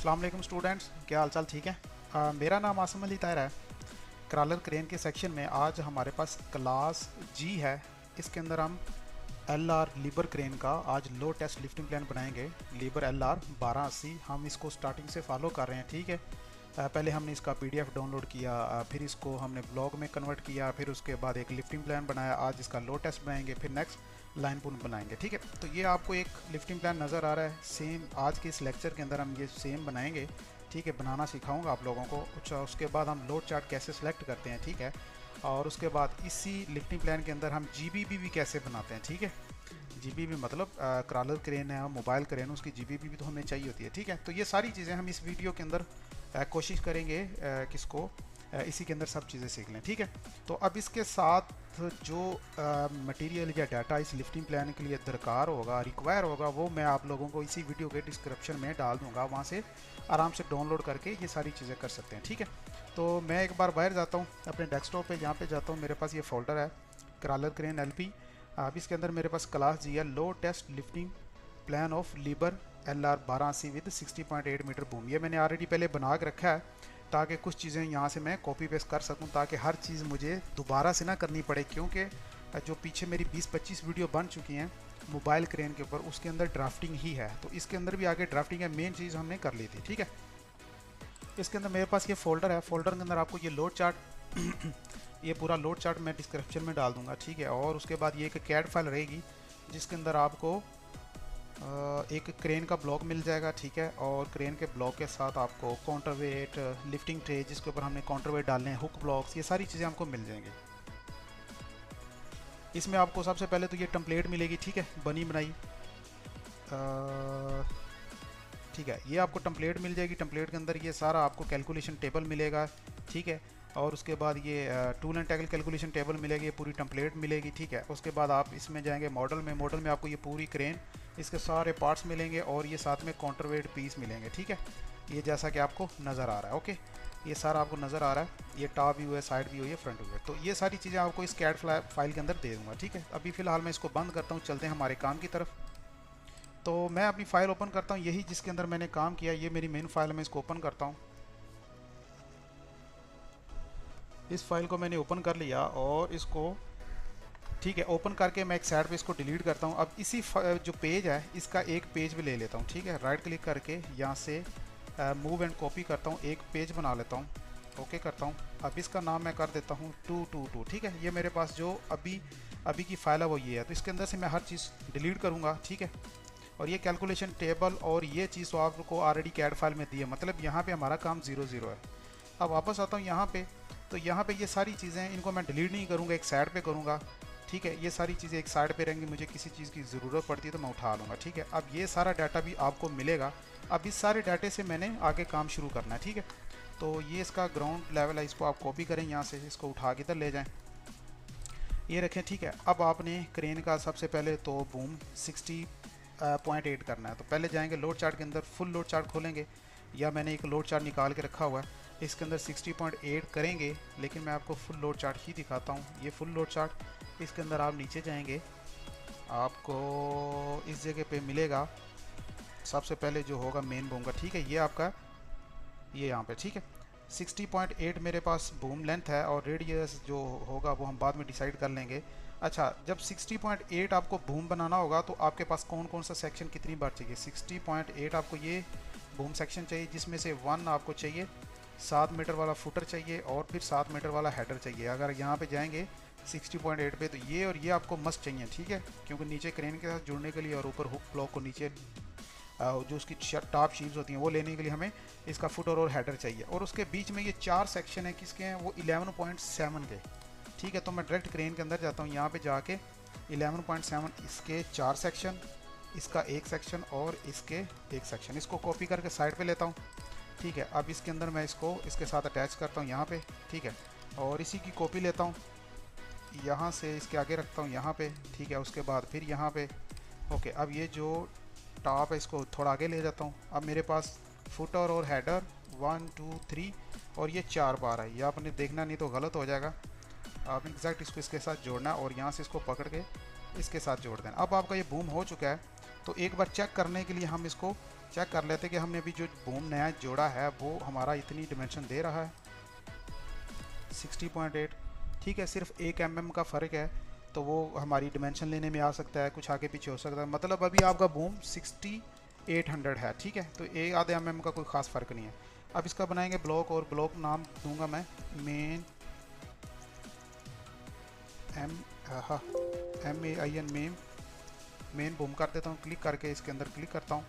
अस्सलाम वालेकुम स्टूडेंट्स, क्या हालचाल? ठीक है। मेरा नाम आसम अली ताहिर है। क्रॉलर क्रेन के सेक्शन में आज हमारे पास क्लास जी है। इसके अंदर हम एल आर लीबर क्रेन का आज लो टेस्ट लिफ्टिंग प्लान बनाएंगे। लीबर एल आर 1280 हम इसको स्टार्टिंग से फॉलो कर रहे हैं। ठीक है। पहले हमने इसका पीडीएफ डाउनलोड किया, फिर इसको हमने ब्लॉग में कन्वर्ट किया, फिर उसके बाद एक लिफ्टिंग प्लान बनाया। आज इसका लो टेस्ट बनाएंगे, फिर नेक्स्ट लाइन पुल बनाएंगे। ठीक है। तो ये आपको एक लिफ्टिंग प्लान नज़र आ रहा है सेम। आज के इस लेक्चर के अंदर हम ये सेम बनाएंगे। ठीक है, बनाना सिखाऊंगा आप लोगों को। अच्छा, उसके बाद हम लोड चार्ट कैसे सेलेक्ट करते हैं। ठीक है। और उसके बाद इसी लिफ्टिंग प्लान के अंदर हम जीबीबी भी कैसे बनाते हैं। ठीक है। जीबीबी मतलब क्रॉलर क्रेन है, मोबाइल क्रेन, उसकी जीबीबी भी तो हमें चाहिए होती है। ठीक है। तो ये सारी चीज़ें हम इस वीडियो के अंदर कोशिश करेंगे किसको इसी के अंदर सब चीज़ें सीख लें। ठीक है। तो अब इसके साथ जो मटेरियल या डाटा इस लिफ्टिंग प्लान के लिए दरकार होगा, रिक्वायर होगा, वो मैं आप लोगों को इसी वीडियो के डिस्क्रिप्शन में डाल दूंगा। वहाँ से आराम से डाउनलोड करके ये सारी चीज़ें कर सकते हैं। ठीक है। तो मैं एक बार बाहर जाता हूँ, अपने डेस्कटॉप पे यहाँ पे जाता हूँ। मेरे पास ये फोल्डर है क्रॉलर क्रेन एलपी। अब इसके अंदर मेरे पास क्लास जी है, load test lifting plan of लीबर L R 1280 with 60.8 metre boom. ये मैंने ऑलरेडी पहले बना के रखा है ताकि कुछ चीज़ें यहाँ से मैं कॉपी पेस्ट कर सकूँ, ताकि हर चीज़ मुझे दोबारा से ना करनी पड़े। क्योंकि जो पीछे मेरी 20-25 वीडियो बन चुकी हैं मोबाइल क्रेन के ऊपर, उसके अंदर ड्राफ्टिंग ही है। तो इसके अंदर भी आगे ड्राफ्टिंग है, मेन चीज़ हमने कर ली थी। ठीक है। इसके अंदर मेरे पास ये फोल्डर है। फोल्डर के अंदर आपको ये लोड चार्ट ये पूरा लोड चार्ट मैं डिस्क्रिप्शन में डाल दूंगा। ठीक है। और उसके बाद ये एक कैड फाइल रहेगी जिसके अंदर आपको एक क्रेन का ब्लॉक मिल जाएगा। ठीक है। और क्रेन के ब्लॉक के साथ आपको काउंटरवेट, लिफ्टिंग ट्रे जिसके ऊपर हमने काउंटरवेट डालने हैं, हुक ब्लॉक्स, ये सारी चीज़ें आपको मिल जाएंगी। इसमें आपको सबसे पहले तो ये टेम्पलेट मिलेगी। ठीक है, बनी बनाई। ठीक है, ये आपको टेम्पलेट मिल जाएगी। टेम्पलेट के अंदर ये सारा आपको कैलकुलेशन टेबल मिलेगा। ठीक है। और उसके बाद ये tool and tackle calculation table मिलेगी, ये पूरी टेम्पलेट मिलेगी। ठीक है। उसके बाद आप इसमें जाएंगे मॉडल में। मॉडल में आपको ये पूरी क्रेन, इसके सारे पार्ट्स मिलेंगे और ये साथ में काउंटरवेट पीस मिलेंगे। ठीक है। ये जैसा कि आपको नज़र आ रहा है। ओके, ये सारा आपको नज़र आ रहा है। ये टॉप व्यू है, साइड व्यू है, ये फ्रंट व्यू है। तो ये सारी चीज़ें आपको इस कैड फाइल के अंदर दे दूँगा। ठीक है। अभी फ़िलहाल मैं इसको बंद करता हूँ, चलते हैं हमारे काम की तरफ। तो मैं अपनी फ़ाइल ओपन करता हूँ, यही जिसके अंदर मैंने काम किया, ये मेरी मेन फाइल है। मैं इसको ओपन करता हूँ। इस फाइल को मैंने ओपन कर लिया और इसको, ठीक है, ओपन करके मैं एक साइड पे इसको डिलीट करता हूँ। अब इसी जो पेज है इसका एक पेज भी ले लेता हूँ। ठीक है। राइट क्लिक करके यहाँ से मूव एंड कॉपी करता हूँ, एक पेज बना लेता हूँ। ओके करता हूँ। अब इसका नाम मैं कर देता हूँ 222। ठीक है। ये मेरे पास जो अभी की फाइल है वो ये है। तो इसके अंदर से मैं हर चीज़ डिलीट करूँगा। ठीक है। और ये कैलकुलेशन टेबल और ये चीज़ तो आपको ऑलरेडी कैड फाइल में दी है, मतलब यहाँ पे हमारा काम 0-0 है। अब वापस आता हूँ यहाँ पे। तो यहाँ पे ये सारी चीज़ें, इनको मैं डिलीट नहीं करूँगा, एक साइड पे करूँगा। ठीक है। ये सारी चीज़ें एक साइड पे रहेंगी, मुझे किसी चीज़ की ज़रूरत पड़ती है तो मैं उठा लूँगा। ठीक है। अब ये सारा डाटा भी आपको मिलेगा। अब इस सारे डाटे से मैंने आगे काम शुरू करना है। ठीक है। तो ये इसका ग्राउंड लेवल है, इसको आप कॉपी करें यहाँ से, इसको उठा के इधर ले जाएँ, ये रखें। ठीक है। अब आपने क्रेन का सबसे पहले तो बूम 60.8 करना है। तो पहले जाएंगे लोड चार्ट के अंदर, फुल लोड चार्ट खोलेंगे, या मैंने एक लोड चार्ट निकाल के रखा हुआ है, इसके अंदर 60.8 करेंगे। लेकिन मैं आपको फुल लोड चार्ट ही दिखाता हूँ। ये फुल लोड चार्ट, इसके अंदर आप नीचे जाएंगे, आपको इस जगह पे मिलेगा सबसे पहले जो होगा मेन बूम का। ठीक है। ये आपका ये यहाँ पे। ठीक है। 60.8 मेरे पास बूम लेंथ है और रेडियस जो होगा वो हम बाद में डिसाइड कर लेंगे। अच्छा, जब 60.8 आपको बूम बनाना होगा तो आपके पास कौन कौन सा सेक्शन कितनी बार चाहिए? 60.8 आपको ये बूम सेक्शन चाहिए, जिसमें से 1 आपको चाहिए, 7 मीटर वाला फुटर चाहिए और फिर 7 मीटर वाला हेडर चाहिए। अगर यहाँ पे जाएंगे 60.8 पे तो ये और ये आपको मस्ट चाहिए। ठीक है। क्योंकि नीचे क्रेन के साथ जुड़ने के लिए और ऊपर हुक ब्लॉक को नीचे जो उसकी टॉप शीट्स होती हैं वो लेने के लिए हमें इसका फुटर और हेडर चाहिए। और उसके बीच में ये 4 सेक्शन है, किसके हैं? वो 11.7 के। ठीक है। तो मैं डायरेक्ट क्रेन के अंदर जाता हूँ, यहाँ पे जाके 11.7, इसके 4 सेक्शन, इसका एक सेक्शन और इसके एक सेक्शन, इसको कॉपी करके साइड पे लेता हूँ। ठीक है। अब इसके अंदर मैं इसको इसके साथ अटैच करता हूँ यहाँ पे। ठीक है। और इसी की कॉपी लेता हूँ, यहाँ से इसके आगे रखता हूँ यहाँ पे। ठीक है। उसके बाद फिर यहाँ पे। ओके, अब ये जो टॉप है इसको थोड़ा आगे ले जाता हूँ। अब मेरे पास फुटर और हेडर 1 2 3 और ये 4 बार है। ये आपने देखना नहीं तो गलत हो जाएगा। आपने एग्जैक्ट इसको इसके साथ जोड़ना है और यहाँ से इसको पकड़ के इसके साथ जोड़ देना। अब आपका ये बूम हो चुका है। तो एक बार चेक करने के लिए हम इसको चेक कर लेते कि हमने अभी जो बूम नया जोड़ा है वो हमारा इतनी डिमेंशन दे रहा है 60.8। ठीक है, सिर्फ 1 mm का फ़र्क है तो वो हमारी डिमेंशन लेने में आ सकता है, कुछ आगे पीछे हो सकता है। मतलब अभी आपका बूम 6800 है। ठीक है, तो एक आधे mm का कोई ख़ास फ़र्क नहीं है। अब इसका बनाएंगे ब्लॉक, और ब्लॉक नाम दूंगा मैं मेन MAIN मेन बूम कर देता हूँ। क्लिक करके इसके अंदर क्लिक करता हूँ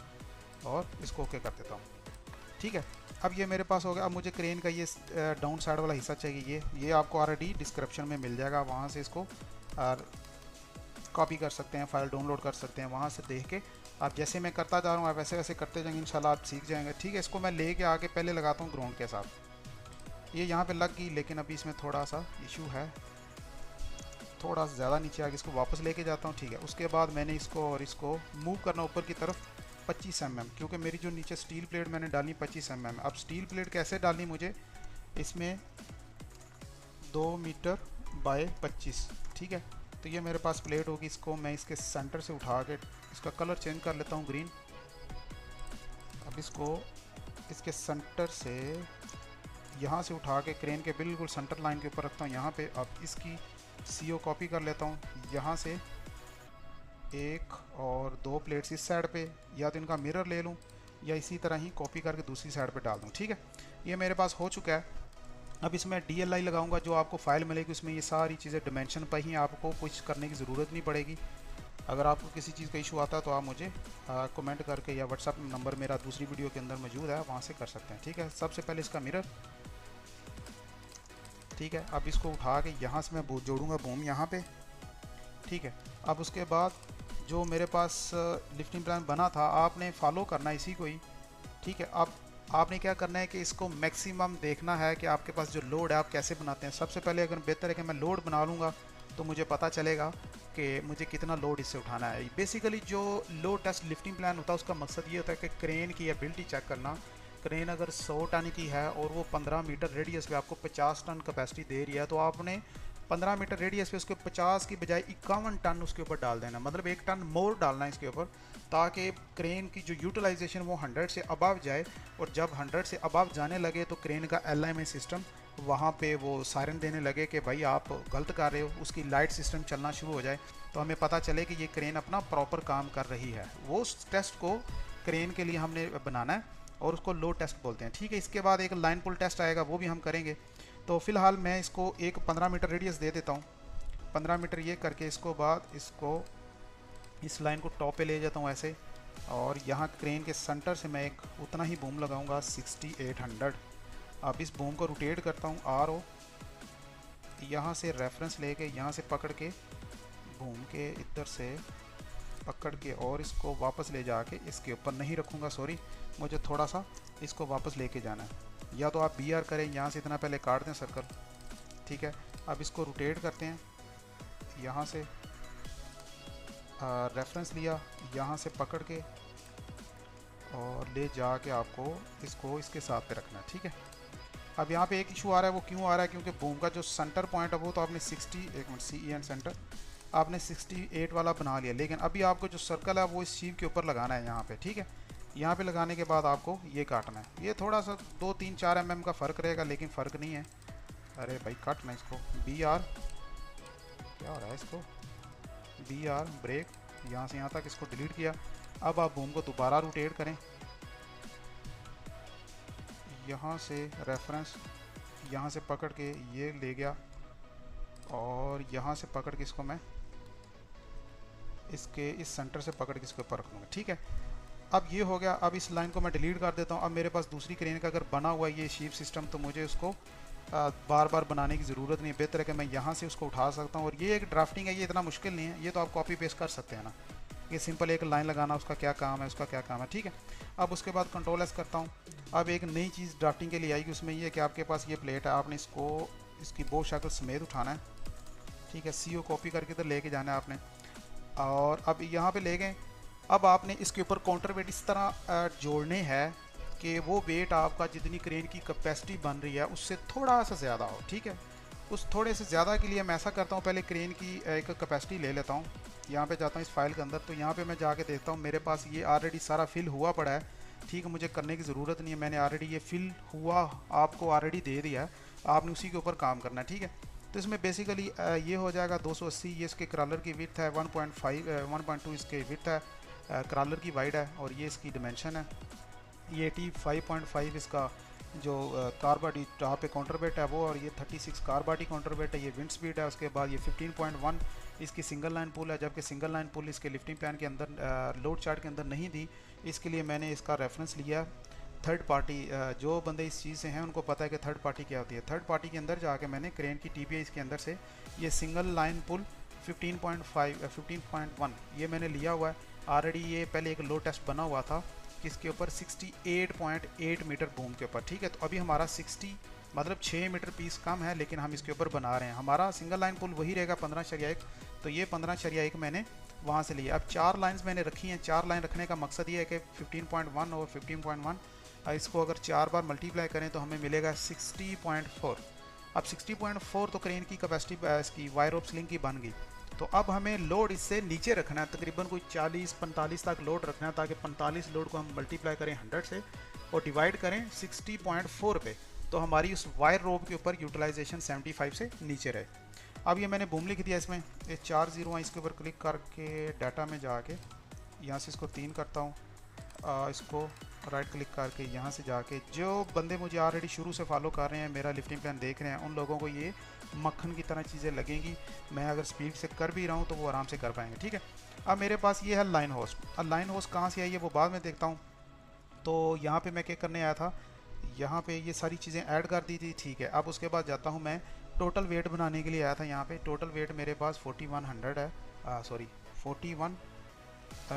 और इसको ओके कर देता हूँ। ठीक है, अब ये मेरे पास हो गया। अब मुझे क्रेन का ये डाउन साइड वाला हिस्सा चाहिए। ये आपको ऑलरेडी डिस्क्रिप्शन में मिल जाएगा, वहाँ से इसको कॉपी कर सकते हैं, फाइल डाउनलोड कर सकते हैं, वहाँ से देख के आप जैसे मैं करता जा रहा हूँ आप वैसे वैसे करते जाएंगे, इंशाल्लाह आप सीख जाएंगे। ठीक है, इसको मैं लेके आके पहले लगाता हूँ ग्राउंड के साथ। ये यहाँ पे लग गई, लेकिन अभी इसमें थोड़ा सा इशू है, थोड़ा सा ज़्यादा नीचे आके इसको वापस लेके जाता हूँ। ठीक है, उसके बाद मैंने इसको और इसको मूव करना ऊपर की तरफ 25 mm, क्योंकि मेरी जो नीचे स्टील प्लेट मैंने डाली 25 mm। अब स्टील प्लेट कैसे डालनी मुझे, इसमें 2 मीटर बाय 25। ठीक है, तो ये मेरे पास प्लेट होगी, इसको मैं इसके सेंटर से उठा के इसका कलर चेंज कर लेता हूँ ग्रीन। अब इसको इसके सेंटर से यहाँ से उठा के क्रेन के बिल्कुल सेंटर लाइन के ऊपर रखता हूँ यहाँ पे। अब इसकी CO कॉपी कर लेता हूँ, यहाँ से 1 और 2 प्लेट्स इस साइड पे, या तो इनका मिरर ले लूँ या इसी तरह ही कॉपी करके दूसरी साइड पे डाल दूँ। ठीक है, ये मेरे पास हो चुका है। अब इसमें DLI लगाऊंगा, जो आपको फाइल मिलेगी उसमें ये सारी चीज़ें डिमेंशन पर ही, आपको कुछ करने की ज़रूरत नहीं पड़ेगी। अगर आपको किसी चीज़ का इशू आता है तो आप मुझे कमेंट करके या व्हाट्सअप नंबर मेरा दूसरी वीडियो के अंदर मौजूद है, वहाँ से कर सकते हैं। ठीक है, सबसे पहले इसका मिरर। ठीक है, अब इसको उठा के यहाँ से मैं जोड़ूंगा बूम यहाँ पे। ठीक है, अब उसके बाद जो मेरे पास लिफ्टिंग प्लान बना था आपने फॉलो करना है इसी को ही। ठीक है, अब आपने क्या करना है कि इसको मैक्सिमम देखना है कि आपके पास जो लोड है आप कैसे बनाते हैं। सबसे पहले अगर बेहतर है कि मैं लोड बना लूँगा तो मुझे पता चलेगा कि मुझे कितना लोड इससे उठाना है। बेसिकली जो लोड टेस्ट लिफ्टिंग प्लान होता है उसका मकसद ये होता है कि क्रेन की एबिलिटी चेक करना। क्रेन अगर 100 टन की है और वो 15 मीटर रेडियस पे आपको 50 टन कैपेसिटी दे रही है, तो आपने 15 मीटर रेडियस पे उसके 50 की बजाय 51 टन उसके ऊपर डाल देना, मतलब 1 टन मोर डालना है इसके ऊपर, ताकि क्रेन की जो यूटिलाइजेशन वो 100 से अबव जाए। और जब 100 से अबव जाने लगे तो क्रेन का LMA सिस्टम वहाँ पे वो सायरन देने लगे कि भाई आप गलत कर रहे हो, उसकी लाइट सिस्टम चलना शुरू हो जाए, तो हमें पता चले कि ये क्रेन अपना प्रॉपर काम कर रही है। वो टेस्ट को क्रेन के लिए हमने बनाना है और उसको लोड टेस्ट बोलते हैं। ठीक है, इसके बाद एक लाइन पुल टेस्ट आएगा, वो भी हम करेंगे। तो फ़िलहाल मैं इसको एक 15 मीटर रेडियस दे देता हूँ। 15 मीटर ये करके इसको बाद इसको इस लाइन को टॉप पे ले जाता हूँ ऐसे, और यहाँ क्रेन के सेंटर से मैं एक उतना ही बूम लगाऊंगा 6800। अब इस बूम को रोटेट करता हूँ RO, यहाँ से रेफरेंस लेके यहाँ से पकड़ के बूम के इधर से पकड़ के और इसको वापस ले जाके इसके ऊपर नहीं रखूँगा, सॉरी, मुझे थोड़ा सा इसको वापस लेके जाना है। या तो आप BR करें, यहाँ से इतना पहले काट दें सर्कल। ठीक है, अब इसको रोटेट करते हैं, यहाँ से रेफरेंस लिया, यहाँ से पकड़ के और ले जाके आपको इसको इसके साथ पे रखना है। ठीक है, अब यहाँ पे एक इशू आ रहा है, वो क्यों आ रहा है, क्योंकि बूम का जो सेंटर पॉइंट है वो तो आपने 1 मिनट CEN सेंटर आपने 68 वाला बना लिया, लेकिन अभी आपको जो सर्कल है वो इस शीप के ऊपर लगाना है यहाँ पे। ठीक है, यहाँ पे लगाने के बाद आपको ये काटना है। ये थोड़ा सा 2-3-4 mm का फ़र्क रहेगा, लेकिन फ़र्क नहीं है। अरे भाई काटना इसको, BR क्या हो रहा है इसको, BR ब्रेक, यहाँ से यहाँ तक इसको डिलीट किया। अब आप बूम को दोबारा रोटेट करें, यहाँ से रेफरेंस यहाँ से पकड़ के ये ले गया और यहाँ से पकड़ के इसको मैं इसके इस सेंटर से पकड़ के इसके ऊपर रख लूँगा। ठीक है, अब ये हो गया। अब इस लाइन को मैं डिलीट कर देता हूँ। अब मेरे पास दूसरी क्रेन का अगर बना हुआ ये शीप सिस्टम, तो मुझे उसको बार बार बनाने की ज़रूरत नहीं है। बेहतर है कि मैं यहाँ से उसको उठा सकता हूँ। और ये एक ड्राफ्टिंग है, ये इतना मुश्किल नहीं है, ये तो आप कॉपी पेस्ट कर सकते हैं ना। ये सिंपल एक लाइन लगाना, उसका क्या काम है, उसका क्या काम है। ठीक है, अब उसके बाद Ctrl+S करता हूँ। अब एक नई चीज़ ड्राफ्टिंग के लिए आएगी, उसमें ये है कि आपके पास ये प्लेट है, आपने इसको इसकी बो शक्ल समेत उठाना है। ठीक है, CO कॉपी करके इधर लेके जाना है आपने, और अब यहाँ पे ले गए। अब आपने इसके ऊपर काउंटर वेट इस तरह जोड़ने हैं कि वो वेट आपका जितनी क्रेन की कैपेसिटी बन रही है उससे थोड़ा सा ज़्यादा हो। ठीक है, उस थोड़े से ज़्यादा के लिए मैं ऐसा करता हूँ, पहले क्रेन की एक कैपेसिटी ले लेता हूँ। यहाँ पे जाता हूँ इस फाइल के अंदर, तो यहाँ पे मैं जाके देखता हूँ मेरे पास ये ऑलरेडी सारा फिल हुआ पड़ा है। ठीक है, मुझे करने की ज़रूरत नहीं है, मैंने ऑलरेडी ये फिल हुआ आपको ऑलरेडी दे दिया है, आपने उसी के ऊपर काम करना है। ठीक है, तो इसमें बेसिकली ये हो जाएगा 280, ये इसके क्रॉलर की विड्थ है, 1.2 इसके विड्थ है, क्रॉलर की वाइड है, और ये इसकी डिमेंशन है, ये 85.5 इसका जो कार बॉडी टॉप पे काउंटर वेट है वो, और ये 36 कार बॉडी काउंटर वेट है, ये विंड स्पीड है। उसके बाद ये 15.1 इसकी सिंगल लाइन पुल है, जबकि सिंगल लाइन पुल इसके लिफ्टिंग प्लान के अंदर लोड चार्ट के अंदर नहीं दी, इसके लिए मैंने इसका रेफरेंस लिया थर्ड पार्टी। जो बंदे इस चीज़ से हैं उनको पता है कि थर्ड पार्टी क्या होती है। थर्ड पार्टी के अंदर जाके मैंने क्रेन की TPI इसके अंदर से ये सिंगल लाइन पुल 15.1 ये मैंने लिया हुआ है ऑलरेडी। ये पहले एक लोड टेस्ट बना हुआ था किसके ऊपर, 68.8 मीटर बूम के ऊपर। ठीक है, तो अभी हमारा 60 मतलब 6 मीटर पीस कम है, लेकिन हम इसके ऊपर बना रहे हैं। हमारा सिंगल लाइन पुल वही रहेगा 15.1, तो ये 15.1 मैंने वहाँ से लिया। अब 4 लाइंस मैंने रखी हैं। 4 लाइन रखने का मकसद ये है कि 15.1 और 15.1 इसको अगर 4 बार मल्टीप्लाई करें तो हमें मिलेगा 60.4। अब 60.4 तो क्रेन की कैपेसिटी इसकी वायर रोप स्लिंग की बन गई। तो अब हमें लोड इससे नीचे रखना है, तकरीबन कोई 40-45 तक लोड रखना है, ताकि 45 लोड को हम मल्टीप्लाई करें 100 से और डिवाइड करें 60.4 पे, तो हमारी उस वायर रोप के ऊपर यूटिलाइजेशन 75 से नीचे रहे। अब ये मैंने बूम लिख दिया इसमें, ये 4 0 इसके ऊपर क्लिक करके डाटा में जाके यहाँ से इसको 3 करता हूँ, इसको राइट क्लिक करके यहाँ से जाके, जो बंदे मुझे ऑलरेडी शुरू से फॉलो कर रहे हैं, मेरा लिफ्टिंग प्लान देख रहे हैं, उन लोगों को ये मक्खन की तरह चीज़ें लगेंगी। मैं अगर स्पीड से कर भी रहा हूँ तो वो आराम से कर पाएंगे। ठीक है, अब मेरे पास ये है लाइन होस्ट। अब लाइन होस्ट कहाँ से आई है वो बाद में देखता हूँ। तो यहाँ पे मैं क्या करने आया था, यहाँ पे ये सारी चीज़ें ऐड कर दी थी। ठीक है, अब उसके बाद जाता हूँ मैं टोटल वेट बनाने के लिए आया था। यहाँ पे टोटल वेट मेरे पास 4100 है, सॉरी 41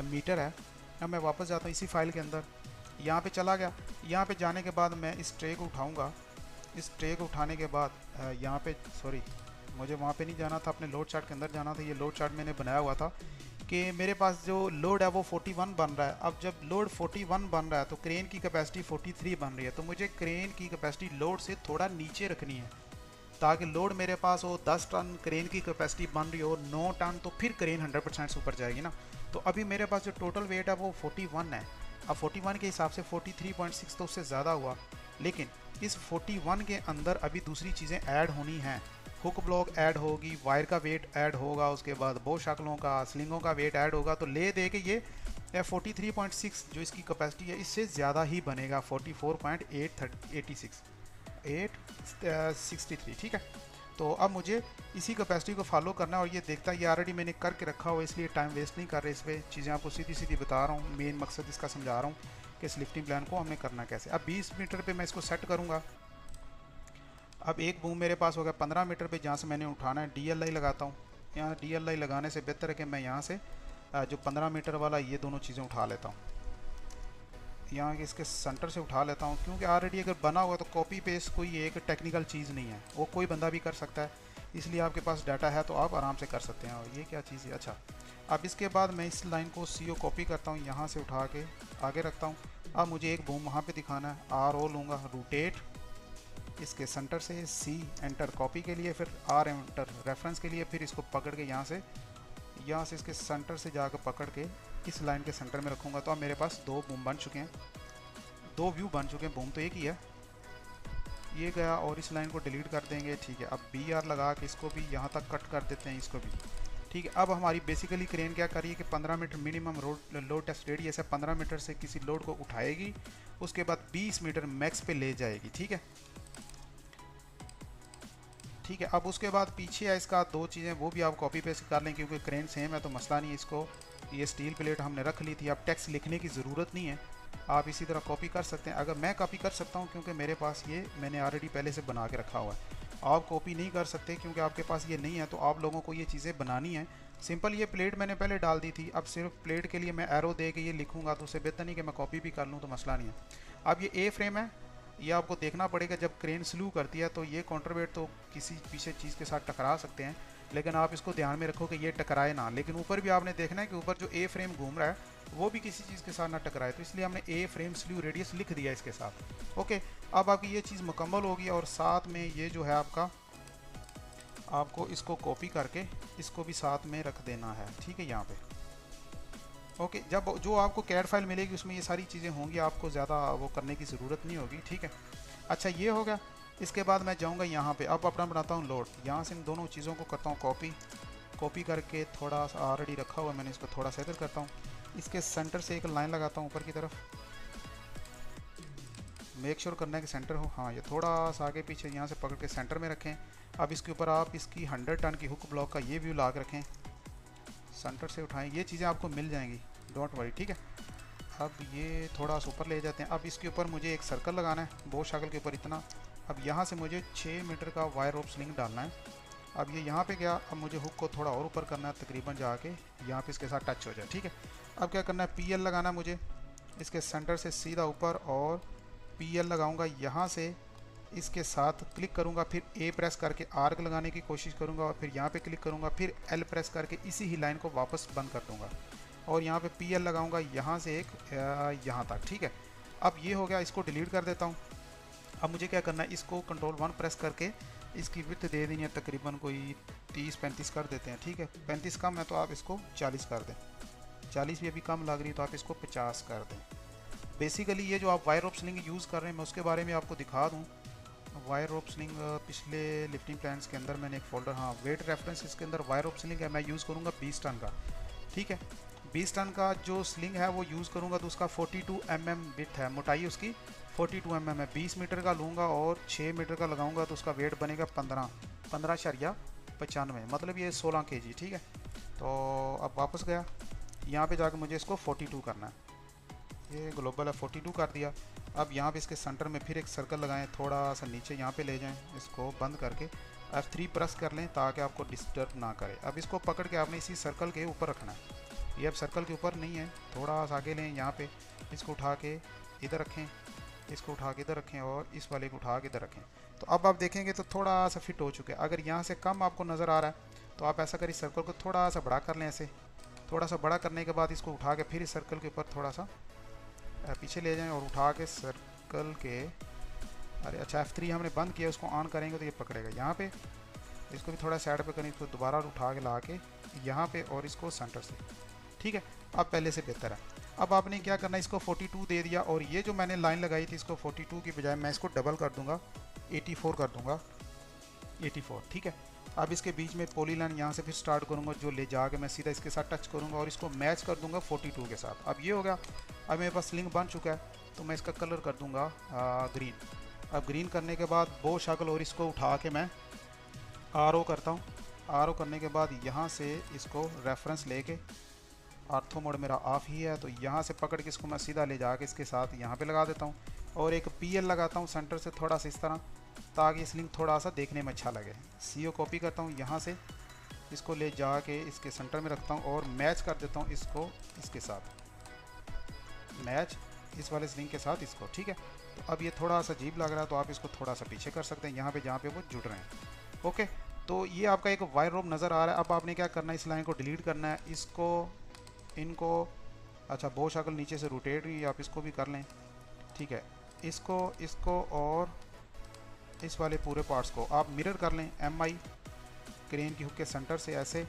मीटर है। अब मैं वापस जाता हूँ इसी फाइल के अंदर, यहाँ पे चला गया। यहाँ पे जाने के बाद मैं इस ट्रे को उठाऊँगा। इस ट्रे को उठाने के बाद यहाँ पे, सॉरी मुझे वहाँ पे नहीं जाना था, अपने लोड चार्ट के अंदर जाना था। ये लोड चार्ट मैंने बनाया हुआ था कि मेरे पास जो लोड है वो 41 बन रहा है। अब जब लोड 41 बन रहा है तो क्रेन की कैपेसिटी 43 बन रही है, तो मुझे क्रेन की कैपेसिटी लोड से थोड़ा नीचे रखनी है, ताकि लोड मेरे पास हो 10 टन, क्रेन की कैपेसिटी बन रही हो 9 टन, तो फिर क्रेन 100% से ऊपर जाएगी ना। तो अभी मेरे पास जो टोटल वेट है वो 41 है। अब 41 के हिसाब से 43.6 तो उससे ज़्यादा हुआ, लेकिन इस 41 के अंदर अभी दूसरी चीज़ें ऐड होनी हैं। हुक ब्लॉक ऐड होगी, वायर का वेट ऐड होगा, उसके बाद बो शक्लों का, स्लिंगों का वेट ऐड होगा, तो ले दे के ये 43.6 जो इसकी कैपेसिटी है इससे ज़्यादा ही बनेगा, 44.863। ठीक है, तो अब मुझे इसी कैपेसिटी को फॉलो करना है। और ये देखता है, ये ऑलरेडी मैंने करके रखा हुआ, इसलिए टाइम वेस्ट नहीं कर रहे इस पर। चीज़ें आपको सीधी सीधी बता रहा हूँ, मेन मकसद इसका समझा रहा हूँ कि इस लिफ्टिंग प्लान को हमने करना कैसे। अब 20 मीटर पे मैं इसको सेट करूँगा। अब एक बूम मेरे पास हो गया 15 मीटर पे, जहाँ से मैंने उठाना है DLI लगाता हूँ। यहाँ DLI लगाने से बेहतर है कि मैं यहाँ से जो 15 मीटर वाला ये दोनों चीज़ें उठा लेता हूँ, यहाँ इसके सेंटर से उठा लेता हूँ, क्योंकि ऑलरेडी अगर बना हुआ तो कॉपी पेस्ट कोई एक टेक्निकल चीज़ नहीं है, वो कोई बंदा भी कर सकता है। इसलिए आपके पास डाटा है तो आप आराम से कर सकते हैं। और ये क्या चीज़ है, अच्छा अब इसके बाद मैं इस लाइन को CO कॉपी करता हूँ, यहाँ से उठा के आगे रखता हूँ। अब मुझे एक बूम वहाँ पे दिखाना है, RO लूँगा, रोटेट इसके सेंटर से, C एंटर कॉपी के लिए, फिर R एंटर रेफरेंस के लिए, फिर इसको पकड़ के यहाँ से इसके सेंटर से जाकर पकड़ के इस लाइन के सेंटर में रखूँगा। तो अब मेरे पास 2 बूम बन चुके हैं, 2 व्यू बन चुके हैं। बूम तो एक ही है, ये गया, और इस लाइन को डिलीट कर देंगे। ठीक है, अब BR लगा के इसको भी यहाँ तक कट कर देते हैं, इसको भी। ठीक है, अब हमारी बेसिकली क्रेन क्या करिए कि 15 metre minimum load test radius है, 15 मीटर से किसी लोड को उठाएगी, उसके बाद 20 मीटर मैक्स पे ले जाएगी। ठीक है, ठीक है, अब उसके बाद पीछे है इसका 2 चीज़ें, वो भी आप कॉपी पेस्ट कर लें, क्योंकि क्रेन सेम है तो मसला नहीं है। इसको ये स्टील प्लेट हमने रख ली थी, अब टेक्स्ट लिखने की ज़रूरत नहीं है, आप इसी तरह कॉपी कर सकते हैं। अगर मैं कॉपी कर सकता हूँ क्योंकि मेरे पास ये मैंने ऑलरेडी पहले से बना के रखा हुआ है, आप कॉपी नहीं कर सकते क्योंकि आपके पास ये नहीं है, तो आप लोगों को ये चीज़ें बनानी है। सिंपल ये प्लेट मैंने पहले डाल दी थी, अब सिर्फ प्लेट के लिए मैं एरो दे के ये लिखूँगा, तो उससे बेहतर नहीं कि मैं कॉपी भी कर लूँ, तो मसला नहीं है। अब ये A फ्रेम है, ये आपको देखना पड़ेगा, जब क्रेन स्लू करती है तो ये काउंटरवेट तो किसी पीछे चीज़ के साथ टकरा सकते हैं, लेकिन आप इसको ध्यान में रखो कि ये टकराए ना। लेकिन ऊपर भी आपने देखना है कि ऊपर जो A फ्रेम घूम रहा है वो भी किसी चीज़ के साथ ना टकराए, तो इसलिए हमने A फ्रेम स्लू रेडियस लिख दिया इसके साथ। ओके, अब आपकी ये चीज़ मुकम्मल होगी, और साथ में ये जो है आपको इसको कॉपी करके इसको भी साथ में रख देना है। ठीक है, यहाँ पे ओके, जब जो आपको कैड फाइल मिलेगी उसमें ये सारी चीज़ें होंगी, आपको ज़्यादा वो करने की ज़रूरत नहीं होगी, ठीक है। अच्छा ये हो गया। इसके बाद मैं जाऊँगा यहाँ पे, अब अपना बनाता हूँ लोड। यहाँ से इन दोनों चीज़ों को करता हूँ कॉपी, कॉपी करके थोड़ा सा ऑलरेडी रखा हुआ मैंने, इसको थोड़ा सा इधर करता हूँ, इसके सेंटर से एक लाइन लगाता हूँ ऊपर की तरफ। मेक श्योर करना है कि सेंटर हो, हाँ ये थोड़ा सा आगे पीछे यहाँ से पकड़ के सेंटर में रखें। अब इसके ऊपर आप इसकी 100 टन की हुक ब्लॉक का ये व्यू ला के रखें, सेंटर से उठाएं, ये चीज़ें आपको मिल जाएंगी, डोंट वरी, ठीक है। अब ये थोड़ा सा ऊपर ले जाते हैं। अब इसके ऊपर मुझे एक सर्कल लगाना है, बो शाकल के ऊपर इतना। अब यहाँ से मुझे 6 मीटर का वायर रोप स्लिंग डालना है। अब ये यहाँ पे गया, अब मुझे हुक को थोड़ा और ऊपर करना है, तकरीबन जाके यहाँ पे इसके साथ टच हो जाए, ठीक है। अब क्या करना है, PL लगाना है मुझे इसके सेंटर से सीधा ऊपर, और PL लगाऊंगा यहाँ से, इसके साथ क्लिक करूँगा, फिर A प्रेस करके आर्क लगाने की कोशिश करूँगा, और फिर यहाँ पे क्लिक करूँगा, फिर L प्रेस करके इसी ही लाइन को वापस बंद कर दूँगा, और यहाँ पे PL लगाऊँगा यहाँ से एक यहाँ तक, ठीक है। अब ये हो गया, इसको डिलीट कर देता हूँ। अब मुझे क्या करना है, इसको Ctrl+1 प्रेस करके इसकी विड्थ दे देनी है, तकरीबन कोई 30-35 कर देते हैं, ठीक है। 35 कम है तो आप इसको 40 कर दें, 40 भी अभी कम लग रही है तो आप इसको 50 कर दें। बेसिकली ये जो आप वायर रोप स्लिंग यूज़ कर रहे हैं, मैं उसके बारे में आपको दिखा दूँ। वायर रोप स्लिंग पिछले लिफ्टिंग प्लान्स के अंदर मैंने एक फ़ोल्डर, हाँ वेट रेफरेंस, इसके अंदर वायर रोप स्लिंग है, मैं यूज़ करूँगा 20 टन का, ठीक है। 20 टन का जो स्लिंग है वो यूज़ करूँगा, तो उसका 42 mm विड्थ है, मोटाई उसकी 42 mm है। 20 मीटर का लूँगा और 6 मीटर का लगाऊंगा तो उसका वेट बनेगा 15.95, मतलब ये 16 kg, ठीक है। तो अब वापस गया, यहाँ पे जाकर मुझे इसको 42 करना है, ये ग्लोबल है, 42 कर दिया। अब यहाँ पे इसके सेंटर में फिर एक सर्कल लगाएं, थोड़ा सा नीचे यहाँ पे ले जाएं, इसको बंद करके F3 प्रेस कर लें ताकि आपको डिस्टर्ब ना करे। अब इसको पकड़ के आपने इसी सर्कल के ऊपर रखना है, ये अब सर्कल के ऊपर नहीं है, थोड़ा सा आगे लें, यहाँ पे इसको उठा के इधर रखें, इसको उठा के इधर रखें, और इस वाले को उठा के इधर रखें। तो अब आप देखेंगे तो थोड़ा सा फिट हो चुका है। अगर यहाँ से कम आपको नज़र आ रहा है तो आप ऐसा करें, सर्कल को थोड़ा सा बड़ा कर लें, ऐसे थोड़ा सा बड़ा करने के बाद इसको उठा के फिर इस सर्कल के ऊपर थोड़ा सा पीछे ले जाएं, और उठा के सर्कल के, अरे अच्छा F3 हमने बंद किया, उसको ऑन करेंगे तो ये पकड़ेगा यहाँ पे, इसको भी थोड़ा साइड पे करें, इसको दोबारा उठा के ला के यहाँ पे, और इसको सेंटर से, ठीक है। अब पहले से बेहतर है। अब आपने क्या करना है, इसको 42 दे दिया, और ये जो मैंने लाइन लगाई थी इसको 42 की बजाय मैं इसको डबल कर दूंगा, 84 कर दूंगा, 84, ठीक है। अब इसके बीच में पॉली लाइन यहाँ से फिर स्टार्ट करूँगा, जो ले जाके मैं सीधा इसके साथ टच करूँगा और इसको मैच कर दूँगा 42 के साथ। अब ये हो गया, अब मेरे पास स्लिंग बन चुका है, तो मैं इसका कलर कर दूँगा ग्रीन। अब ग्रीन करने के बाद बो शक्ल, और इसको उठा के मैं RO करता हूँ। RO करने के बाद यहाँ से इसको रेफरेंस लेके, आर्थो मोड मेरा ऑफ ही है, तो यहाँ से पकड़ के इसको मैं सीधा ले जाके इसके साथ यहाँ पे लगा देता हूँ, और एक PL लगाता हूँ सेंटर से थोड़ा सा इस तरह, ताकि स्लिंग थोड़ा सा देखने में अच्छा लगे। CO कॉपी करता हूँ, यहाँ से इसको ले जाके इसके सेंटर में रखता हूँ, और मैच कर देता हूँ इसको इसके साथ, मैच इस वाले स्लिंग के साथ इसको, ठीक है। तो अब ये थोड़ा सा अजीब लग रहा है, तो आप इसको थोड़ा सा पीछे कर सकते हैं, यहाँ पे जहाँ पे वो जुड़ रहे हैं, ओके। तो ये आपका एक वायर रोप नज़र आ रहा है। अब आपने क्या करना है, इस लाइन को डिलीट करना है, इसको, इनको, अच्छा बो शक्ल नीचे से रोटेट हुई, आप इसको भी कर लें, ठीक है। इसको और इस वाले पूरे पार्ट्स को आप मिरर कर लें, MI क्रेन की हुक के सेंटर से ऐसे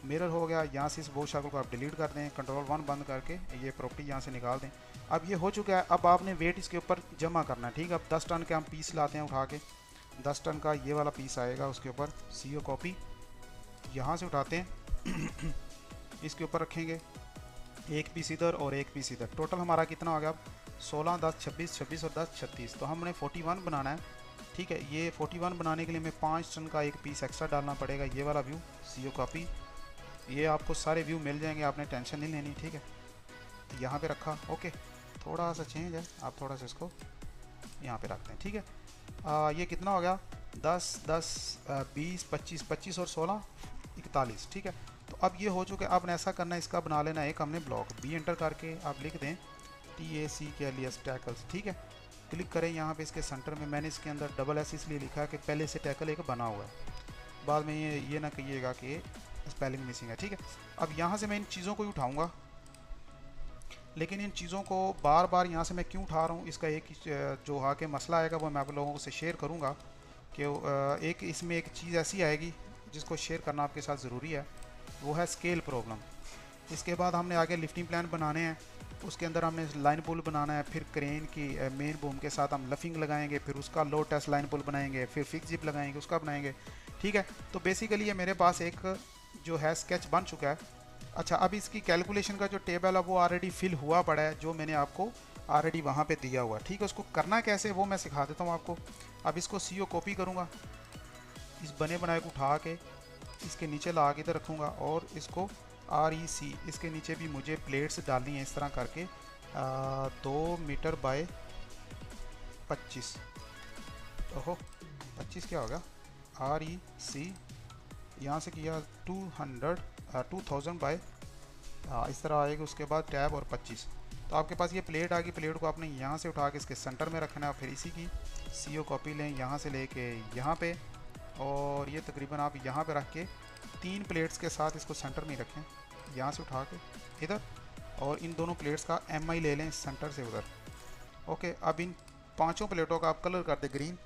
मिरर हो गया। यहाँ से इस बो शक्ल को आप डिलीट कर दें, Ctrl+1 बंद करके ये प्रॉपर्टी यहाँ से निकाल दें। अब ये हो चुका है। अब आपने वेट इसके ऊपर जमा करना है, ठीक है। अब 10 टन के हम पीस लाते हैं उठा के, 10 टन का ये वाला पीस आएगा, उसके ऊपर CO कॉपी यहाँ से उठाते हैं इसके ऊपर रखेंगे, एक पीस इधर और एक पीस इधर, टोटल हमारा कितना हो गया, अब 16, 10, 26, 26 और 10, 36। तो हमने 41 बनाना है, ठीक है। ये 41 बनाने के लिए हमें 5 टन का एक पीस एक्स्ट्रा डालना पड़ेगा। ये वाला व्यू CO कॉपी, ये आपको सारे व्यू मिल जाएंगे, आपने टेंशन नहीं लेनी, ठीक है। यहाँ पे रखा, ओके। थोड़ा सा चेंज है, आप थोड़ा सा इसको यहाँ पे रखते हैं, ठीक है। ये कितना हो गया, 10, 10, 20, 25, 25 और 16, 41, ठीक है। तो अब ये हो चुका है। आपने ऐसा करना है, इसका बना लेना है एक हमने ब्लॉक, B एंटर करके आप लिख दें TACKLES टैकल्स, ठीक है। क्लिक करें यहाँ पे इसके सेंटर में, मैंने इसके अंदर SS इसलिए लिखा है कि पहले से टैकल एक बना हुआ है, बाद में ये ना कहिएगा कि स्पेलिंग मिसिंग है, ठीक है। अब यहाँ से मैं इन चीज़ों को ही उठाऊँगा, लेकिन इन चीज़ों को बार बार यहाँ से मैं क्यों उठा रहा हूँ, इसका एक जो आके मसला आएगा वो मैं आप लोगों से शेयर करूँगा कि एक इसमें एक चीज़ ऐसी आएगी जिसको शेयर करना आपके साथ ज़रूरी है, वो है स्केल प्रॉब्लम। इसके बाद हमने आगे लिफ्टिंग प्लान बनाने हैं, उसके अंदर हमने लाइन पुल बनाना है, फिर क्रेन की मेन बूम के साथ हम लफिंग लगाएंगे, फिर उसका लो टेस्ट लाइन पुल बनाएंगे, फिर फिक्स जिप लगाएंगे, उसका बनाएंगे। ठीक है, तो बेसिकली ये मेरे पास एक जो है स्केच बन चुका है। अच्छा, अब इसकी कैलकुलेशन का जो टेबल है वो ऑलरेडी फिल हुआ पड़ा है, जो मैंने आपको ऑलरेडी वहाँ पे दिया हुआ है। ठीक है, उसको करना कैसे वो मैं सिखा देता हूँ आपको। अब इसको CO कॉपी करूँगा, इस बने बनाए को उठा के इसके नीचे ला के इधर रखूँगा, और इसको REC इसके नीचे भी मुझे प्लेट्स डालनी है इस तरह करके 2 मीटर बाय 25। ओहो 25 क्या होगा, REC यहाँ से किया 2000 बाय इस तरह आएगा, उसके बाद टैब और 25। तो आपके पास ये प्लेट आ गई, प्लेट को आपने यहाँ से उठा के इसके सेंटर में रखना है, फिर इसी की CO कॉपी लें यहाँ से लेके यहाँ पे, और ये तकरीबन आप यहाँ पे रख के 3 प्लेट्स के साथ इसको सेंटर में रखें, यहाँ से उठा के इधर, और इन दोनों प्लेट्स का MI ले लें सेंटर से उधर। ओके, अब इन 5 प्लेटों का आप कलर कर दे ग्रीन,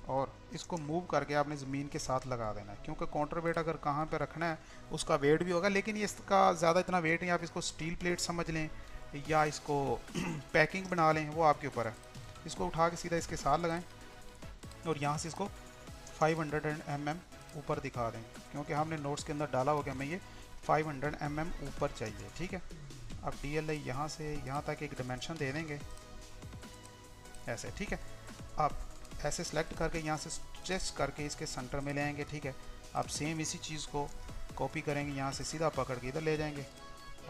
और इसको मूव करके आपने ज़मीन के साथ लगा देना है, क्योंकि काउंटर वेट अगर कहाँ पे रखना है उसका वेट भी होगा, लेकिन ये इसका ज़्यादा इतना वेट नहीं। आप इसको स्टील प्लेट समझ लें या इसको पैकिंग बना लें, वो आपके ऊपर है। इसको उठा के सीधा इसके साथ लगाएं, और यहाँ से इसको 500 mm ऊपर दिखा दें, क्योंकि हमने नोट्स के अंदर डाला हो गया हमें ये 500 mm ऊपर चाहिए। ठीक है, अब DLI यहाँ से यहाँ तक एक डिमेंशन दे देंगे ऐसे। ठीक है, आप ऐसे सेलेक्ट करके यहाँ से स्ट्रेच करके इसके सेंटर में ले आएंगे। ठीक है, आप सेम इसी चीज़ को कॉपी करेंगे, यहाँ से सीधा पकड़ के इधर ले जाएंगे,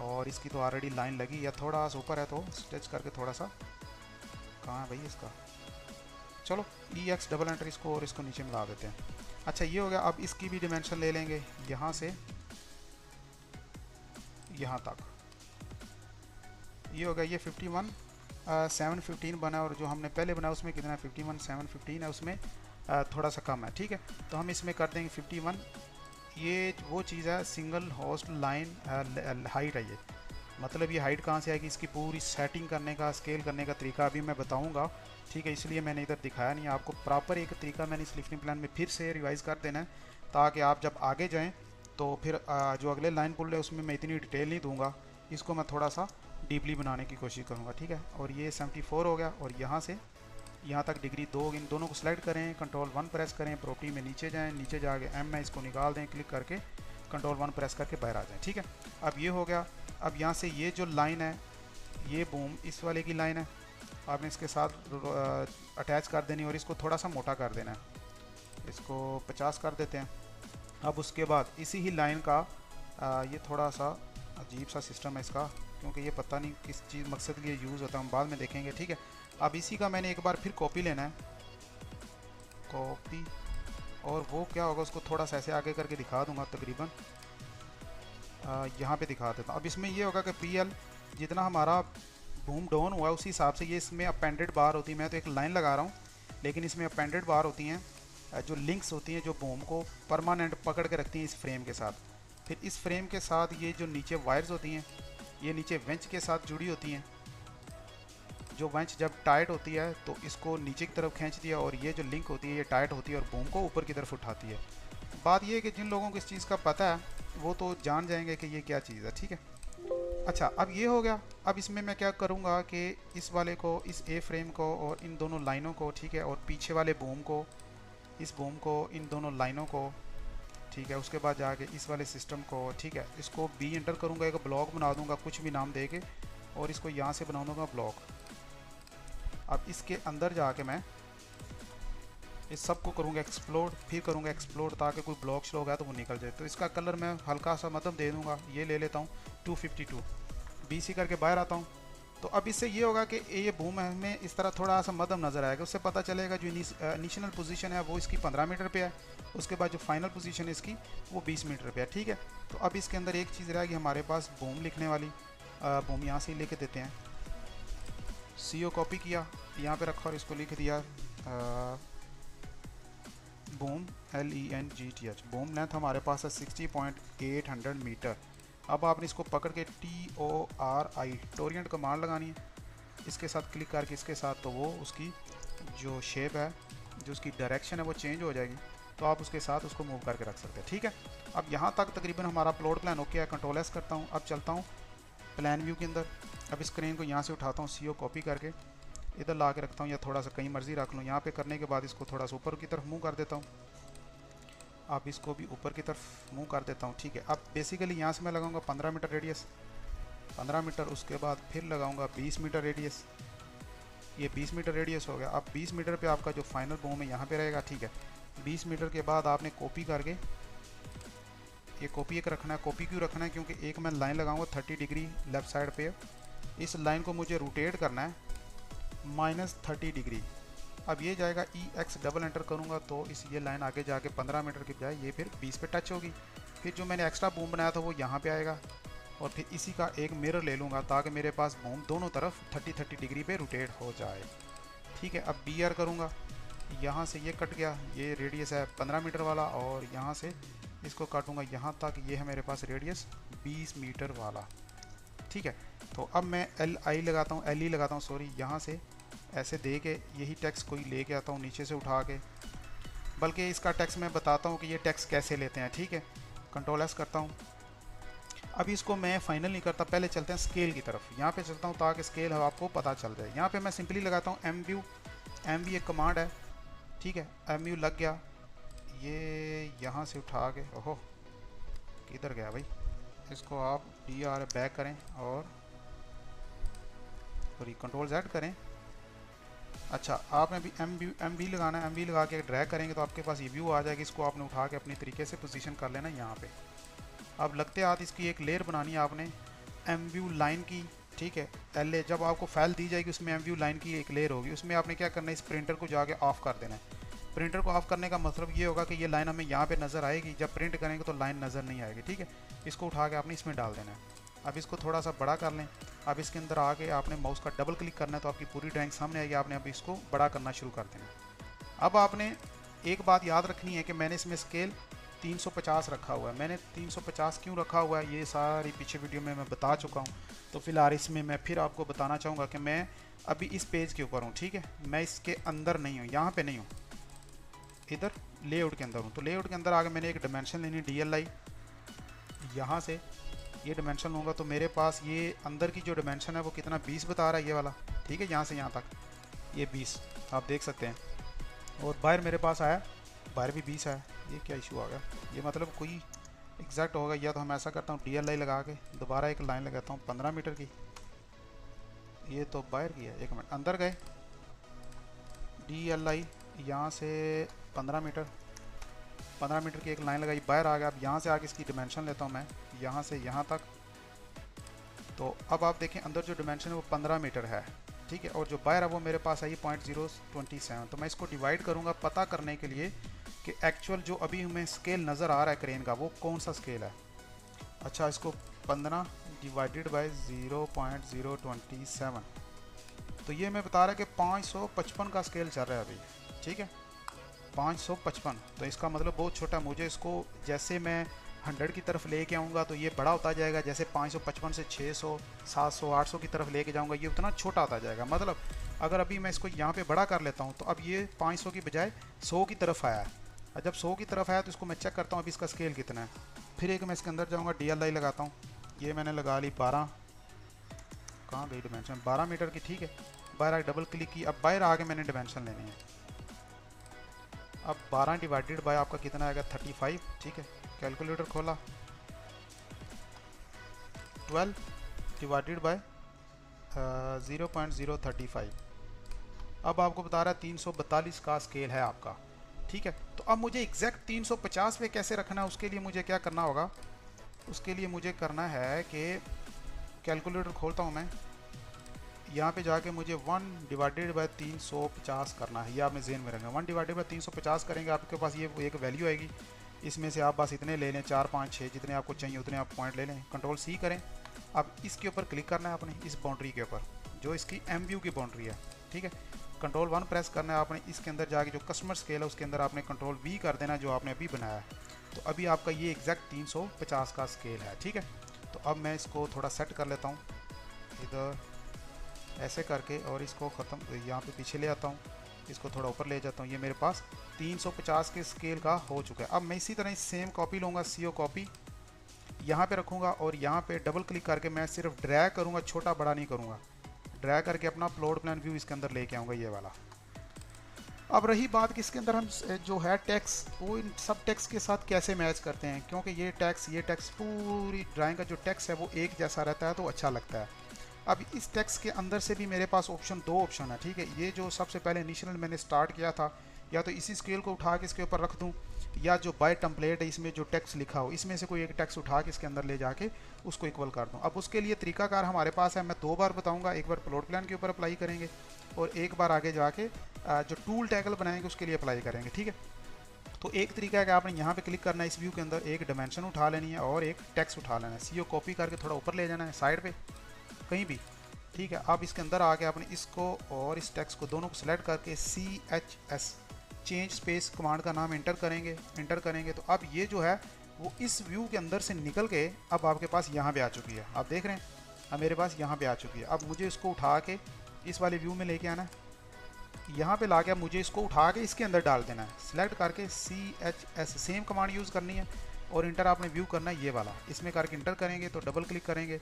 और इसकी तो ऑलरेडी लाइन लगी, या थोड़ा सा ऊपर है तो स्ट्रेच करके थोड़ा सा, कहाँ है भाई इसका, चलो EX डबल एंटर इसको, और इसको नीचे मिला देते हैं। अच्छा, ये हो गया। अब इसकी भी डिमेंशन ले लेंगे यहाँ से यहाँ तक, ये हो गया। ये 51 715 बना, और जो हमने पहले बनाया उसमें कितना 51 715 है, उसमें थोड़ा सा कम है। ठीक है, तो हम इसमें कर देंगे 51। ये वो चीज़ है सिंगल होस्ट लाइन हाइट है ये, मतलब ये हाइट कहाँ से आएगी, इसकी पूरी सेटिंग करने का, स्केल करने का तरीका अभी मैं बताऊँगा। ठीक है, इसलिए मैंने इधर दिखाया नहीं आपको प्रॉपर एक तरीका, मैंने इस लिफ्टिंग प्लान में फिर से रिवाइज़ कर देना है, ताकि आप जब आगे जाएँ तो फिर जो अगले लाइन पुल है उसमें मैं इतनी डिटेल नहीं दूंगा, इसको मैं थोड़ा सा डीपली बनाने की कोशिश करूँगा। ठीक है, और ये 74 हो गया, और यहाँ से यहाँ तक डिग्री 2, इन दोनों को सेलेक्ट करें, कंट्रोल 1 प्रेस करें, प्रॉपर्टी में नीचे जाएं, नीचे जाके M है इसको निकाल दें, क्लिक करके कंट्रोल 1 प्रेस करके बाहर आ जाएं। ठीक है, अब ये हो गया। अब यहाँ से ये जो लाइन है, ये बूम इस वाले की लाइन है, आपने इसके साथ अटैच कर देनी, और इसको थोड़ा सा मोटा कर देना है, इसको 50 कर देते हैं। अब उसके बाद इसी ही लाइन का ये थोड़ा सा अजीब सा सिस्टम है इसका, क्योंकि ये पता नहीं किस चीज़ मकसद के लिए यूज़ होता है, हम बाद में देखेंगे। ठीक है, अब इसी का मैंने एक बार फिर कॉपी लेना है, कॉपी, और वो क्या होगा उसको थोड़ा सा ऐसे आगे करके दिखा दूंगा, तकरीबन यहाँ पे दिखा देता हूँ। अब इसमें ये होगा कि PL जितना हमारा बूम डाउन हुआ है उसी हिसाब से ये इसमें अपेंडेड बार होती है। मैं तो एक लाइन लगा रहा हूँ, लेकिन इसमें अपेंडेड बार होती हैं जो लिंक्स होती हैं, जो बूम को परमानेंट पकड़ के रखती हैं इस फ्रेम के साथ। फिर इस फ्रेम के साथ ये जो नीचे वायर्स होती हैं, ये नीचे वेंच के साथ जुड़ी होती हैं। जो वेंच जब टाइट होती है तो इसको नीचे की तरफ खींच दिया, और ये जो लिंक होती है ये टाइट होती है और बूम को ऊपर की तरफ उठाती है। बात ये है कि जिन लोगों को इस चीज़ का पता है वो तो जान जाएंगे कि ये क्या चीज़ है। ठीक है, अच्छा, अब ये हो गया। अब इसमें मैं क्या करूँगा कि इस वाले को, इस A फ्रेम को, और इन दोनों लाइनों को, ठीक है, और पीछे वाले बूम को, इस बूम को, इन दोनों लाइनों को, ठीक है, उसके बाद जाके इस वाले सिस्टम को, ठीक है, इसको B एंटर करूँगा, एक ब्लॉक बना दूँगा कुछ भी नाम दे के, और इसको यहाँ से बना दूँगा ब्लॉक। अब इसके अंदर जाके मैं इस सब को करूँगा एक्सप्लोड, फिर करूँगा एक्सप्लोड, ताकि कोई ब्लॉक स्लो गया तो वो निकल जाए। तो इसका कलर मैं हल्का सा मध्यम दे दूँगा, ये ले लेता हूँ 252, BC करके बाहर आता हूँ। तो अब इससे ये होगा कि ये बूम में इस तरह थोड़ा सा मध्यम नज़र आएगा, उससे पता चलेगा जो इनिशियल पोजीशन है वो इसकी 15 मीटर पे है, उसके बाद जो फाइनल पोजीशन है इसकी वो 20 मीटर पे है। ठीक है, तो अब इसके अंदर एक चीज़ रहेगी हमारे पास बूम लिखने वाली, बूम यहाँ से लेके देते हैं, CO कॉपी किया, यहाँ पे रखा और इसको लिख दिया बूम LENGTH। बूम लेंथ हमारे पास है 60.800 मीटर। अब आपने इसको पकड़ के TORI टोरिएंट कमांड लगानी है, इसके साथ क्लिक करके इसके साथ, तो वो उसकी जो शेप है, जो उसकी डायरेक्शन है वो चेंज हो जाएगी। तो आप उसके साथ उसको मूव करके रख सकते हैं। ठीक है, अब यहाँ तक तकरीबन हमारा प्लॉट प्लान ओके है। कंट्रोल एस करता हूँ, अब चलता हूँ प्लान व्यू के अंदर। अब स्क्रीन को यहाँ से उठाता हूँ, CO कॉपी करके इधर ला के रखता हूँ, या थोड़ा सा कहीं मर्जी रख लूँ। यहाँ पे करने के बाद इसको थोड़ा सा ऊपर की तरफ मूव कर देता हूँ। अब इसको भी ऊपर की तरफ मूव कर देता हूँ। ठीक है, अब बेसिकली यहाँ से मैं लगाऊंगा 15 मीटर रेडियस, 15 मीटर, उसके बाद फिर लगाऊंगा 20 मीटर रेडियस। ये 20 मीटर रेडियस हो गया। अब 20 मीटर पे आपका जो फाइनल बूम है यहाँ पे रहेगा। ठीक है, 20 मीटर के बाद आपने कॉपी करके, ये कॉपी एक रखना है। कॉपी क्यों रखना है? क्योंकि एक मैं लाइन लगाऊंगा 30 डिग्री लेफ़्ट साइड पे। इस लाइन को मुझे रोटेट करना है -30 डिग्री। अब ये जाएगा EX, डबल एंटर करूँगा तो ये लाइन आगे जाके 15 मीटर के बजाय ये फिर 20 पे टच होगी। फिर जो मैंने एक्स्ट्रा बूम बनाया था वो यहाँ पे आएगा, और फिर इसी का एक मिरर ले लूँगा ताकि मेरे पास बूम दोनों तरफ 30 डिग्री पे रोटेट हो जाए। ठीक है, अब BR करूँगा, यहाँ से ये कट गया, ये रेडियस है 15 मीटर वाला, और यहाँ से इसको काटूँगा यहाँ तक, ये है मेरे पास रेडियस 20 मीटर वाला। ठीक है, तो अब मैं LE लगाता हूँ सॉरी, यहाँ से ऐसे दे के यही टेक्स्ट कोई लेके आता हूँ नीचे से उठा के। बल्कि इसका टेक्स्ट मैं बताता हूँ कि ये टेक्स्ट कैसे लेते हैं। ठीक है, कंट्रोल एस करता हूँ। अभी इसको मैं फाइनल नहीं करता, पहले चलते हैं स्केल की तरफ। यहाँ पे चलता हूँ ताकि स्केल आपको पता चल जाए। यहाँ पे मैं सिंपली लगाता हूँ MV एक कमांड है। ठीक है, MV लग गया। ये यहाँ से उठा के, ओहो किधर गया भाई, इसको आप DR बैक करें और कंट्रोल Z करें। अच्छा, आपने भी MV लगाना है। MV लगा के ड्रैग करेंगे तो आपके पास ये व्यू आ जाएगी। इसको आपने उठा के अपनी तरीके से पोजीशन कर लेना यहाँ पे। अब लगते हाथ इसकी एक लेयर बनानी है आपने MV लाइन की। ठीक है, LA जब आपको फाइल दी जाएगी उसमें MV लाइन की एक लेयर होगी। उसमें आपने क्या करना है, इस प्रिंटर को जाके ऑफ कर देना है। प्रिंटर को ऑफ करने का मतलब ये होगा कि ये लाइन हमें यहाँ पे नज़र आएगी, जब प्रिंट करेंगे तो लाइन नज़र नहीं आएगी। ठीक है, इसको उठा के आपने इसमें डाल देना है। अब इसको थोड़ा सा बड़ा कर लें। अब इसके अंदर आके आपने माउस का डबल क्लिक करना है तो आपकी पूरी ड्राइंग सामने आएगी। आपने अब इसको बड़ा करना शुरू कर देना। अब आपने एक बात याद रखनी है कि मैंने इसमें स्केल 350 रखा हुआ है। मैंने 350 क्यों रखा हुआ है ये सारी पीछे वीडियो में मैं बता चुका हूँ। तो फिलहाल इसमें मैं फिर आपको बताना चाहूँगा कि मैं अभी इस पेज के ऊपर हूँ। ठीक है, मैं इसके अंदर नहीं हूँ, यहाँ पे नहीं हूँ, इधर लेआउट के अंदर हूँ। तो लेआउट के अंदर आगे मैंने एक डायमेंशन लेनी, DLI। यहाँ से ये डायमेंशन लूँगा तो मेरे पास ये अंदर की जो डायमेंशन है वो कितना 20 बता रहा है ये वाला। ठीक है, यहाँ से यहाँ तक ये 20 आप देख सकते हैं। और बाहर मेरे पास आया, बाहर भी 20 है। ये क्या इशू आ गया, ये मतलब कोई एग्जैक्ट होगा। या तो हम ऐसा करता हूँ DLI लगा के दोबारा एक लाइन लगाता हूँ 15 मीटर की। ये तो बाहर की है, एक मिनट, अंदर गए DLI, यहाँ से 15 मीटर की एक लाइन लगाई, बाहर आ गया। अब यहाँ से आगे इसकी डिमेंशन लेता हूँ मैं, यहाँ से यहाँ तक। तो अब आप देखें अंदर जो डिमेंशन है वो 15 मीटर है। ठीक है, और जो बाहर है वो मेरे पास है 0.027। तो मैं इसको डिवाइड करूँगा पता करने के लिए कि एक्चुअल जो अभी हमें स्केल नज़र आ रहा है क्रेन का वो कौन सा स्केल है। अच्छा, इसको 15 डिवाइडेड बाय 0.027, तो ये मैं बता रहा है कि 555 का स्केल चल रहा है अभी। ठीक है, 555, तो इसका मतलब बहुत छोटा। मुझे इसको जैसे मैं 100 की तरफ लेके आऊँगा तो ये बड़ा होता जाएगा। जैसे 555 से 600, 700, 800 की तरफ लेके जाऊँगा ये उतना छोटा होता जाएगा। मतलब अगर अभी मैं इसको यहाँ पे बड़ा कर लेता हूँ तो अब ये 500 की बजाय 100 की तरफ आया है। और जब 100 की तरफ आया तो इसको मैं चेक करता हूँ अभी इसका स्केल कितना है। फिर एक मैं इसके अंदर जाऊँगा, DLI लगाता हूँ। ये मैंने लगा ली 12, कहाँ गई डिमेंशन, 12 मीटर की। ठीक है, बाहर डबल क्लिक की। अब बाहर आके मैंने डिमेंशन लेनी है। अब 12 डिवाइडेड बाय आपका कितना आएगा 35। ठीक है, कैलकुलेटर खोला, 12 डिवाइडेड बाय 0.035। अब आपको बता रहा है 342 का स्केल है आपका। ठीक है, तो अब मुझे एग्जैक्ट 350 पे कैसे रखना है उसके लिए मुझे क्या करना होगा। उसके लिए मुझे करना है कि कैलकुलेटर खोलता हूँ मैं, यहाँ पे जाके मुझे 1 डिवाइडेड बाय 350 करना है। ये आपने ज़हन में रखना, 1 डिवाइडेड बाय 350 करेंगे आपके पास ये एक वैल्यू आएगी। इसमें से आप बस इतने ले लें, 4, 5, 6 जितने आपको चाहिए उतने आप पॉइंट ले लें। कंट्रोल C करें। अब इसके ऊपर क्लिक करना है आपने, इस बाउंड्री के ऊपर जो इसकी MView की बाउंड्री है। ठीक है, कंट्रोल 1 प्रेस करना है आपने। इसके अंदर जाके जो कस्टमर स्केल है उसके अंदर आपने कंट्रोल V कर देना जो आपने अभी बनाया है। तो अभी आपका ये एग्जैक्ट 350 का स्केल है। ठीक है, तो अब मैं इसको थोड़ा सेट कर लेता हूँ इधर ऐसे करके, और इसको ख़त्म यहाँ पे पीछे ले आता हूँ। इसको थोड़ा ऊपर ले जाता हूँ। ये मेरे पास 350 के स्केल का हो चुका है। अब मैं इसी तरह सेम कॉपी लूँगा, CO कॉपी यहाँ पे रखूँगा और यहाँ पे डबल क्लिक करके मैं सिर्फ ड्रैग करूँगा, छोटा बड़ा नहीं करूँगा। ड्रैग करके अपना फ्लोर प्लान व्यू इसके अंदर लेके आऊँगा, ये वाला। अब रही बात कि इसके अंदर हम जो है टेक्स्ट, वो इन सब टेक्स्ट के साथ कैसे मैच करते हैं, क्योंकि ये टेक्स्ट पूरी ड्राइंग का जो टेक्स्ट है वो एक जैसा रहता है तो अच्छा लगता है। अब इस टेक्स्ट के अंदर से भी मेरे पास दो ऑप्शन है, ठीक है। ये जो सबसे पहले इनिशियल मैंने स्टार्ट किया था, या तो इसी स्केल को उठा के इसके ऊपर रख दूं, या जो बाय टेम्पलेट है इसमें जो टेक्स्ट लिखा हो इसमें से कोई एक टेक्स्ट उठा के इसके अंदर ले जाके उसको इक्वल कर दूं। अब उसके लिए तरीकाकार हमारे पास है, मैं 2 बार बताऊंगा। एक बार प्लॉट प्लान के ऊपर अप्लाई करेंगे और एक बार आगे जाके जो टूल टैगल बनाएंगे उसके लिए अप्लाई करेंगे, ठीक है। तो एक तरीका है कि आपने यहाँ पे क्लिक करना है, इस व्यू के अंदर एक डायमेंशन उठा लेनी है और एक टेक्स्ट उठा लेना है, CO कॉपी करके थोड़ा ऊपर ले जाना है साइड पे कहीं भी, ठीक है। अब इसके अंदर आके आपने इसको और इस टेक्स्ट को दोनों को सिलेक्ट करके CHS चेंज स्पेस कमांड का नाम इंटर करेंगे तो अब ये जो है वो इस व्यू के अंदर से निकल के अब आपके पास यहाँ पे आ चुकी है। आप देख रहे हैं अब मेरे पास यहाँ पे आ चुकी है। अब मुझे इसको उठा के इस वाले व्यू में लेके आना है, यहाँ पे ला के मुझे इसको उठा के इसके अंदर डाल देना है। सिलेक्ट करके CHS सेम कमांड यूज़ करनी है और इंटर आपने व्यू करना है ये वाला, इसमें करके इंटर करेंगे तो डबल क्लिक करेंगे।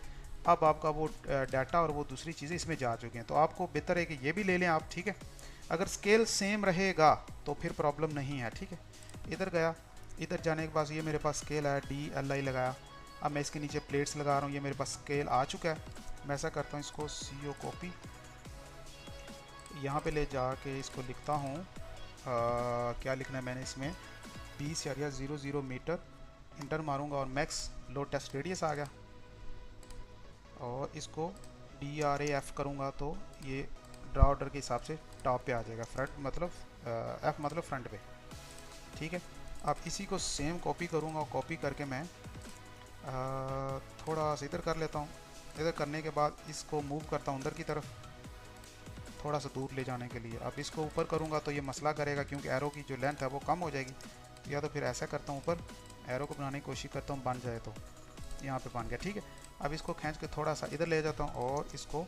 अब आपका वो डाटा और वो दूसरी चीज़ें इसमें जा चुकी हैं। तो आपको बेहतर है कि ये भी ले लें आप, ठीक है। अगर स्केल सेम रहेगा तो फिर प्रॉब्लम नहीं है, ठीक है। इधर गया, इधर जाने के बाद ये मेरे पास स्केल है, DLI लगाया। अब मैं इसके नीचे प्लेट्स लगा रहा हूँ, ये मेरे पास स्केल आ चुका है। मैं ऐसा करता हूँ, इसको CO कॉपी यहाँ पे ले जाके इसको लिखता हूँ, क्या लिखना है मैंने इसमें 20 या 00 मीटर, इंटर मारूंगा और मैक्स लो टेस्ट रेडियस आ गया। और इसको DRAF करूँगा तो ये ड्रा ऑर्डर के हिसाब से टॉप पे आ जाएगा, फ्रंट मतलब F मतलब फ्रंट पे, ठीक है। अब इसी को सेम कॉपी करूँगा और कॉपी करके मैं थोड़ा सा इधर कर लेता हूँ। इधर करने के बाद इसको मूव करता हूँ अंदर की तरफ, थोड़ा सा दूर ले जाने के लिए। अब इसको ऊपर करूँगा तो ये मसला करेगा क्योंकि एरो की जो लेंथ है वो कम हो जाएगी। या तो फिर ऐसा करता हूँ, ऊपर एरो को बनाने की कोशिश करता हूँ, बन जाए तो यहाँ पे बन गया, ठीक है। अब इसको खींच के थोड़ा सा इधर ले जाता हूँ और इसको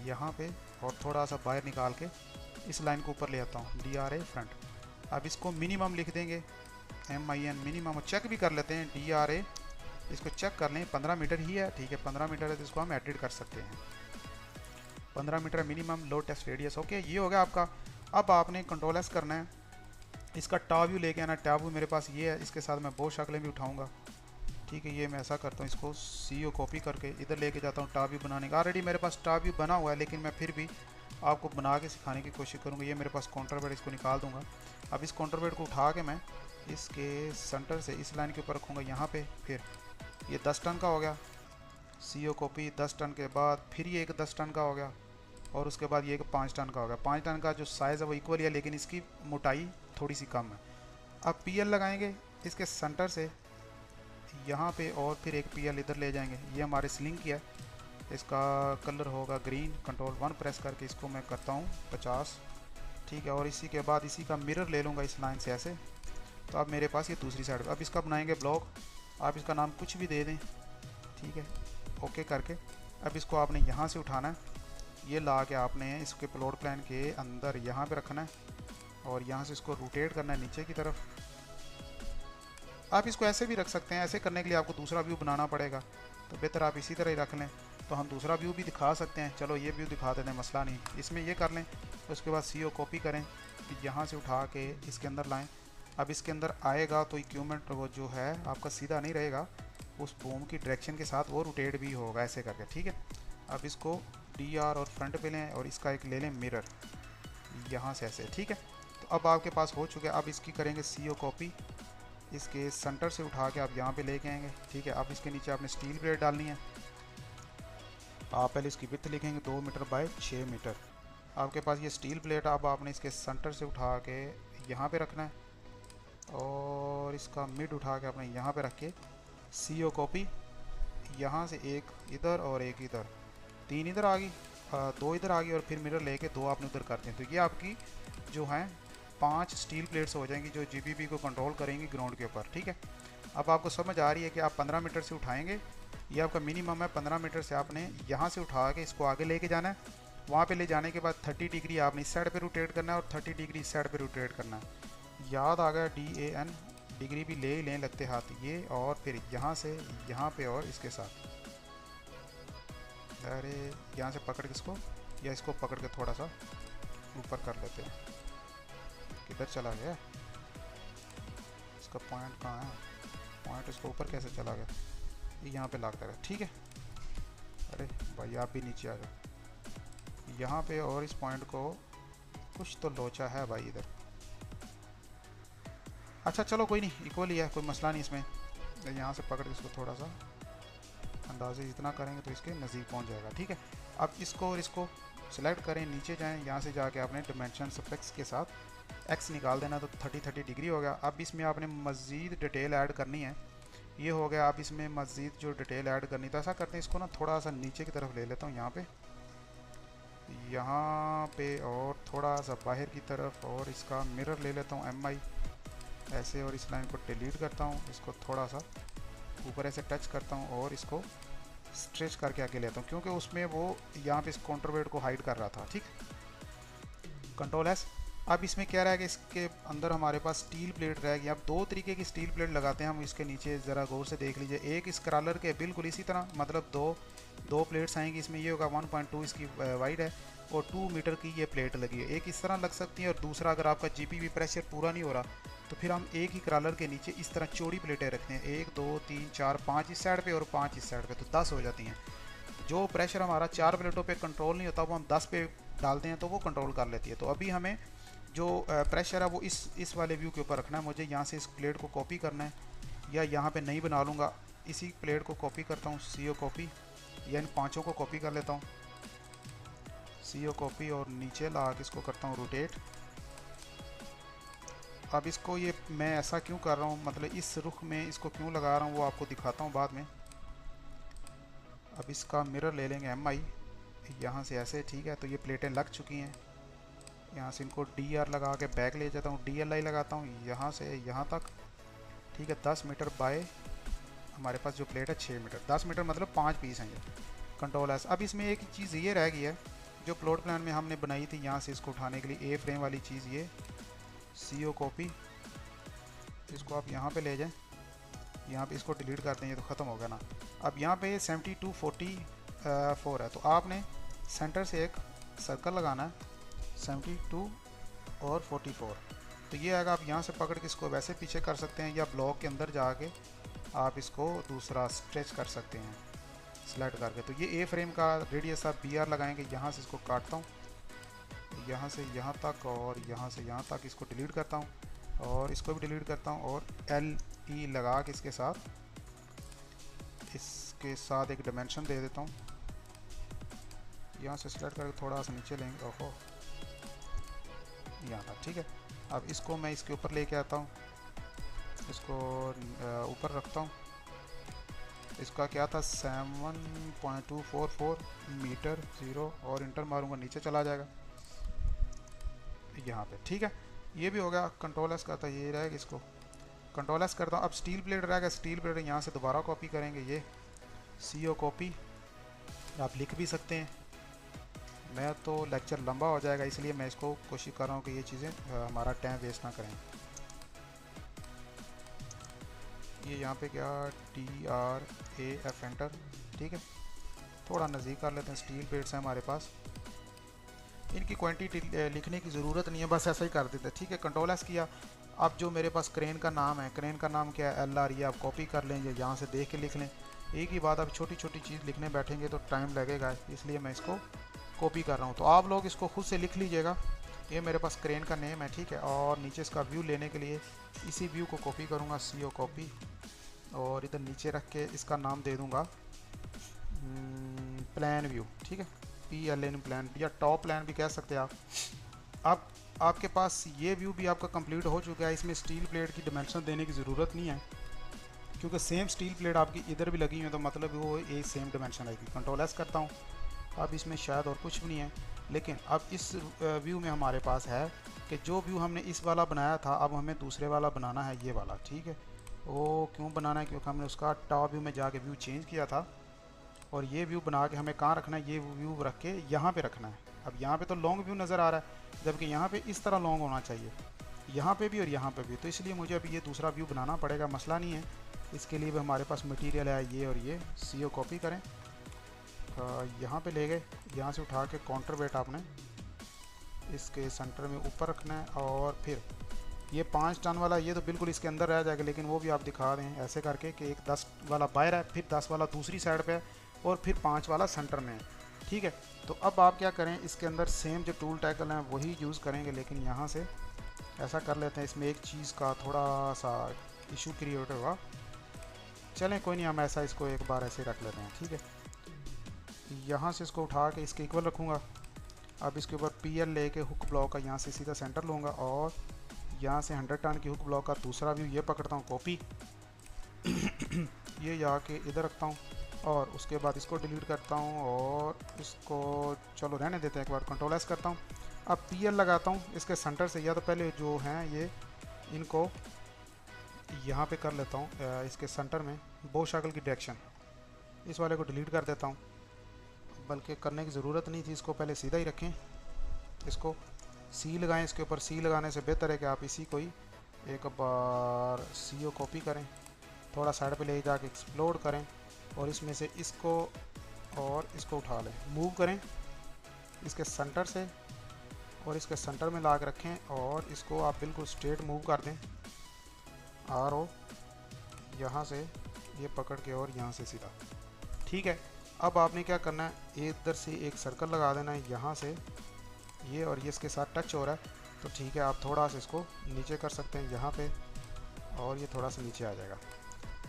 यहाँ पे और थोड़ा सा बाहर निकाल के इस लाइन को ऊपर ले आता हूँ, DRA फ्रंट। अब इसको मिनिमम लिख देंगे, MIN मिनिमम, चेक भी कर लेते हैं DRA, इसको चेक कर लें 15 मीटर ही है, ठीक है। 15 मीटर है तो इसको हम एडिट कर सकते हैं, 15 मीटर मिनिमम लो टेस्ट रेडियस, ओके। ये हो गया आपका। अब आपने कंट्रोल S करना है, इसका टॉप व्यू लेके आना। टॉप व्यू मेरे पास ये है, इसके साथ मैं बहुत शक्लें भी उठाऊँगा, ठीक है। ये मैं ऐसा करता हूँ, इसको CO कॉपी करके इधर लेके जाता हूँ टॉप व्यू बनाने का। ऑलरेडी मेरे पास टॉप व्यू बना हुआ है, लेकिन मैं फिर भी आपको बना के सिखाने की कोशिश करूँगा। ये मेरे पास काउंटर वेट, इसको निकाल दूँगा। अब इस काउंटर वेट को उठा के मैं इसके सेंटर से इस लाइन के ऊपर रखूँगा यहाँ पे। फिर ये 10 टन का हो गया, CO कॉपी 10 टन के बाद फिर ये एक 10 टन का हो गया और उसके बाद ये एक 5 टन का हो गया। 5 टन का जो साइज़ है वो इक्वल है, लेकिन इसकी मोटाई थोड़ी सी कम है। अब PL लगाएंगे इसके सेंटर से यहाँ पे और फिर एक PL इधर ले जाएंगे। ये हमारे स्लिंग की है, इसका कलर होगा ग्रीन। कंट्रोल 1 प्रेस करके इसको मैं करता हूँ 50, ठीक है। और इसी के बाद इसी का मिरर ले लूँगा इस लाइन से ऐसे। तो अब मेरे पास ये दूसरी साइड पे, अब इसका बनाएंगे ब्लॉक। आप इसका नाम कुछ भी दे दें, ठीक है, ओके करके। अब इसको आपने यहाँ से उठाना है, ये ला के आपने इसके प्लॉट प्लान के अंदर यहाँ पे रखना है और यहाँ से इसको रोटेट करना है नीचे की तरफ। आप इसको ऐसे भी रख सकते हैं, ऐसे करने के लिए आपको दूसरा व्यू बनाना पड़ेगा, तो बेहतर आप इसी तरह ही रख लें। तो हम दूसरा व्यू भी दिखा सकते हैं, चलो ये व्यू दिखा देते हैं, मसला नहीं। इसमें ये कर लें, तो उसके बाद CO कॉपी करें, यहाँ से उठा के इसके अंदर लाएं। अब इसके अंदर आएगा तो इक्विपमेंट वो जो है आपका सीधा नहीं रहेगा, उस बूम की डायरेक्शन के साथ वो रोटेट भी होगा ऐसे करके, ठीक है। अब इसको DR और फ्रंट पे लें और इसका एक ले लें मिरर यहाँ से ऐसे, ठीक है। तो अब आपके पास हो चुका है। अब इसकी करेंगे CO कॉपी, इसके सेंटर से उठा के आप यहाँ पे लेके आएंगे, ठीक है। अब इसके नीचे आपने स्टील प्लेट डालनी है। आप पहले इसकी विड्थ लिखेंगे 2 मीटर बाय 6 मीटर। आपके पास ये स्टील प्लेट, अब आपने इसके सेंटर से उठा के यहाँ पे रखना है और इसका मिड उठा के अपने यहाँ पे रख के CO कॉपी, यहाँ से एक इधर और एक इधर, 3 इधर आ गई, 2 इधर आ गई और फिर मिरर लेके 2 आपने उधर करते हैं। तो ये आपकी जो हैं 5 स्टील प्लेट्स हो जाएंगी जो GBB को कंट्रोल करेंगी ग्राउंड के ऊपर, ठीक है। अब आपको समझ आ रही है कि आप 15 मीटर से उठाएंगे, ये आपका मिनिमम है। 15 मीटर से आपने यहाँ से उठा के इसको आगे लेके जाना है वहाँ पे ले जाने के बाद 30 डिग्री आपने इस साइड पे रोटेट करना है और 30 डिग्री इस साइड पे रोटेट करना है। याद आ गया, DAN, डिग्री भी ले ही लें लगते हाथ ये, और फिर यहाँ से यहाँ पे और इसके साथ, अरे यहाँ से पकड़ के इसको, या इसको पकड़ के थोड़ा सा ऊपर कर लेते हैं। किधर चला गया इसका पॉइंट, कहाँ है पॉइंट, इसको ऊपर कैसे चला गया, ये यहाँ पे लगता है, ठीक है। अरे भाई आप भी नीचे आ गए यहाँ पे, और इस पॉइंट को कुछ तो लोचा है भाई इधर। अच्छा चलो कोई नहीं, इक्वली है, कोई मसला नहीं इसमें। यहाँ से पकड़ के इसको थोड़ा सा अंदाजे जितना करेंगे तो इसके नज़दीक पहुँच जाएगा, ठीक है। अब इसको और इसको सेलेक्ट करें, नीचे जाएं, यहाँ से जाके आपने डिमेंशन सफिक्स के साथ एक्स निकाल देना, तो 30 डिग्री हो गया। अब इसमें आपने मज़ीद डिटेल ऐड करनी है, ये हो गया। आप इसमें मज़ीद जो डिटेल ऐड करनी, तो ऐसा करते हैं इसको ना थोड़ा सा नीचे की तरफ ले लेता हूँ, यहाँ पे और थोड़ा सा बाहर की तरफ, और इसका मिरर ले लेता हूँ MI ऐसे, और इस लाइन को डिलीट करता हूँ, इसको थोड़ा सा ऊपर ऐसे टच करता हूँ और इसको स्ट्रेच करके आगे लेता हूँ, क्योंकि उसमें वो यहाँ पे इस काउंटरवेट को हाइड कर रहा था, ठीक। Ctrl+S। अब इसमें क्या रहेगा, इसके अंदर हमारे पास स्टील प्लेट रहेगी। अब दो तरीके की स्टील प्लेट लगाते हैं हम, इसके नीचे ज़रा गौर से देख लीजिए। एक इस क्रॉलर के बिल्कुल इसी तरह, मतलब दो प्लेट्स आएंगी इसमें, ये होगा 1.2 इसकी वाइड है और 2 मीटर की ये प्लेट लगी है। एक इस तरह लग सकती है, और दूसरा अगर आपका GPV प्रेशर पूरा नहीं हो रहा तो फिर हम एक ही क्रॉलर के नीचे इस तरह चौड़ी प्लेटें रखते हैं, 1 2 3 4 5 इस साइड पे और 5 इस साइड पे, तो 10 हो जाती हैं। जो प्रेशर हमारा 4 प्लेटों पे कंट्रोल नहीं होता वो हम 10 पे डालते हैं तो वो कंट्रोल कर लेती है। तो अभी हमें जो प्रेशर है वो इस वाले व्यू के ऊपर रखना है। मुझे यहाँ से इस प्लेट को कॉपी करना है, या यहाँ पे नहीं बना लूँगा, इसी प्लेट को कॉपी करता हूँ, CO कॉपी, या इन पाँचों को कॉपी कर लेता हूँ, CO कॉपी, और नीचे ला के इसको करता हूँ रोटेट। अब इसको ये मैं ऐसा क्यों कर रहा हूँ, मतलब इस रुख में इसको क्यों लगा रहा हूँ वो आपको दिखाता हूँ बाद में। अब इसका मिरर ले लेंगे MI यहाँ से ऐसे, ठीक है। तो ये प्लेटें लग चुकी हैं, यहाँ से इनको DR लगा के बैक ले जाता हूँ, DLI लगाता हूँ यहाँ से यहाँ तक, ठीक है। 10 मीटर बाय हमारे पास जो प्लेट है 6 मीटर, 10 मीटर मतलब 5 पीस हैं ये। Ctrl+S। अब इसमें एक चीज़ ये रह गई है जो प्लॉट प्लान में हमने बनाई थी, यहाँ से इसको उठाने के लिए A फ्रेम वाली चीज़, ये CO कॉपी, इसको आप यहाँ पे ले जाएं, यहाँ पे इसको डिलीट करते हैं, ये तो ख़त्म हो गया ना। अब यहाँ पे 7244 है, तो आपने सेंटर से एक सर्कल लगाना है 72 और 44, तो ये आएगा। आप यहाँ से पकड़ के इसको वैसे पीछे कर सकते हैं, या ब्लॉक के अंदर जाके आप इसको दूसरा स्ट्रेच कर सकते हैं सेलेक्ट करके। तो ये A फ्रेम का रेडियस आप BR लगाएंगे, यहाँ से इसको काटता हूँ, यहाँ से यहाँ तक और यहाँ से यहाँ तक, इसको डिलीट करता हूँ और इसको भी डिलीट करता हूँ, और LE लगा के इसके साथ एक डिमेंशन दे देता हूँ। यहाँ से सेलेक्ट करके थोड़ा सा नीचे लेंगे, ओहो यहाँ तक, ठीक है। अब इसको मैं इसके ऊपर लेके आता हूँ, इसको ऊपर रखता हूँ। इसका क्या था 7.244 मीटर 0, और इंटर मारूंगा नीचे चला जाएगा यहाँ पे, ठीक है। ये भी हो गया। Ctrl+S का था, ये रहेगा, इसको Ctrl+S करता हूँ। अब स्टील प्लेट रहेगा, स्टील प्लेट यहाँ से दोबारा कॉपी करेंगे, ये CO कॉपी, आप लिख भी सकते हैं। मैं तो लेक्चर लंबा हो जाएगा इसलिए मैं इसको कोशिश कर रहा हूँ कि ये चीज़ें हमारा टाइम वेस्ट ना करें। ये यहाँ पे क्या TRAF एंटर, ठीक है। थोड़ा नज़दीक कर लेते हैं, स्टील प्लेट्स हैं हमारे पास, इनकी क्वांटिटी लिखने की ज़रूरत नहीं है, बस ऐसा ही कर देते हैं, ठीक है। Ctrl+S किया। अब जो मेरे पास क्रेन का नाम है, क्रेन का नाम क्या है, LR, ये आप कॉपी कर लें, यहाँ से देख के लिख लें। एक ही बात, अब छोटी छोटी चीज़ लिखने बैठेंगे तो टाइम लगेगा, इसलिए मैं इसको कॉपी कर रहा हूँ। तो आप लोग इसको खुद से लिख लीजिएगा। ये मेरे पास क्रेन का नेम है, ठीक है। और नीचे इसका व्यू लेने के लिए इसी व्यू को कॉपी करूँगा, CO कॉपी, और इधर नीचे रख के इसका नाम दे दूँगा प्लान व्यू, ठीक है। PLN प्लान, या टॉप प्लान भी कह सकते हैं आप। अब आपके पास ये व्यू भी आपका कंप्लीट हो चुका है। इसमें स्टील प्लेट की डिमेंशन देने की ज़रूरत नहीं है, क्योंकि सेम स्टील प्लेट आपकी इधर भी लगी हुई है, तो मतलब वो एक सेम डिमेंशन आएगी। Ctrl+S करता हूँ। अब इसमें शायद और कुछ भी नहीं है, लेकिन अब इस व्यू में हमारे पास है कि जो व्यू हमने इस वाला बनाया था, अब हमें दूसरे वाला बनाना है, ये वाला, ठीक है। वो क्यों बनाना है, क्योंकि हमने उसका टॉप व्यू में जाके व्यू चेंज किया था, और ये व्यू बना के हमें कहाँ रखना है, ये व्यू रख के यहाँ पे रखना है। अब यहाँ पे तो लॉन्ग व्यू नज़र आ रहा है, जबकि यहाँ पे इस तरह लॉन्ग होना चाहिए, यहाँ पे भी और यहाँ पे भी। तो इसलिए मुझे अभी ये दूसरा व्यू बनाना पड़ेगा, मसला नहीं है। इसके लिए भी हमारे पास मटेरियल है ये, और ये CO कॉपी करें, यहाँ पे ले गए, यहाँ से उठा के काउंटर वेट आपने इसके सेंटर में ऊपर रखना है। और फिर ये 5 टन वाला ये तो बिल्कुल इसके अंदर रह जाएगा, लेकिन वो भी आप दिखा दें ऐसे करके कि एक 10 वाला बाहर है, फिर 10 वाला दूसरी साइड पे है, और फिर 5 वाला सेंटर में है, ठीक है। तो अब आप क्या करें, इसके अंदर सेम जो टूल टैकल हैं वही यूज़ करेंगे, लेकिन यहाँ से ऐसा कर लेते हैं, इसमें एक चीज़ का थोड़ा सा इशू क्रिएट होगा। चलें कोई नहीं, हम ऐसा इसको एक बार ऐसे रख लेते हैं, ठीक है। यहाँ से इसको उठा के इसके इक्वल रखूँगा। अब इसके ऊपर PL लेके हुक ब्लॉक का यहाँ से सीधा सेंटर लूँगा, और यहाँ से 100 टन की हुक ब्लॉक का दूसरा व्यू ये पकड़ता हूँ कॉपी ये जाके इधर रखता हूँ, और उसके बाद इसको डिलीट करता हूँ, और इसको चलो रहने देते हैं, एक बार Ctrl+S करता हूँ। अब PL लगाता हूँ इसके सेंटर से, या तो पहले जो हैं ये इनको यहाँ पे कर लेता हूँ इसके सेंटर में बो शाकल की डायरेक्शन, इस वाले को डिलीट कर देता हूँ, बल्कि करने की ज़रूरत नहीं थी, इसको पहले सीधा ही रखें। इसको C लगाएं, इसके ऊपर C लगाने से बेहतर है कि आप इसी को ही एक बार CO कॉपी करें, थोड़ा साइड पे ले जाके एक्सप्लोड करें, और इसमें से इसको और इसको उठा लें, मूव करें इसके सेंटर से, और इसके सेंटर में ला के रखें, और इसको आप बिल्कुल स्ट्रेट मूव कर दें RO, यहाँ से ये पकड़ के और यहाँ से सीधा, ठीक है। अब आपने क्या करना है, इधर से एक सर्कल लगा देना है यहाँ से ये, और ये इसके साथ टच हो रहा है, तो ठीक है, आप थोड़ा सा इसको नीचे कर सकते हैं यहाँ पे, और ये थोड़ा सा नीचे आ जाएगा।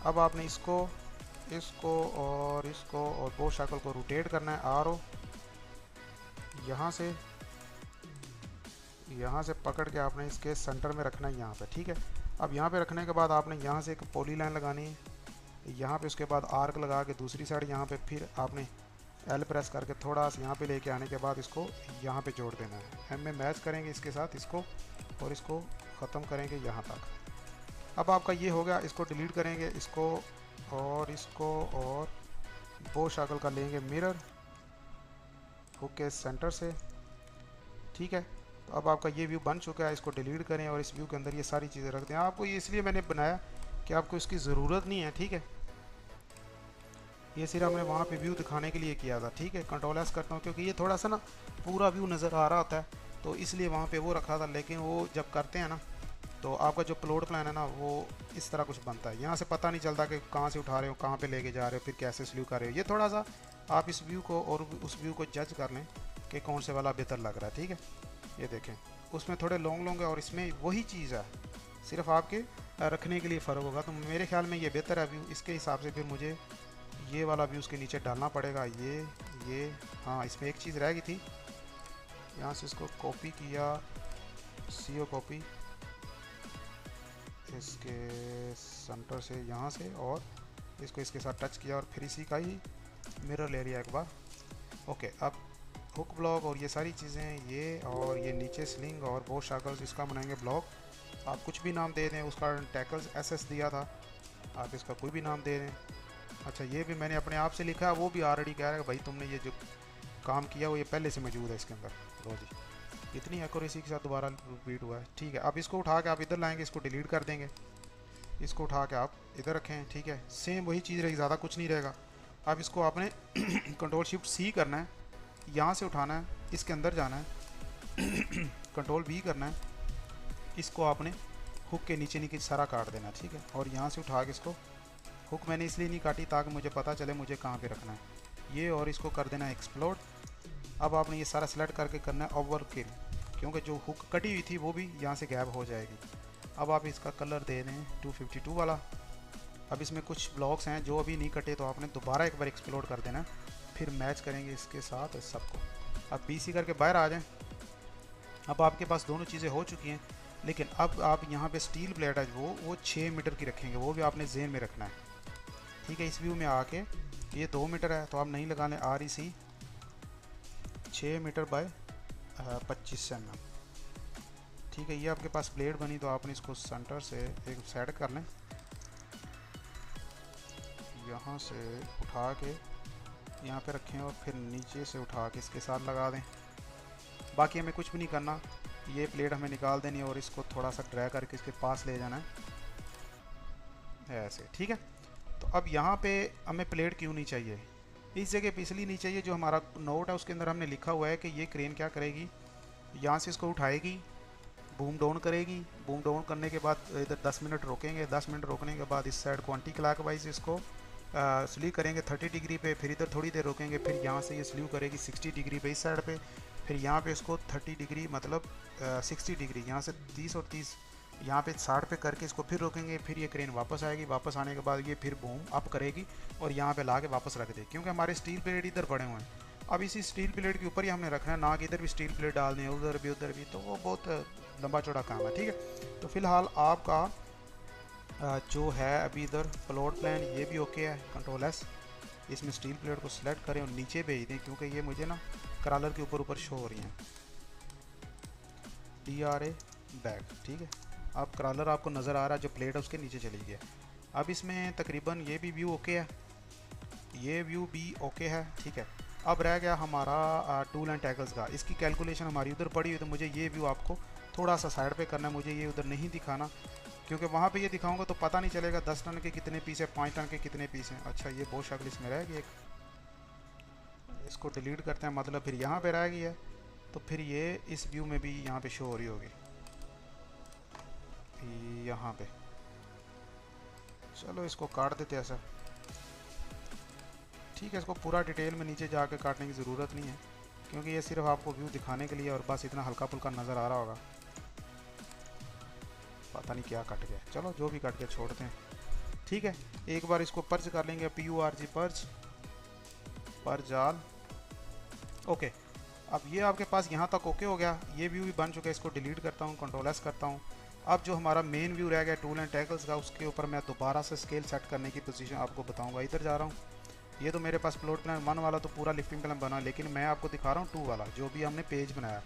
अब आपने इसको और बो शाकल को रोटेट करना है RO, यहाँ से पकड़ के आपने इसके सेंटर में रखना है यहाँ पे, ठीक है। अब यहाँ पे रखने के बाद आपने यहाँ से एक पॉली लाइन लगानी है यहाँ पे, उसके बाद आर्क लगा के दूसरी साइड यहाँ पे, फिर आपने L प्रेस करके थोड़ा सा यहाँ पे लेके आने के बाद इसको यहाँ पे जोड़ देना है। M में मैच करेंगे इसके साथ इसको, और इसको ख़त्म करेंगे यहाँ तक। अब आपका ये हो गया, इसको डिलीट करेंगे, इसको और बो शाकल का लेंगे मिरर हुक के सेंटर से, ठीक है। तो अब आपका ये व्यू बन चुका है, इसको डिलीट करें, और इस व्यू के अंदर ये सारी चीज़ें रख दें। आपको ये इसलिए मैंने बनाया कि आपको इसकी ज़रूरत नहीं है, ठीक है। ये सिर्फ हमने वहाँ पे व्यू दिखाने के लिए किया था, ठीक है। Ctrl+S करता हूँ, क्योंकि ये थोड़ा सा ना पूरा व्यू नज़र आ रहा होता है, तो इसलिए वहाँ पे वो रखा था। लेकिन वो जब करते हैं ना, तो आपका जो प्लॉट प्लान है ना, वो इस तरह कुछ बनता है। यहाँ से पता नहीं चलता कि कहाँ से उठा रहे हो, कहाँ पे लेके जा रहे हो, फिर कैसे स्ल्यू कर रहे हो। ये थोड़ा सा आप इस व्यू को और उस व्यू को जज कर लें कि कौन से वाला बेहतर लग रहा है, ठीक है। ये देखें, उसमें थोड़े लॉन्ग है, और इसमें वही चीज़ है, सिर्फ आपके रखने के लिए फ़र्क होगा। तो मेरे ख्याल में ये बेहतर है व्यू। इसके हिसाब से फिर मुझे ये वाला व्यू उसके नीचे डालना पड़ेगा। ये हाँ, इसमें एक चीज़ रह गई थी, यहाँ से इसको कॉपी किया, CO कॉपी इसके सेंटर से यहाँ से, और इसको इसके साथ टच किया, और फिर इसी का ही मिरर ले लिया एक बार। ओके, अब हुक ब्लॉक और ये सारी चीज़ें, ये और ये नीचे स्लिंग और बो शाकल्स, इसका बनाएंगे ब्लॉक। आप कुछ भी नाम दे दें, उसका टैकल्स SS दिया था, आप इसका कोई भी नाम दे दें। अच्छा, ये भी मैंने अपने आप से लिखा है, वो भी ऑलरेडी कह रहा है भाई तुमने ये जो काम किया वो ये पहले से मौजूद है इसके अंदर। लो जी, इतनी एक्यूरेसी के साथ दोबारा रिपीट हुआ है, ठीक है। अब इसको उठा के आप इधर लाएंगे, इसको डिलीट कर देंगे, इसको उठा के आप इधर रखें, ठीक है। सेम वही चीज़ रहेगी, ज़्यादा कुछ नहीं रहेगा। अब इसको आपने Ctrl+Shift+C करना है, यहाँ से उठाना है, इसके अंदर जाना है Ctrl+V करना है, इसको आपने हुक के नीचे सारा काट देना, ठीक है। और यहाँ से उठा के इसको, हुक मैंने इसलिए नहीं काटी ताकि मुझे पता चले मुझे कहाँ पे रखना है ये, और इसको कर देना है एक्सप्लोड। अब आपने ये सारा सेलेक्ट करके करना है ओवरकिल, क्योंकि जो हुक कटी हुई थी वो भी यहाँ से गैप हो जाएगी। अब आप इसका कलर दे दें 252 वाला। अब इसमें कुछ ब्लॉक्स हैं जो अभी नहीं कटे, तो आपने दोबारा एक बार एक्सप्लोड कर देना, फिर मैच करेंगे इसके साथ सबको। अब BC करके बाहर आ जाएं। अब आपके पास दोनों चीज़ें हो चुकी हैं, लेकिन अब आप यहाँ पे स्टील प्लेट है वो 6 मीटर की रखेंगे, वो भी आपने जेन में रखना है, ठीक है। इस व्यू में आके ये 2 मीटर है, तो आप नहीं लगा लें REC 6 मीटर बाय 25 mm, ठीक है। ये आपके पास प्लेट बनी, तो आपने इसको सेंटर से एक साइड कर लें, यहाँ से उठा के यहाँ पे रखें, और फिर नीचे से उठा के इसके साथ लगा दें, बाकी हमें कुछ भी नहीं करना, ये प्लेट हमें निकाल देनी है और इसको थोड़ा सा ड्रैग करके इसके पास ले जाना है ऐसे, ठीक है। तो अब यहाँ पे हमें प्लेट क्यों नहीं चाहिए, इस जगह पे इसलिए नहीं चाहिए, जो हमारा नोट है उसके अंदर हमने लिखा हुआ है कि ये क्रेन क्या करेगी, यहाँ से इसको उठाएगी, बूम डाउन करेगी, बूम डाउन करने के बाद इधर 10 मिनट रोकेंगे, 10 मिनट रोकने के बाद इस साइड को एंटी क्लॉकवाइज इसको स्लीव करेंगे 30 डिग्री पे, फिर इधर थोड़ी देर रोकेंगे, फिर यहाँ से ये स्लीव करेगी 60 डिग्री पे इस साइड पे, फिर यहाँ पे इसको 30 डिग्री मतलब 60 डिग्री, यहाँ से 30 और 30 यहाँ पे 60 पे करके इसको फिर रोकेंगे, फिर ये क्रेन वापस आएगी, वापस आने के बाद ये फिर बूम अप करेगी और यहाँ पे ला के वापस रख देगी, क्योंकि हमारे स्टील प्लेट इधर पड़े हुए हैं। अब इसी स्टील प्लेट के ऊपर ही हमने रखना है, ना कि इधर भी स्टील प्लेट डालनी है, उधर भी, तो वो बहुत लंबा चौड़ा काम है, ठीक है। तो फिलहाल आपका जो है अभी इधर प्लॉट प्लान ये भी ओके है, कंट्रोल एस, इसमें स्टील प्लेट को सिलेक्ट करें और नीचे भेज दें, क्योंकि ये मुझे ना क्रॉलर के ऊपर शो हो रही हैं, DRA बैक, ठीक है। अब क्रॉलर आपको नज़र आ रहा है, जो प्लेट है उसके नीचे चली गया। अब इसमें तकरीबन ये भी व्यू ओके है, ये व्यू भी ओके है, ठीक है। अब रह गया हमारा टूल एंड टैकल्स का, इसकी कैलकुलेशन हमारी उधर पड़ी हुई, तो मुझे ये व्यू आपको थोड़ा सा साइड पे करना है, मुझे ये उधर नहीं दिखाना, क्योंकि वहाँ पे ये दिखाऊंगा तो पता नहीं चलेगा 10 टन के कितने पीस है, 5 टन के कितने पीस हैं। अच्छा, ये बहुत शक्ल इसमें रह गई एक, इसको डिलीट करते हैं, मतलब फिर यहाँ पे रह गई है, तो फिर ये इस व्यू में भी यहाँ पे शो हो रही होगी, यहाँ पे। चलो इसको काट देते हैं ऐसा, ठीक है। इसको पूरा डिटेल में नीचे जाके काटने की ज़रूरत नहीं है, क्योंकि ये सिर्फ आपको व्यू दिखाने के लिए और बस इतना हल्का फुल्का नज़र आ रहा होगा, पता नहीं क्या कट गया, चलो जो भी कट गया छोड़ते हैं, ठीक है। एक बार इसको पर्ज कर लेंगे, PURG पर्ज ऑल, ओके। अब ये आपके पास यहाँ तक ओके हो गया, ये व्यू भी बन चुका है, इसको डिलीट करता हूँ, कंट्रोल एस करता हूँ। अब जो हमारा मेन व्यू रह गया टूल एंड टैकल्स का, उसके ऊपर मैं दोबारा से स्केल सेट करने की पोजीशन आपको बताऊंगा। इधर जा रहा हूँ, ये तो मेरे पास प्लॉट प्लान 1 वाला तो पूरा लिफ्टिंग प्लान बना, लेकिन मैं आपको दिखा रहा हूँ 2 वाला, जो भी हमने पेज बनाया।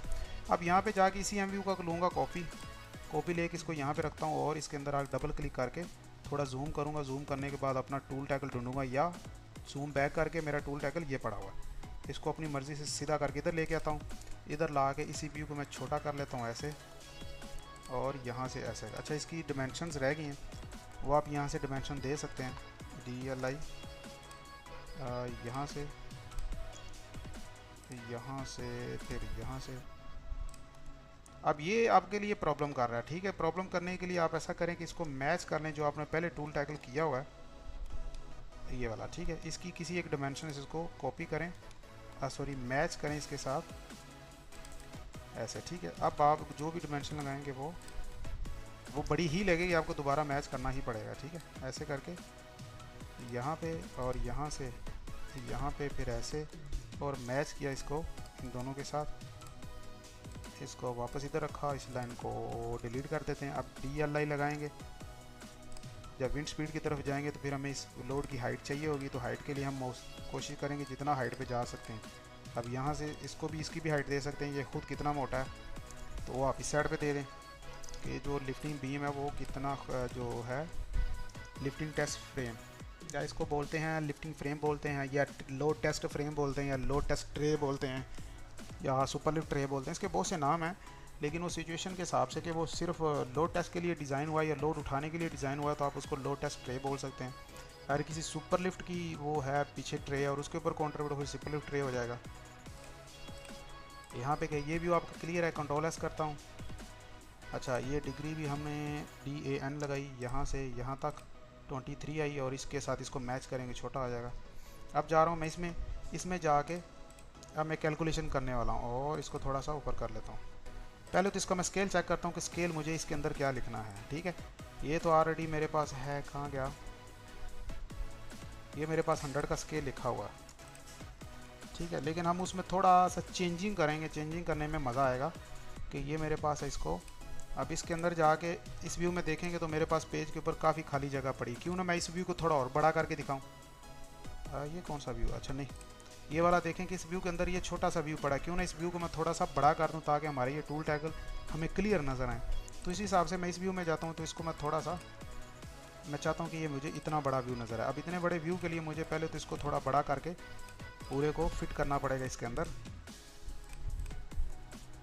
अब यहाँ पे जाके इसी MView का लूँगा कॉपी लेके इसको यहाँ पे रखता हूँ और इसके अंदर आगे डबल क्लिक करके थोड़ा जूम करूँगा, जूम करने के बाद अपना टूल टैकल ढूंढूंगा, या जूम बैक करके मेरा टूल टैकल ये पड़ा हुआ है, इसको अपनी मर्ज़ी से सीधा करके इधर लेके आता हूँ। इधर ला के इसी व्यू को मैं छोटा कर लेता हूँ ऐसे, और यहाँ से ऐसे। अच्छा, इसकी डिमेंशंस रह गई हैं, वो आप यहाँ से डिमेंशन दे सकते हैं, DLI यहाँ से, फिर यहाँ से। अब ये आपके लिए प्रॉब्लम कर रहा है, ठीक है। प्रॉब्लम करने के लिए आप ऐसा करें कि इसको मैच कर लें जो आपने पहले टूल टैकल किया हुआ है, ये वाला, ठीक है। इसकी किसी एक डिमेंशन से इसको कॉपी करें, सॉरी मैच करें इसके साथ ऐसे, ठीक है। अब आप जो भी डिमेंशन लगाएंगे वो बड़ी ही लगेगी, आपको दोबारा मैच करना ही पड़ेगा, ठीक है। ऐसे करके यहाँ पे और यहाँ से यहाँ पे, फिर ऐसे, और मैच किया इसको इन दोनों के साथ, इसको वापस इधर रखा, इस लाइन को डिलीट कर देते हैं। अब DLI लगाएंगे, जब विंड स्पीड की तरफ जाएंगे तो फिर हमें इस लोड की हाइट चाहिए होगी, तो हाइट के लिए हम कोशिश करेंगे जितना हाइट पे जा सकते हैं। अब यहाँ से इसको भी, इसकी भी हाइट दे सकते हैं, ये खुद कितना मोटा है तो वो आप इस साइड पे दे दें कि जो लिफ्टिंग बीम है वो कितना जो है लिफ्टिंग टेस्ट फ्रेम, या इसको बोलते हैं लिफ्टिंग फ्रेम बोलते हैं, या लोड टेस्ट फ्रेम बोलते हैं, या लोड टेस्ट ट्रे बोलते हैं, या सुपर लिफ्ट ट्रे बोलते हैं, इसके बहुत से नाम हैं। लेकिन वो सिचुएशन के हिसाब से कि वो सिर्फ लोड टेस्ट के लिए डिज़ाइन हुआ है या लोड उठाने के लिए डिज़ाइन हुआ है, तो आप उसको लोड टेस्ट ट्रे बोल सकते हैं। अगर किसी सुपर लिफ्ट की वो है पीछे ट्रे और उसके ऊपर काउंटर फिर सुपर लिफ्ट ट्रे हो जाएगा। यहाँ पे क्या ये भी आपका क्लियर है, कंट्रोल एस करता हूँ। अच्छा, ये डिग्री भी हमने DAN लगाई, यहाँ से यहाँ तक 23 आई, और इसके साथ इसको मैच करेंगे, छोटा हो जाएगा। अब जा रहा हूँ मैं इसमें जाके अब मैं कैलकुलेशन करने वाला हूँ, और इसको थोड़ा सा ऊपर कर लेता हूँ। पहले तो इसका मैं स्केल चेक करता हूँ कि स्केल मुझे इसके अंदर क्या लिखना है, ठीक है। ये तो ऑलरेडी मेरे पास है, कहाँ गया, ये मेरे पास 100 का स्केल लिखा हुआ है, ठीक है। लेकिन हम उसमें थोड़ा सा चेंजिंग करेंगे, चेंजिंग करने में मज़ा आएगा कि ये मेरे पास है। इसको अब इसके अंदर जाके इस व्यू में देखेंगे तो मेरे पास पेज के ऊपर काफ़ी खाली जगह पड़ी, क्यों ना मैं इस व्यू को थोड़ा और बड़ा करके दिखाऊँ। ये कौन सा व्यू, अच्छा नहीं, ये वाला देखें कि इस व्यू के अंदर ये छोटा सा व्यू पड़ा, क्यों ना इस व्यू को मैं थोड़ा सा बड़ा कर दूं ताकि हमारे ये टूल टैकल हमें क्लियर नज़र आए। तो इसी हिसाब से मैं इस व्यू में जाता हूं, तो इसको मैं थोड़ा सा, मैं चाहता हूं कि ये मुझे इतना बड़ा व्यू नज़र आए। अब इतने बड़े व्यू के लिए मुझे पहले तो इसको थोड़ा बड़ा करके पूरे को फिट करना पड़ेगा इसके अंदर।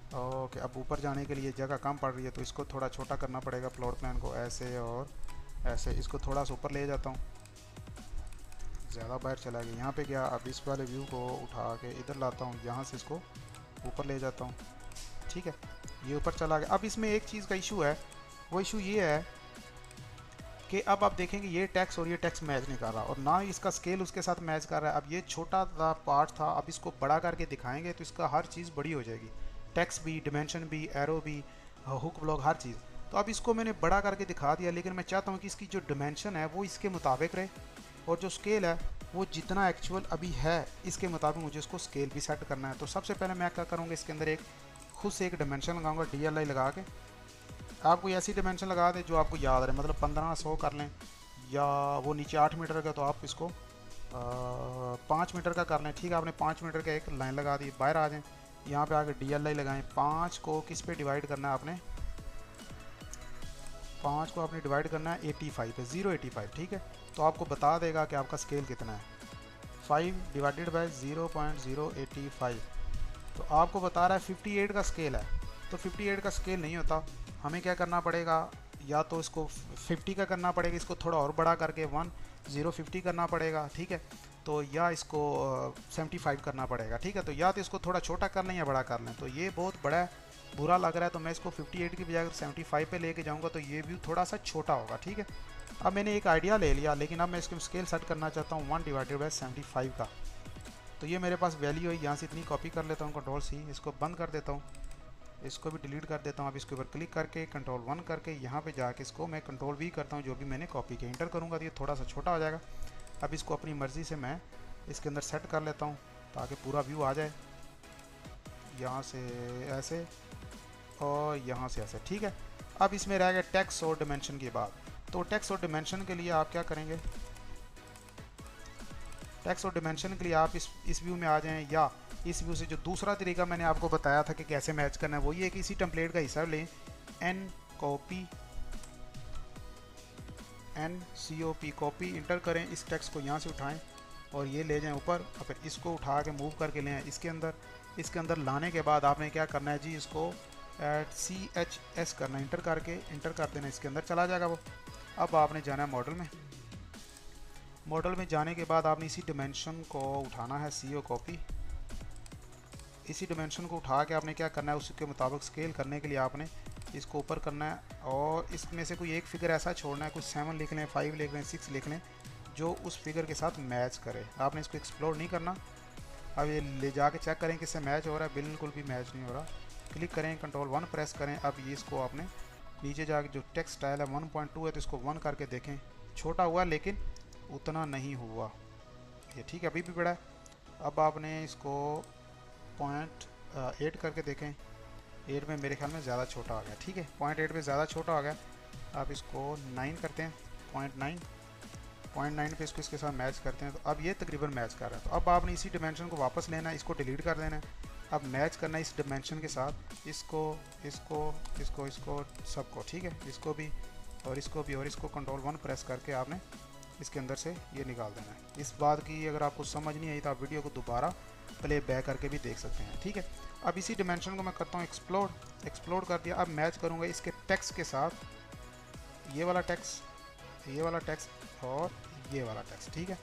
ओके, अब ऊपर जाने के लिए जगह कम पड़ रही है तो इसको थोड़ा छोटा करना पड़ेगा फ्लोर प्लान को, ऐसे और ऐसे। इसको थोड़ा सा ऊपर ले जाता हूँ, ज़्यादा बाहर चला गया। यहाँ पे गया, अब इस वाले व्यू को उठा के इधर लाता हूँ, यहाँ से इसको ऊपर ले जाता हूँ। ठीक है, ये ऊपर चला गया। अब इसमें एक चीज़ का इशू है, वो इशू ये है कि अब आप देखेंगे ये टैक्स और ये टैक्स मैच नहीं कर रहा, और ना ही इसका स्केल उसके साथ मैच कर रहा है। अब ये छोटा सा पार्ट था, अब इसको बड़ा करके दिखाएंगे तो इसका हर चीज़ बड़ी हो जाएगी, टैक्स भी, डिमेंशन भी, एरो भी, हुक ब्लॉक, हर चीज़। तो अब इसको मैंने बड़ा करके दिखा दिया, लेकिन मैं चाहता हूँ कि इसकी जो डिमेंशन है वो इसके मुताबिक रहे, और जो स्केल है वो जितना एक्चुअल अभी है इसके मुताबिक मुझे इसको स्केल भी सेट करना है। तो सबसे पहले मैं क्या करूँगा, इसके अंदर एक खुद से एक डिमेंशन लगाऊंगा, DLI लगा के। आप कोई ऐसी डिमेंशन लगा दें जो आपको याद रहे, मतलब 1500 कर लें, या वो नीचे 8 मीटर का तो आप इसको 5 मीटर का कर लें। ठीक है, आपने 5 मीटर का एक लाइन लगा दी, बाहर आ जाएँ, यहाँ पे आके DLI लगाएं। 5 को किस पे डिवाइड करना है आपने, 5 को आपने डिवाइड करना है 85 पे, 0.85। ठीक है, तो आपको बता देगा कि आपका स्केल कितना है। 5 डिवाइडेड बाई 0.085, तो आपको बता रहा है 58 का स्केल है। तो 58 का स्केल नहीं होता, हमें क्या करना पड़ेगा, या तो इसको 50 का करना पड़ेगा, इसको थोड़ा और बड़ा करके 1050 करना पड़ेगा। ठीक है, तो या इसको 75 करना पड़ेगा। ठीक है, तो या तो इसको थोड़ा छोटा कर लें या बड़ा कर लें। तो ये बहुत बड़ा बुरा लग रहा है, तो मैं इसको 58 की बजाय 75 पे लेके जाऊंगा तो ये व्यू थोड़ा सा छोटा होगा। ठीक है, अब मैंने एक आइडिया ले लिया, लेकिन अब मैं इसको स्केल सेट करना चाहता हूँ 1 डिवाइडेड बाई 75 का। तो ये मेरे पास वैल्यू है, यहाँ से इतनी कॉपी कर लेता हूँ, Ctrl+C, इसको बंद कर देता हूँ, इसको भी डिलीट कर देता हूँ। अब इसके ऊपर क्लिक करके Ctrl+1 करके यहाँ पे जाके इसको मैं Ctrl+V करता हूँ, जो भी मैंने कॉपी किया, इंटर करूँगा तो ये थोड़ा सा छोटा हो जाएगा। अब इसको अपनी मर्ज़ी से मैं इसके अंदर सेट कर लेता हूँ ताकि पूरा व्यू आ जाए, यहाँ से ऐसे और यहाँ से ऐसे। ठीक है, अब इसमें रह गया टेक्स्ट और डिमेंशन की बात। तो टेक्स्ट और डिमेंशन के लिए आप क्या करेंगे, टेक्स्ट और डिमेंशन के लिए आप इस व्यू में आ जाएं, या इस व्यू से जो दूसरा तरीका मैंने आपको बताया था कि कैसे मैच करना है, वो ये है कि इसी टेम्पलेट का हिस्सा लें, NCOP कॉपी इंटर करें, इस टेक्स्ट को यहाँ से उठाएं और ये ले जाएं ऊपर, और फिर इसको उठा के मूव करके लें इसके अंदर। इसके अंदर लाने के बाद आपने क्या करना है जी, इसको CHS करना है, इंटर कर देना, इसके अंदर चला जाएगा वो। अब आपने जाना है मॉडल में, मॉडल में जाने के बाद आपने इसी डिमेंशन को उठाना है, CO कॉपी। इसी डिमेंशन को उठा के आपने क्या करना है, उसके मुताबिक स्केल करने के लिए आपने इसको ऊपर करना है, और इसमें से कोई एक फिगर ऐसा छोड़ना है, कुछ 7 लिख लें, 5 लिख लें, 6 लिख लें, जो उस फिगर के साथ मैच करे। आपने इसको एक्सप्लोर नहीं करना। अब ये ले जाके चेक करें कि इससे मैच हो रहा है, बिल्कुल भी मैच नहीं हो रहा। क्लिक करें, Ctrl+1 प्रेस करें। अब ये इसको आपने नीचे जाके जो टेक्स्ट स्टाइल है 1.2 है, तो इसको 1 करके देखें, छोटा हुआ लेकिन उतना नहीं हुआ ये। ठीक है, अभी भी बड़ा है। अब आपने इसको 0.8 करके देखें, 8 में मेरे ख्याल में ज़्यादा छोटा आ गया। ठीक है, 0.8 पे ज़्यादा छोटा आ गया। अब इसको 9 करते हैं, 0.9 पे इसको इसके साथ मैच करते हैं, तो अब ये तकरीबन मैच कर रहा है। तो अब आपने इसी डिमेंशन को वापस लेना है, इसको डिलीट कर देना है। अब मैच करना है इस डिमेंशन के साथ, इसको इसको इसको इसको सबको। ठीक है, इसको भी और इसको भी, और इसको Ctrl+1 प्रेस करके आपने इसके अंदर से ये निकाल देना है। इस बात की अगर आपको समझ नहीं आई तो आप वीडियो को दोबारा प्ले बैक करके भी देख सकते हैं। ठीक है, अब इसी डिमेंशन को मैं करता हूँ एक्सप्लोर कर दिया। अब मैच करूँगा इसके टेक्स्ट के साथ, ये वाला टेक्स्ट, ये वाला टेक्स्ट और ये वाला टेक्स्ट। ठीक है,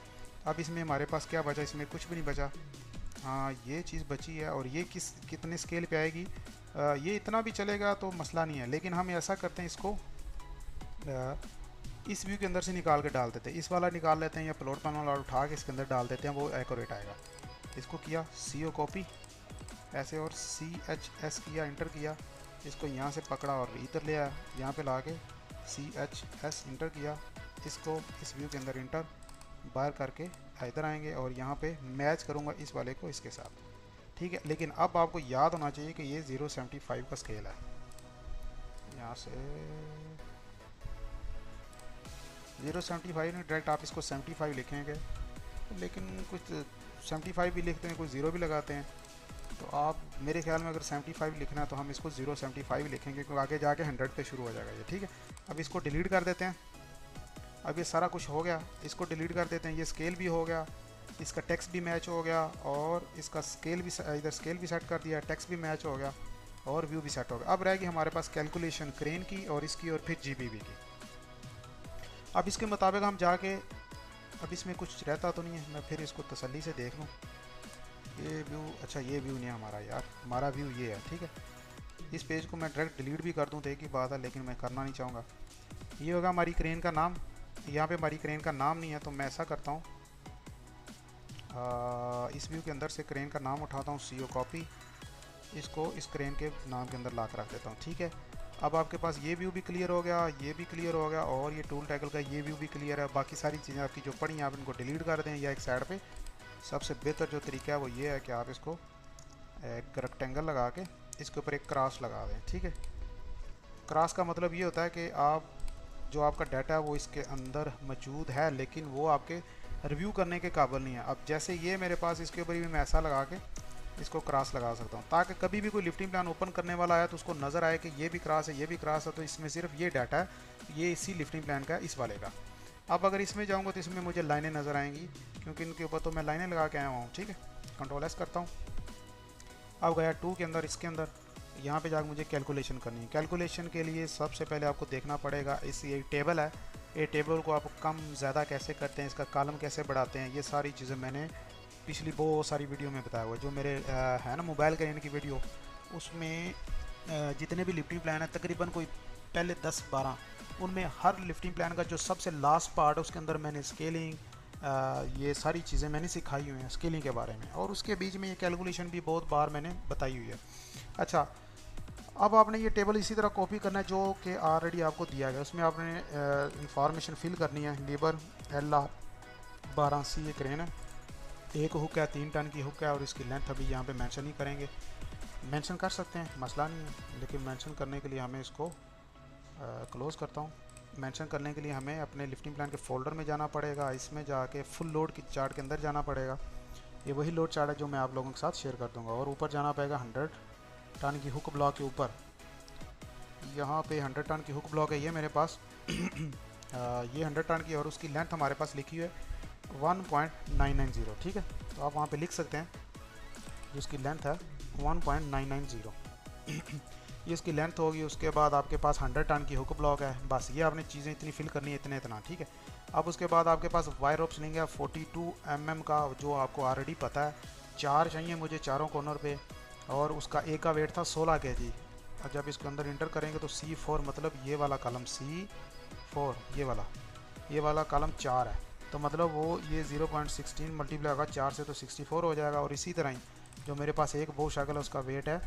अब इसमें हमारे पास क्या बचा, इसमें कुछ भी नहीं बचा। हाँ, ये चीज़ बची है, और ये कितने स्केल पे आएगी, ये इतना भी चलेगा तो मसला नहीं है, लेकिन हम ऐसा करते हैं, इसको इस व्यू के अंदर से निकाल के डाल देते हैं। इस वाला निकाल लेते हैं, या प्लॉट पैनल वाला उठा के इसके अंदर डाल देते हैं, वो एक्यूरेट आएगा। इसको किया CO कॉपी ऐसे, और CHS किया, इंटर किया, इसको यहाँ से पकड़ा और इधर ले आया, यहाँ पे ला के CHS इंटर किया, इसको इस व्यू के अंदर इंटर बाहर करके इधर आएंगे, और यहाँ पे मैच करूँगा इस वाले को इसके साथ। ठीक है, लेकिन अब आपको याद होना चाहिए कि ये 0.75 का स्केल है। यहाँ से 0.75 नहीं, डायरेक्ट आप इसको 75 लिखेंगे, लेकिन कुछ 75 भी लिखते हैं, कुछ 0 भी लगाते हैं। तो आप मेरे ख्याल में अगर 75 लिखना है तो हम इसको 0.75 लिखेंगे, क्योंकि आगे जाके 100 पे शुरू हो जाएगा ये। ठीक है, अब इसको डिलीट कर देते हैं। अब ये सारा कुछ हो गया, इसको डिलीट कर देते हैं। ये स्केल भी हो गया, इसका टेक्स्ट भी मैच हो गया, और इसका स्केल भी, इधर स्केल भी सेट कर दिया, टेक्स्ट भी मैच हो गया। और व्यू भी सेट हो गया। अब रहेगी हमारे पास कैलकुलेशन क्रेन की और इसकी और फिर जीबीवी की। अब इसके मुताबिक हम जाके, अब इसमें कुछ रहता तो नहीं है, मैं फिर इसको तसल्ली से देख लूँ। ये व्यू, अच्छा ये व्यू नहीं है हमारा यार, हमारा व्यू ये है, ठीक है। इस पेज को मैं डायरेक्ट डिलीट भी कर दूँ तो एक ही बात है, लेकिन मैं करना नहीं चाहूँगा। ये होगा हमारी क्रेन का नाम, यहाँ पे हमारी क्रेन का नाम नहीं है, तो मैं ऐसा करता हूँ, इस व्यू के अंदर से क्रेन का नाम उठाता हूँ, CO कॉपी, इसको इस क्रेन के नाम के अंदर ला कर रख देता हूँ, ठीक है। अब आपके पास ये व्यू भी क्लियर हो गया, ये भी क्लियर हो गया, और ये टूल टैकल का ये व्यू भी क्लियर है। बाकी सारी चीज़ें आपकी जो पड़ी हैं आप इनको डिलीट कर दें, या एक साइड पे सबसे बेहतर जो तरीका है वो ये है कि आप इसको एक रेक्टेंगल लगा के इसके ऊपर एक क्रॉस लगा दें, ठीक है। क्रॉस का मतलब ये होता है कि आप जो आपका डाटा है वो इसके अंदर मौजूद है, लेकिन वो आपके रिव्यू करने के काबिल नहीं है। अब जैसे ये मेरे पास, इसके ऊपर भी मैं ऐसा लगा के इसको क्रॉस लगा सकता हूँ, ताकि कभी भी कोई लिफ्टिंग प्लान ओपन करने वाला आया तो उसको नज़र आए कि ये भी क्रॉस है, ये भी क्रॉस है, तो इसमें सिर्फ ये डाटा है, ये इसी लिफ्टिंग प्लान का, इस वाले का। अब अगर इसमें जाऊँगा तो इसमें मुझे लाइनें नज़र आएंगी, क्योंकि इनके ऊपर तो मैं लाइनें लगा के आया हुआ हूँ, ठीक है। Ctrl+S करता हूँ। अब गया 2 के अंदर, इसके अंदर यहाँ पे जाकर मुझे कैलकुलेशन करनी है। कैलकुलेशन के लिए सबसे पहले आपको देखना पड़ेगा, इस ये टेबल है, ये टेबल को आप कम ज़्यादा कैसे करते हैं, इसका कॉलम कैसे बढ़ाते हैं, ये सारी चीज़ें मैंने पिछली बहुत सारी वीडियो में बताया हुआ है। जो मेरे है ना मोबाइल क्रेन की वीडियो, उसमें जितने भी लिफ्टिंग प्लान है तकरीबन कोई पहले 10-12, उनमें हर लिफ्टिंग प्लान का जो सबसे लास्ट पार्ट है उसके अंदर मैंने स्केलिंग, ये सारी चीज़ें मैंने सिखाई हुई हैं स्केलिंग के बारे में, और उसके बीच में ये कैलकुलेशन भी बहुत बार मैंने बताई हुई है। अच्छा, अब आपने ये टेबल इसी तरह कॉपी करना है जो कि ऑलरेडी आपको दिया गया, उसमें आपने इंफॉर्मेशन फिल करनी है। लीबर LR12C ये क्रेन है, एक हुक है, 3 टन की हुक है, और इसकी लेंथ अभी यहाँ पे मेंशन नहीं करेंगे, मेंशन कर सकते हैं, मसला नहीं है, लेकिन मेंशन करने के लिए हमें इसको क्लोज़ करता हूँ। मेंशन करने के लिए हमें अपने लिफ्टिंग प्लान के फोल्डर में जाना पड़ेगा, इसमें जाके फुल लोड की चार्ट के अंदर जाना पड़ेगा। ये वही लोड चार्ट है जो मैं आप लोगों के साथ शेयर कर दूँगा, और ऊपर जाना पड़ेगा 100 टन की हुक ब्लॉक के ऊपर। यहाँ पे 100 टन की हुक ब्लॉक है ये मेरे पास ये 100 टन की, और उसकी लेंथ हमारे पास लिखी हुई है 1.990, ठीक है। तो आप वहाँ पे लिख सकते हैं जिसकी लेंथ है 1.990 ये इसकी लेंथ होगी। उसके बाद आपके पास 100 टन की हुक ब्लॉक है, बस ये आपने चीज़ें इतनी फिल करनी है, इतना, ठीक है। अब उसके बाद आपके पास वायर ओपनिंग है 42 mm का, जो आपको ऑलरेडी पता है। 4 चाहिए मुझे चारों कॉर्नर पे, और उसका एक का वेट था 16 kg। जब इसके अंदर इंटर करेंगे तो C4 मतलब ये वाला कॉलम C4, ये वाला कॉलम 4 है, तो मतलब वो ये 0.16 मल्टीप्लाई होगा 4 से तो 64 हो जाएगा। और इसी तरह ही जो मेरे पास एक बो शकल है उसका वेट है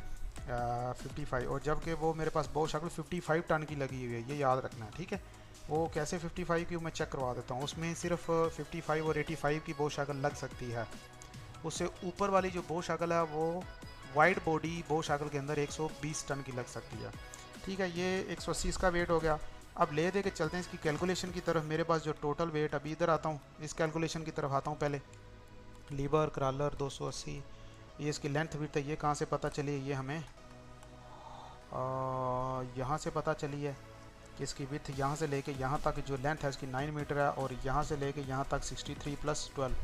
55, और जबकि वो मेरे पास बो शकल 55 टन की लगी हुई है, ये याद रखना है, ठीक है। वो कैसे 55 की, मैं चेक करवा देता हूँ। उसमें सिर्फ 55 और 85 की बो शकल लग सकती है, उससे ऊपर वाली जो बो शकल है वो वाइड बॉडी बो शकल के अंदर 120 टन की लग सकती है, ठीक है। ये 180 इसका वेट हो गया। अब ले दे के चलते हैं इसकी कैलकुलेशन की तरफ। मेरे पास जो टोटल वेट, अभी इधर आता हूँ, इस कैलकुलेशन की तरफ आता हूँ पहले। लीबर क्रॉलर 280, ये इसकी लेंथ विड्थ है, ये कहाँ से पता चली है, ये हमें यहाँ से पता चली है कि इसकी विड्थ यहाँ से लेके यहाँ तक जो लेंथ है इसकी 9 मीटर है, और यहाँ से लेके यहाँ तक 63 + 12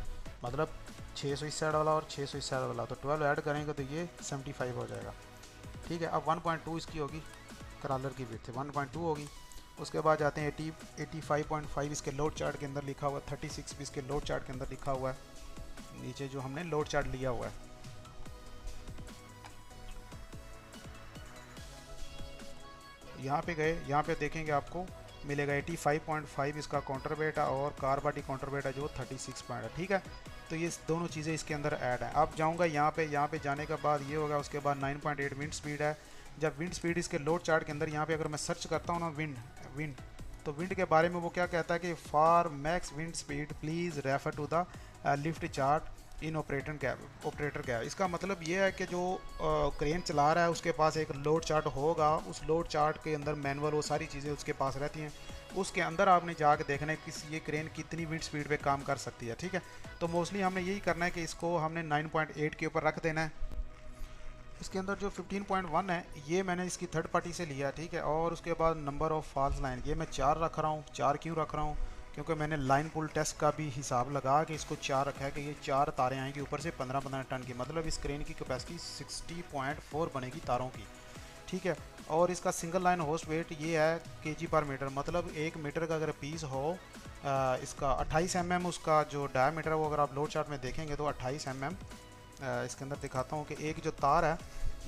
मतलब 600 इस साइड वाला और 600 इस साइड वाला, तो 12 ऐड करेंगे तो ये 75 हो जाएगा, ठीक है। अब 1.2 इसकी होगी, क्रॉलर की विड्थ 1.2 होगी। उसके बाद जाते हैं 85.5 इसके लोड चार्ट के अंदर लिखा हुआ है, 36 भी इसके लोड चार्ट के अंदर लिखा हुआ है, नीचे जो हमने लोड चार्ट लिया हुआ है। यहाँ पे गए, यहाँ पे देखेंगे आपको मिलेगा 85.5 इसका काउंटर वेट है, और कार बॉडी काउंटर वेट है जो 36 पॉइंट है, ठीक है। तो ये दोनों चीज़ें इसके अंदर ऐड हैं। अब जाऊँगा यहाँ पे जाने के बाद ये होगा। उसके बाद 9.8 विंड स्पीड है। जब विंड स्पीड इसके लोड चार्ट के अंदर यहाँ पे अगर मैं सर्च करता हूँ ना विंड, तो विंड के बारे में वो क्या कहता है कि for max wind speed please refer to the lift chart in operator cab. इसका मतलब ये है कि जो क्रेन चला रहा है उसके पास एक लोड चार्ट होगा, उस लोड चार्ट के अंदर मैनुअल वो सारी चीज़ें उसके पास रहती हैं, उसके अंदर आपने जाके देखना है कि ये क्रेन कितनी विंड स्पीड पे काम कर सकती है, ठीक है। तो मोस्टली हमने यही करना है कि इसको हमने 9.8 के ऊपर रख देना है। इसके अंदर जो 15.1 है ये मैंने इसकी थर्ड पार्टी से लिया, ठीक है। और उसके बाद नंबर ऑफ़ फॉल्स लाइन ये मैं 4 रख रहा हूँ। 4 क्यों रख रहा हूँ? क्योंकि मैंने लाइन पुल टेस्ट का भी हिसाब लगा कि इसको 4 रखा है कि ये 4 तारें आएंगी ऊपर से 15-15 टन की, मतलब इस क्रेन की कैपेसिटी 60.4 बनेगी तारों की। ठीक है। और इसका सिंगल लाइन होस्ट वेट ये है केजी पर मीटर, मतलब 1 मीटर का अगर पीस हो इसका 28 mm उसका जो डायमीटर है वो अगर आप लोड चार्ट में देखेंगे तो 28 mm। इसके अंदर दिखाता हूँ कि एक जो तार है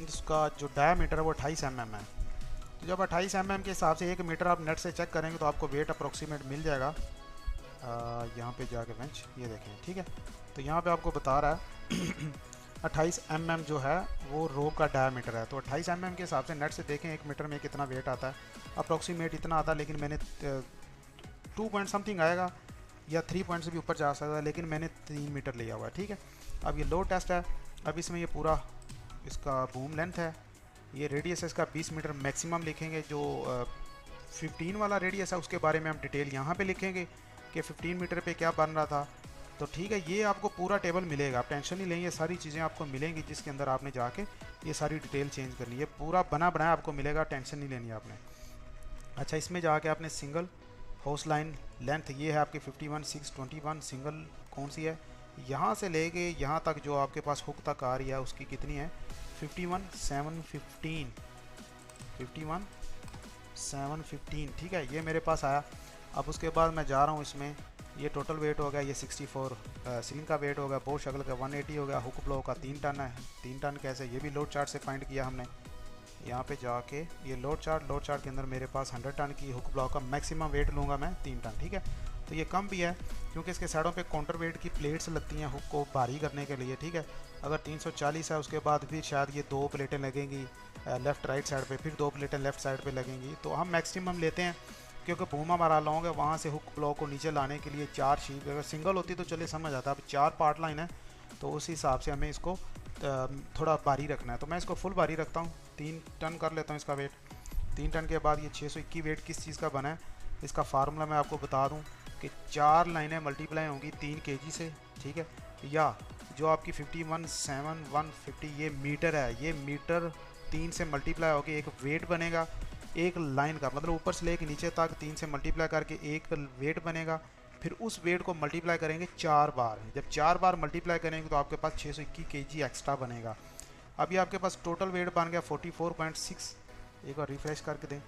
उसका जो डायमीटर है वो 28 mm है। तो जब 28 mm के हिसाब से 1 मीटर आप नेट से चेक करेंगे तो आपको वेट अप्रोक्सीमेट मिल जाएगा। यहाँ पे जाके बेंच ये देखें, ठीक है। तो यहाँ पे आपको बता रहा है 28 mm जो है वो रोप का डायमीटर है। तो 28 mm के हिसाब से नेट से देखें 1 मीटर में कितना वेट आता है, अप्रोक्सीमेट इतना आता है, लेकिन मैंने 2 पॉइंट समथिंग आएगा या 3 पॉइंट से भी ऊपर जा सकता है, लेकिन मैंने 3 मीटर लिया हुआ है, ठीक है। अब ये लोड टेस्ट है। अब इसमें ये पूरा इसका बूम लेंथ है, ये रेडियस है इसका 20 मीटर मैक्सिमम लिखेंगे। जो 15 वाला रेडियस है उसके बारे में हम डिटेल यहाँ पे लिखेंगे कि 15 मीटर पे क्या बन रहा था। तो ठीक है, ये आपको पूरा टेबल मिलेगा, आप टेंशन नहीं लेंगे, ये सारी चीज़ें आपको मिलेंगी जिसके अंदर आपने जाके ये सारी डिटेल चेंज करनी है। पूरा बना बनाया आपको मिलेगा, टेंशन नहीं लेनी आपने। अच्छा, इसमें जाके आपने सिंगल होस्ट लाइन लेंथ ये है आपकी 51,621 सिंगल कौन सी है, यहाँ से लेके यहाँ तक जो आपके पास हुक तक आ रही है उसकी कितनी है 51,715 51,715, ठीक है, ये मेरे पास आया। अब उसके बाद मैं जा रहा हूँ इसमें, ये टोटल वेट हो गया, ये 64 सीलिंग का वेट हो गया, बोर शगल का 180 हो गया, हुक ब्लॉक का 3 टन है। 3 टन कैसे, ये भी लोड चार्ट से फाइंड किया हमने। यहाँ पे जाके ये लोड चार्ट के अंदर मेरे पास 100 टन की हुक ब्लॉक का मैक्सिमम वेट लूँगा मैं 3 टन, ठीक है। तो ये कम भी है क्योंकि इसके साइडों पे काउंटर वेट की प्लेट्स लगती हैं हुक को भारी करने के लिए, ठीक है। अगर 340 है उसके बाद फिर शायद ये 2 प्लेटें लगेंगी लेफ़्ट राइट साइड पे, फिर 2 प्लेटें लेफ़्ट साइड पे लगेंगी। तो हम मैक्सिमम लेते हैं क्योंकि बूम हमारा लॉन्ग है, वहाँ से हुक ब्लॉक को नीचे लाने के लिए 4 शीट, अगर सिंगल होती तो चलिए समझ आता है, अब 4 पार्ट लाइन है तो उस हिसाब से हमें इसको थोड़ा भारी रखना है। तो मैं इसको फुल भारी रखता हूँ, 3 टन कर लेता हूँ इसका वेट। 3 टन के बाद ये 621 वेट किस चीज़ का बना है, इसका फार्मूला मैं आपको बता दूँ कि 4 लाइनें मल्टीप्लाई होंगी 3 kg से, ठीक है। या जो आपकी 51,750 ये मीटर है, ये मीटर 3 से मल्टीप्लाई होगी, एक वेट बनेगा एक लाइन का, मतलब ऊपर से लेके नीचे तक 3 से मल्टीप्लाई करके एक वेट बनेगा। फिर उस वेट को मल्टीप्लाई करेंगे 4 बार, जब 4 बार मल्टीप्लाई करेंगे तो आपके पास 621 kg एक्स्ट्रा बनेगा। अभी आपके पास टोटल वेट बन गया 44.6, एक बार रिफ्रेश करके दें,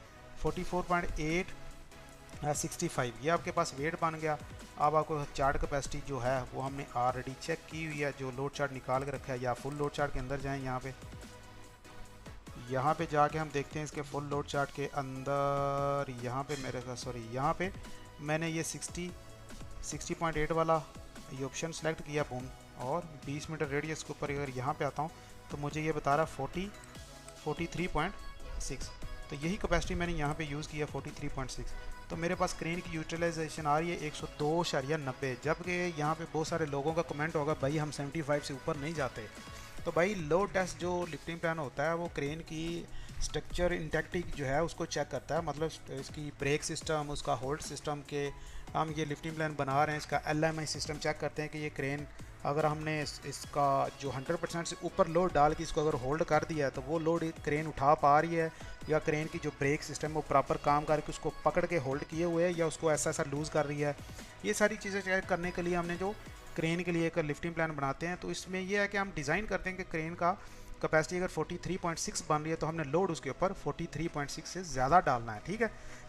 44.865 ये आपके पास वेट बन गया। अब आपको चार्ट कैपेसिटी जो है वो हमने ऑलरेडी चेक की हुई है, जो लोड चार्ट निकाल के रखा है, या फुल लोड चार्ट के अंदर जाएँ, यहाँ पे जाके हम देखते हैं इसके फुल लोड चार्ट के अंदर। यहाँ पे मेरे साथ यहाँ पे मैंने ये 60.8 वाला ये ऑप्शन सेलेक्ट किया बूम, और 20 मीटर रेडियस के ऊपर अगर यहाँ पे आता हूँ तो मुझे ये बता रहा है 43.6। तो यही कैपेसिटी मैंने यहाँ पे यूज़ किया 43.6। तो मेरे पास क्रेन की यूटिलाइजेशन आ रही है 102.90, जबकि यहाँ पे बहुत सारे लोगों का कमेंट होगा भाई हम 75 से ऊपर नहीं जाते। तो भाई लोड टेस्ट जो लिफ्टिंग प्लान होता है वो क्रेन की स्ट्रक्चर इंटैक्टिक जो है उसको चेक करता है, मतलब इसकी ब्रेक सिस्टम, उसका होल्ड सिस्टम के हम ये लिफ्टिंग प्लान बना रहे हैं, इसका LMI सिस्टम चेक करते हैं कि ये क्रेन अगर हमने इसका जो 100% से ऊपर लोड डाल के इसको अगर होल्ड कर दिया है तो वो लोड क्रेन उठा पा रही है, या क्रेन की जो ब्रेक सिस्टम वो प्रॉपर काम करके उसको पकड़ के होल्ड किए हुए है, या उसको ऐसा लूज़ कर रही है। ये सारी चीज़ें चेक करने के लिए हमने जो क्रेन के लिए एक लिफ्टिंग प्लान बनाते हैं, तो इसमें यह है कि हम डिज़ाइन करते हैं कि क्रेन का कैपेसिटी अगर 43.6 बन रही है तो हमने लोड उसके ऊपर 43.6 से ज़्यादा डालना है, ठीक है,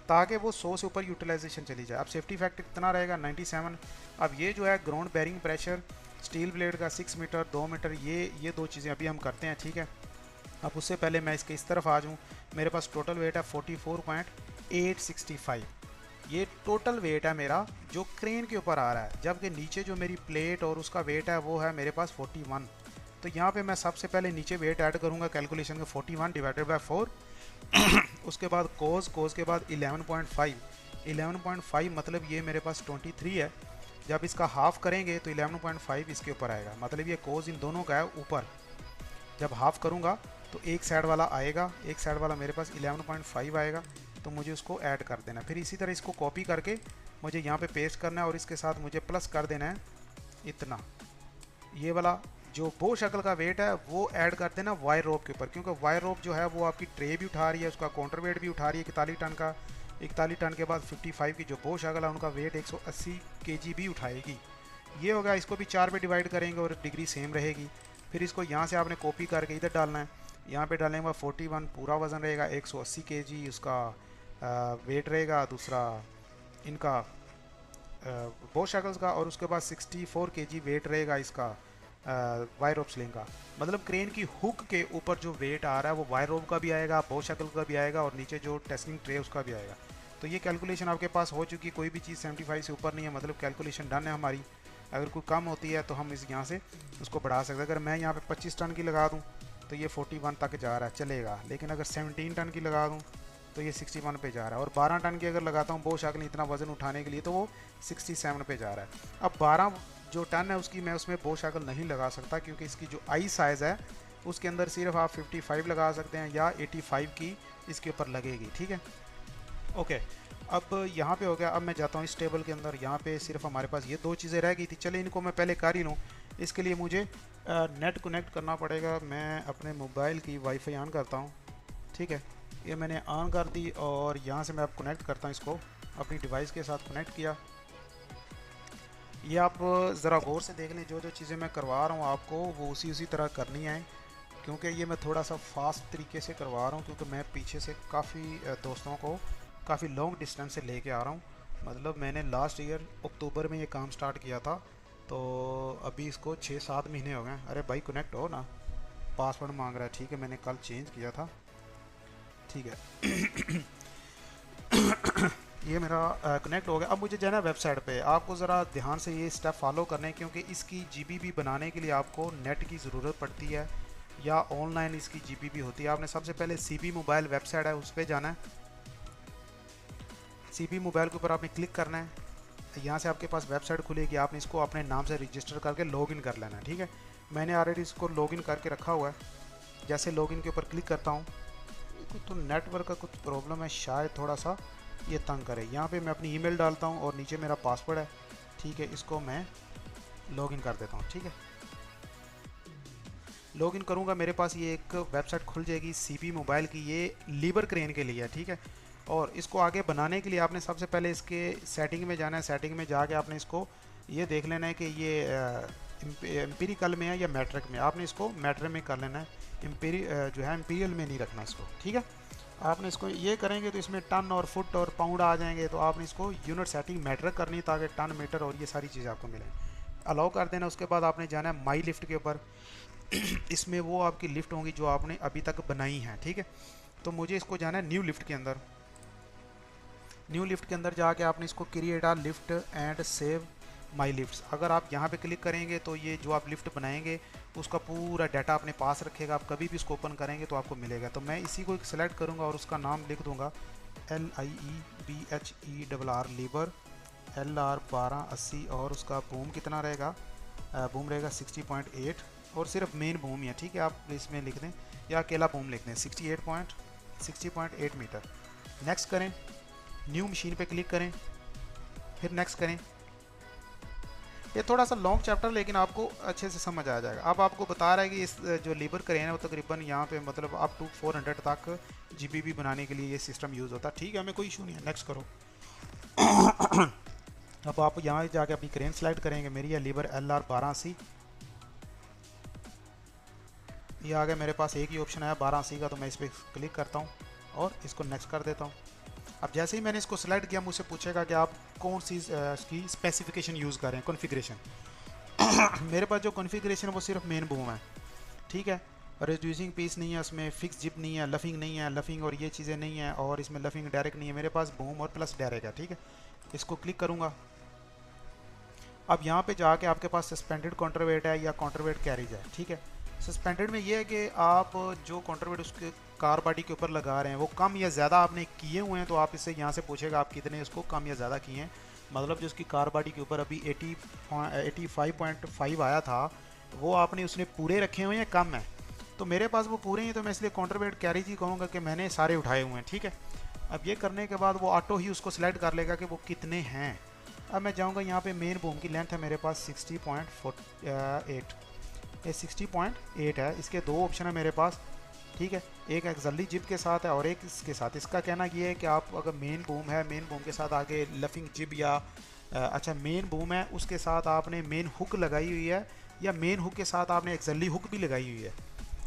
ताकि वो 100 से ऊपर यूटिलाइजेशन चली जाए। अब सेफ्टी फैक्टर कितना रहेगा 97। अब ये जो है ground bearing pressure steel blade का 6 मीटर 2 मीटर, ये 2 चीज़ें अभी हम करते हैं, ठीक है। अब उससे पहले मैं इसके इस तरफ आ जाऊँ, मेरे पास टोटल वेट है 44.865, ये टोटल वेट है मेरा जो क्रेन के ऊपर आ रहा है, जबकि नीचे जो मेरी प्लेट और उसका वेट है वो है मेरे पास 41। तो यहाँ पे मैं सबसे पहले नीचे वेट ऐड करूँगा कैलकुलेशन का 41 डिवाइडेड बाय 4 उसके बाद कोस के बाद 11.5 मतलब ये मेरे पास 23 है। जब इसका हाफ करेंगे तो 11.5 इसके ऊपर आएगा, मतलब ये कोस इन दोनों का है ऊपर। जब हाफ करूँगा तो एक साइड वाला आएगा, एक साइड वाला मेरे पास 11.5 आएगा, तो मुझे उसको ऐड कर देना। फिर इसी तरह इसको कॉपी करके मुझे यहाँ पे पेस्ट करना है, और इसके साथ मुझे प्लस कर देना है इतना, ये वाला जो बो शक्ल का वेट है वो ऐड कर देना वायर रोप के ऊपर, क्योंकि वायर रोप जो है वो आपकी ट्रे भी उठा रही है, उसका काउंटर वेट भी उठा रही है 41 टन का। 41 टन के बाद 55 की जो बो शक्ल है उनका वेट 180 kg भी उठाएगी। ये होगा, इसको भी 4 पे डिवाइड करेंगे और डिग्री सेम रहेगी। फिर इसको यहाँ से आपने कॉपी करके इधर डालना है, यहाँ पे डालने के बाद 41 पूरा वज़न रहेगा, 180 केजी उसका वेट रहेगा दूसरा इनका बो शैकल्स का, और उसके बाद 64 केजी वेट रहेगा इसका वायर रोप स्लिंग का। मतलब क्रेन की हुक के ऊपर जो वेट आ रहा है वो वायर रोप का भी आएगा, बो शैकल का भी आएगा, और नीचे जो टेस्टिंग ट्रे उसका भी आएगा। तो ये कैलकुलेशन आपके पास हो चुकी, कोई भी चीज़ 75 से ऊपर नहीं है, मतलब कैलकुलेशन डन है हमारी। अगर कोई कम होती है तो हम इस यहाँ से उसको बढ़ा सकते हैं। अगर मैं यहाँ पे 25 टन की लगा दूँ तो ये 41 तक जा रहा है, चलेगा। लेकिन अगर 17 टन की लगा दूँ तो ये 61 पे जा रहा है, और 12 टन की अगर लगाता हूँ बो शैकल इतना वज़न उठाने के लिए तो वो 67 पे जा रहा है। अब 12 जो टन है उसकी मैं उसमें बो शैकल नहीं लगा सकता, क्योंकि इसकी जो आई साइज़ है उसके अंदर सिर्फ आप 55 लगा सकते हैं या 85 की इसके ऊपर लगेगी, ठीक है। ओके, अब यहाँ पे हो गया। अब मैं जाता हूँ इस टेबल के अंदर। यहाँ पे सिर्फ हमारे पास ये दो चीज़ें रह गई थी, चले इनको मैं पहले कर ही लूँ। इसके लिए मुझे नेट कनेक्ट करना पड़ेगा। मैं अपने मोबाइल की वाईफाई ऑन करता हूँ, ठीक है। ये मैंने ऑन कर दी और यहाँ से मैं अब कनेक्ट करता हूँ इसको, अपनी डिवाइस के साथ कनेक्ट किया। ये आप ज़रा गौर से देख लें, जो जो चीज़ें मैं करवा रहा हूँ आपको वो उसी तरह करनी है, क्योंकि ये मैं थोड़ा सा फास्ट तरीके से करवा रहा हूँ, क्योंकि मैं पीछे से काफ़ी दोस्तों को काफ़ी लॉन्ग डिस्टेंस से लेके आ रहा हूँ। मतलब मैंने लास्ट ईयर अक्टूबर में ये काम स्टार्ट किया था, तो अभी इसको 6-7 महीने हो गए। अरे भाई कनेक्ट हो ना, पासवर्ड मांग रहा है, ठीक है मैंने कल चेंज किया था, ठीक है। ये मेरा कनेक्ट हो गया। अब मुझे जाना है वेबसाइट पे। आपको ज़रा ध्यान से ये स्टेप फॉलो करने हैं, क्योंकि इसकी जीबीबी बनाने के लिए आपको नेट की ज़रूरत पड़ती है या ऑनलाइन इसकी जीबीबी होती है। आपने सबसे पहले सीबी मोबाइल वेबसाइट है उस पर जाना है। सीबी मोबाइल के ऊपर आपने क्लिक करना है, यहाँ से आपके पास वेबसाइट खुलेगी। आपने इसको अपने नाम से रजिस्टर करके लॉगिन कर लेना है, ठीक है। मैंने ऑलरेडी इसको लॉगिन करके रखा हुआ है। जैसे लॉगिन के ऊपर क्लिक करता हूँ तो नेटवर्क का कुछ प्रॉब्लम है, शायद थोड़ा सा ये तंग करे। यहाँ पे मैं अपनी ईमेल डालता हूँ और नीचे मेरा पासवर्ड है, ठीक है। इसको मैं लॉगिन कर देता हूँ, ठीक है। लॉगिन करूँगा, मेरे पास ये एक वेबसाइट खुल जाएगी सीबी मोबाइल की। ये लीवर क्रेन के लिए है, ठीक है। और इसको आगे बनाने के लिए आपने सबसे पहले इसके सेटिंग में जाना है। सेटिंग में जाके आपने इसको ये देख लेना है कि ये एम्पीरिकल में है या मैट्रिक में। आपने इसको मैट्रिक में कर लेना है, जो है एम्पीरियल में नहीं रखना इसको, ठीक है। आपने इसको ये करेंगे तो इसमें टन और फुट और पाउंड आ जाएंगे, तो आपने इसको यूनिट सेटिंग मैट्रिक करनी है ताकि टन मीटर और ये सारी चीज़ें आपको मिलें। अलाउ कर देना। उसके बाद आपने जाना है माई लिफ्ट के ऊपर। इसमें वो आपकी लिफ्ट होंगी जो आपने अभी तक बनाई हैं, ठीक है। तो मुझे इसको जाना है न्यू लिफ्ट के अंदर। न्यू लिफ्ट के अंदर जाके आपने इसको create a lift and save my lifts. अगर आप यहाँ पे क्लिक करेंगे तो ये जो आप लिफ्ट बनाएंगे उसका पूरा डाटा अपने पास रखेगा। आप कभी भी इसको ओपन करेंगे तो आपको मिलेगा। तो मैं इसी को सिलेक्ट करूँगा और उसका नाम लिख दूँगा LIEBHERR लीवर LR 1280, और उसका बूम कितना रहेगा, बूम रहेगा 60.8, और सिर्फ मेन बूम ही है, ठीक है। आप इसमें लिख दें या अकेला बूम लिख दें 60.8 मीटर। नेक्स्ट करें, न्यू मशीन पे क्लिक करें, फिर नेक्स्ट करें। ये थोड़ा सा लॉन्ग चैप्टर लेकिन आपको अच्छे से समझ आ जाएगा। अब आपको बता रहा है कि इस जो लीवर क्रेन है वो तकरीबन यहाँ पे मतलब अप टू 400 तक जीबीबी बनाने के लिए ये सिस्टम यूज़ होता है, ठीक है। हमें कोई इशू नहीं है, नेक्स्ट करो। अब आप यहाँ जाके अपनी क्रेन सेलेक्ट करेंगे। मेरी है लीवर LR 1280। ये आ गया मेरे पास, एक ही ऑप्शन आया 1280 का, तो मैं इस पर क्लिक करता हूँ और इसको नेक्स्ट कर देता हूँ। अब जैसे ही मैंने इसको सेलेक्ट किया मुझसे पूछेगा कि आप कौन सी इसकी स्पेसिफिकेशन यूज़ कर रहे हैं, कॉन्फ़िगरेशन। मेरे पास जो कॉन्फ़िगरेशन है वो सिर्फ मेन बूम है, ठीक है। रिड्यूसिंग पीस नहीं है, उसमें फिक्स जिप नहीं है, लफिंग नहीं है, लफिंग और ये चीज़ें नहीं है, और इसमें लफिंग डायरेक्ट नहीं है। मेरे पास बूम और प्लस डायरेक्ट है, ठीक है। इसको क्लिक करूँगा। अब यहाँ पे जाके आपके पास सस्पेंडेड कॉन्ट्रवेट है या कॉन्ट्रवेट कैरिज है, ठीक है। सस्पेंडेड में ये है कि आप जो कॉन्ट्रवेट उसके कार बॉडी के ऊपर लगा रहे हैं वो कम या ज़्यादा आपने किए हुए हैं, तो आप इससे यहाँ से पूछेगा आप कितने उसको कम या ज़्यादा किए हैं। मतलब जो उसकी कार बॉडी के ऊपर अभी 85.5 आया था वो आपने उसने पूरे रखे हुए हैं, कम है। तो मेरे पास वो पूरे हैं, तो मैं इसलिए कॉन्ट्रवेट कैरिज ही कहूँगा कि मैंने सारे उठाए हुए हैं, ठीक है। अब ये करने के बाद वो ऑटो ही उसको सिलेक्ट कर लेगा कि वो कितने हैं। अब मैं जाऊँगा यहाँ पे मेन बूम की लेंथ है मेरे पास 60.8, ये 60.8 है। इसके दो ऑप्शन है मेरे पास, ठीक है। एक एक्जली जिप के साथ है और एक इसके साथ। इसका कहना ये है कि आप अगर मेन बूम है, मेन बूम के साथ आगे लफिंग जिप या अच्छा मेन बूम है उसके साथ आपने मेन हुक लगाई हुई है, या मेन हुक के साथ आपने एक्जली हुक भी लगाई हुई है,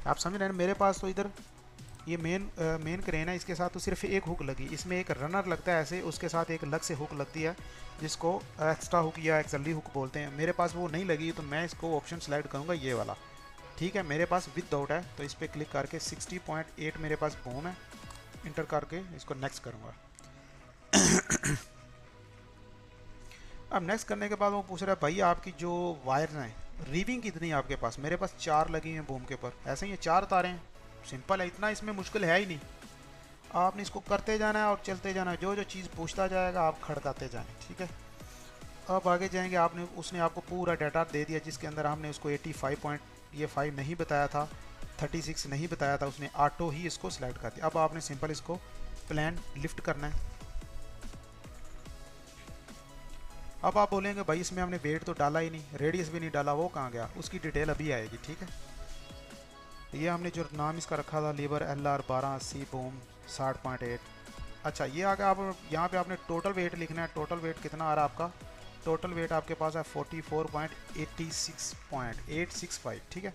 आप समझ रहे हैं, मेरे पास तो इधर ये मेन क्रेन है, इसके साथ तो सिर्फ एक हुक लगी, इसमें एक रनर लगता है ऐसे, उसके साथ एक अलग से हुक लगती है जिसको एक्स्ट्रा हुक या एक्सली हुक बोलते हैं। मेरे पास वो नहीं लगी तो मैं इसको ऑप्शन सेलेक्ट करूँगा ये वाला। ठीक है, मेरे पास विदाउट है तो इस पर क्लिक करके 60.8 मेरे पास बूम है, इंटर करके इसको नेक्स्ट करूँगा। अब नेक्स्ट करने के बाद वो पूछ रहा है भाई आपकी जो वायर्स हैं रीविंग कितनी है आपके पास। मेरे पास 4 लगी हैं बूम के ऊपर, ऐसे ही ये 4 तारे हैं, सिंपल है, इतना इसमें मुश्किल है ही नहीं। आपने इसको करते जाना है और चलते जाना है, जो जो चीज़ पूछता जाएगा आप खड़काते जाएं। ठीक है, अब आगे जाएंगे। आपने उसने आपको पूरा डाटा दे दिया जिसके अंदर हमने उसको 85.5 नहीं बताया था, 36 नहीं बताया था, उसने ऑटो ही इसको सिलेक्ट कर दिया। अब आपने सिंपल इसको प्लान लिफ्ट करना है। अब आप बोलेंगे भाई इसमें हमने वेट तो डाला ही नहीं, रेडियस भी नहीं डाला, वो कहाँ गया, उसकी डिटेल अभी आएगी। ठीक है, ये हमने जो नाम इसका रखा था लीवर LR1280 बूम 60.8। अच्छा ये आ गया। आप यहाँ पे आपने टोटल वेट लिखना है। टोटल वेट कितना आ रहा है आपका, टोटल वेट आपके पास है 44.86.865। ठीक है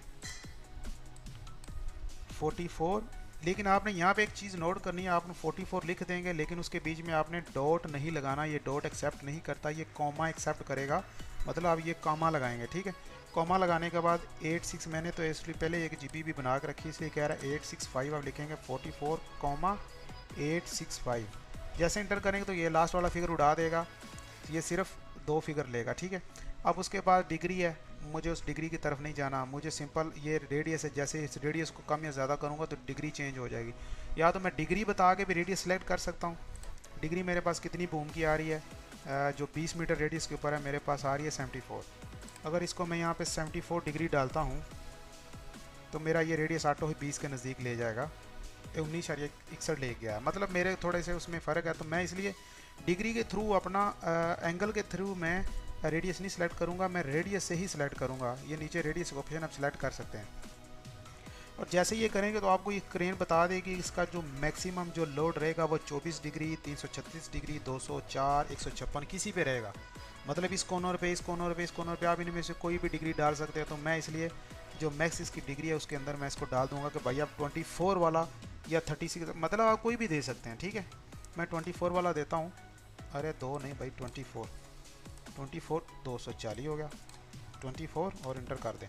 44, लेकिन आपने यहाँ पे एक चीज़ नोट करनी है, आपने 44 लिख देंगे लेकिन उसके बीच में आपने डॉट नहीं लगाना, ये डॉट एक्सेप्ट नहीं करता, ये कॉमा एक्सेप्ट करेगा, मतलब आप ये कॉमा लगाएंगे। ठीक है, कॉमा लगाने के बाद 86, मैंने तो इसलिए पहले एक जीबी भी बना कर रखी इसलिए कह रहा है 865, आप लिखेंगे 44,865। जैसे इंटर करेंगे तो ये लास्ट वाला फिगर उड़ा देगा, ये सिर्फ 2 फिगर लेगा। ठीक है, अब उसके बाद डिग्री है, मुझे उस डिग्री की तरफ नहीं जाना, मुझे सिंपल ये रेडियस है, जैसे इस रेडियस को कम या ज़्यादा करूँगा तो डिग्री चेंज हो जाएगी। या तो मैं डिग्री बता के भी रेडियस सेलेक्ट कर सकता हूँ। डिग्री मेरे पास कितनी बूम की आ रही है, जो 20 मीटर रेडियस के ऊपर है मेरे पास आ रही है 74। अगर इसको मैं यहाँ पे 74 डिग्री डालता हूँ तो मेरा ये रेडियस ऑटो ही 20 के नज़दीक ले जाएगा, 19.61 ले गया, मतलब मेरे थोड़े से उसमें फ़र्क है। तो मैं इसलिए डिग्री के थ्रू अपना एंगल के थ्रू मैं रेडियस नहीं सिलेक्ट करूँगा, मैं रेडियस से ही सिलेक्ट करूँगा। ये नीचे रेडियस ऑप्शन आप सिलेक्ट कर सकते हैं। और जैसे ये करेंगे तो आपको ये क्रेन बता देगी इसका जो मैक्सिमम जो लोड रहेगा वो 24 डिग्री, 336 डिग्री, 204, 156 किसी पे रहेगा, मतलब इस कॉर्नर पे, इस कॉर्नर पे, इस कॉर्नर पे आप इनमें से कोई भी डिग्री डाल सकते हैं। तो मैं इसलिए जो मैक्स इसकी डिग्री है उसके अंदर मैं इसको डाल दूंगा कि भाई आप 24 वाला या 36, मतलब आप कोई भी दे सकते हैं। ठीक है, मैं 24 वाला देता हूँ, अरे 2 नहीं भाई 24 240 हो गया 24 और इंटर कर दें।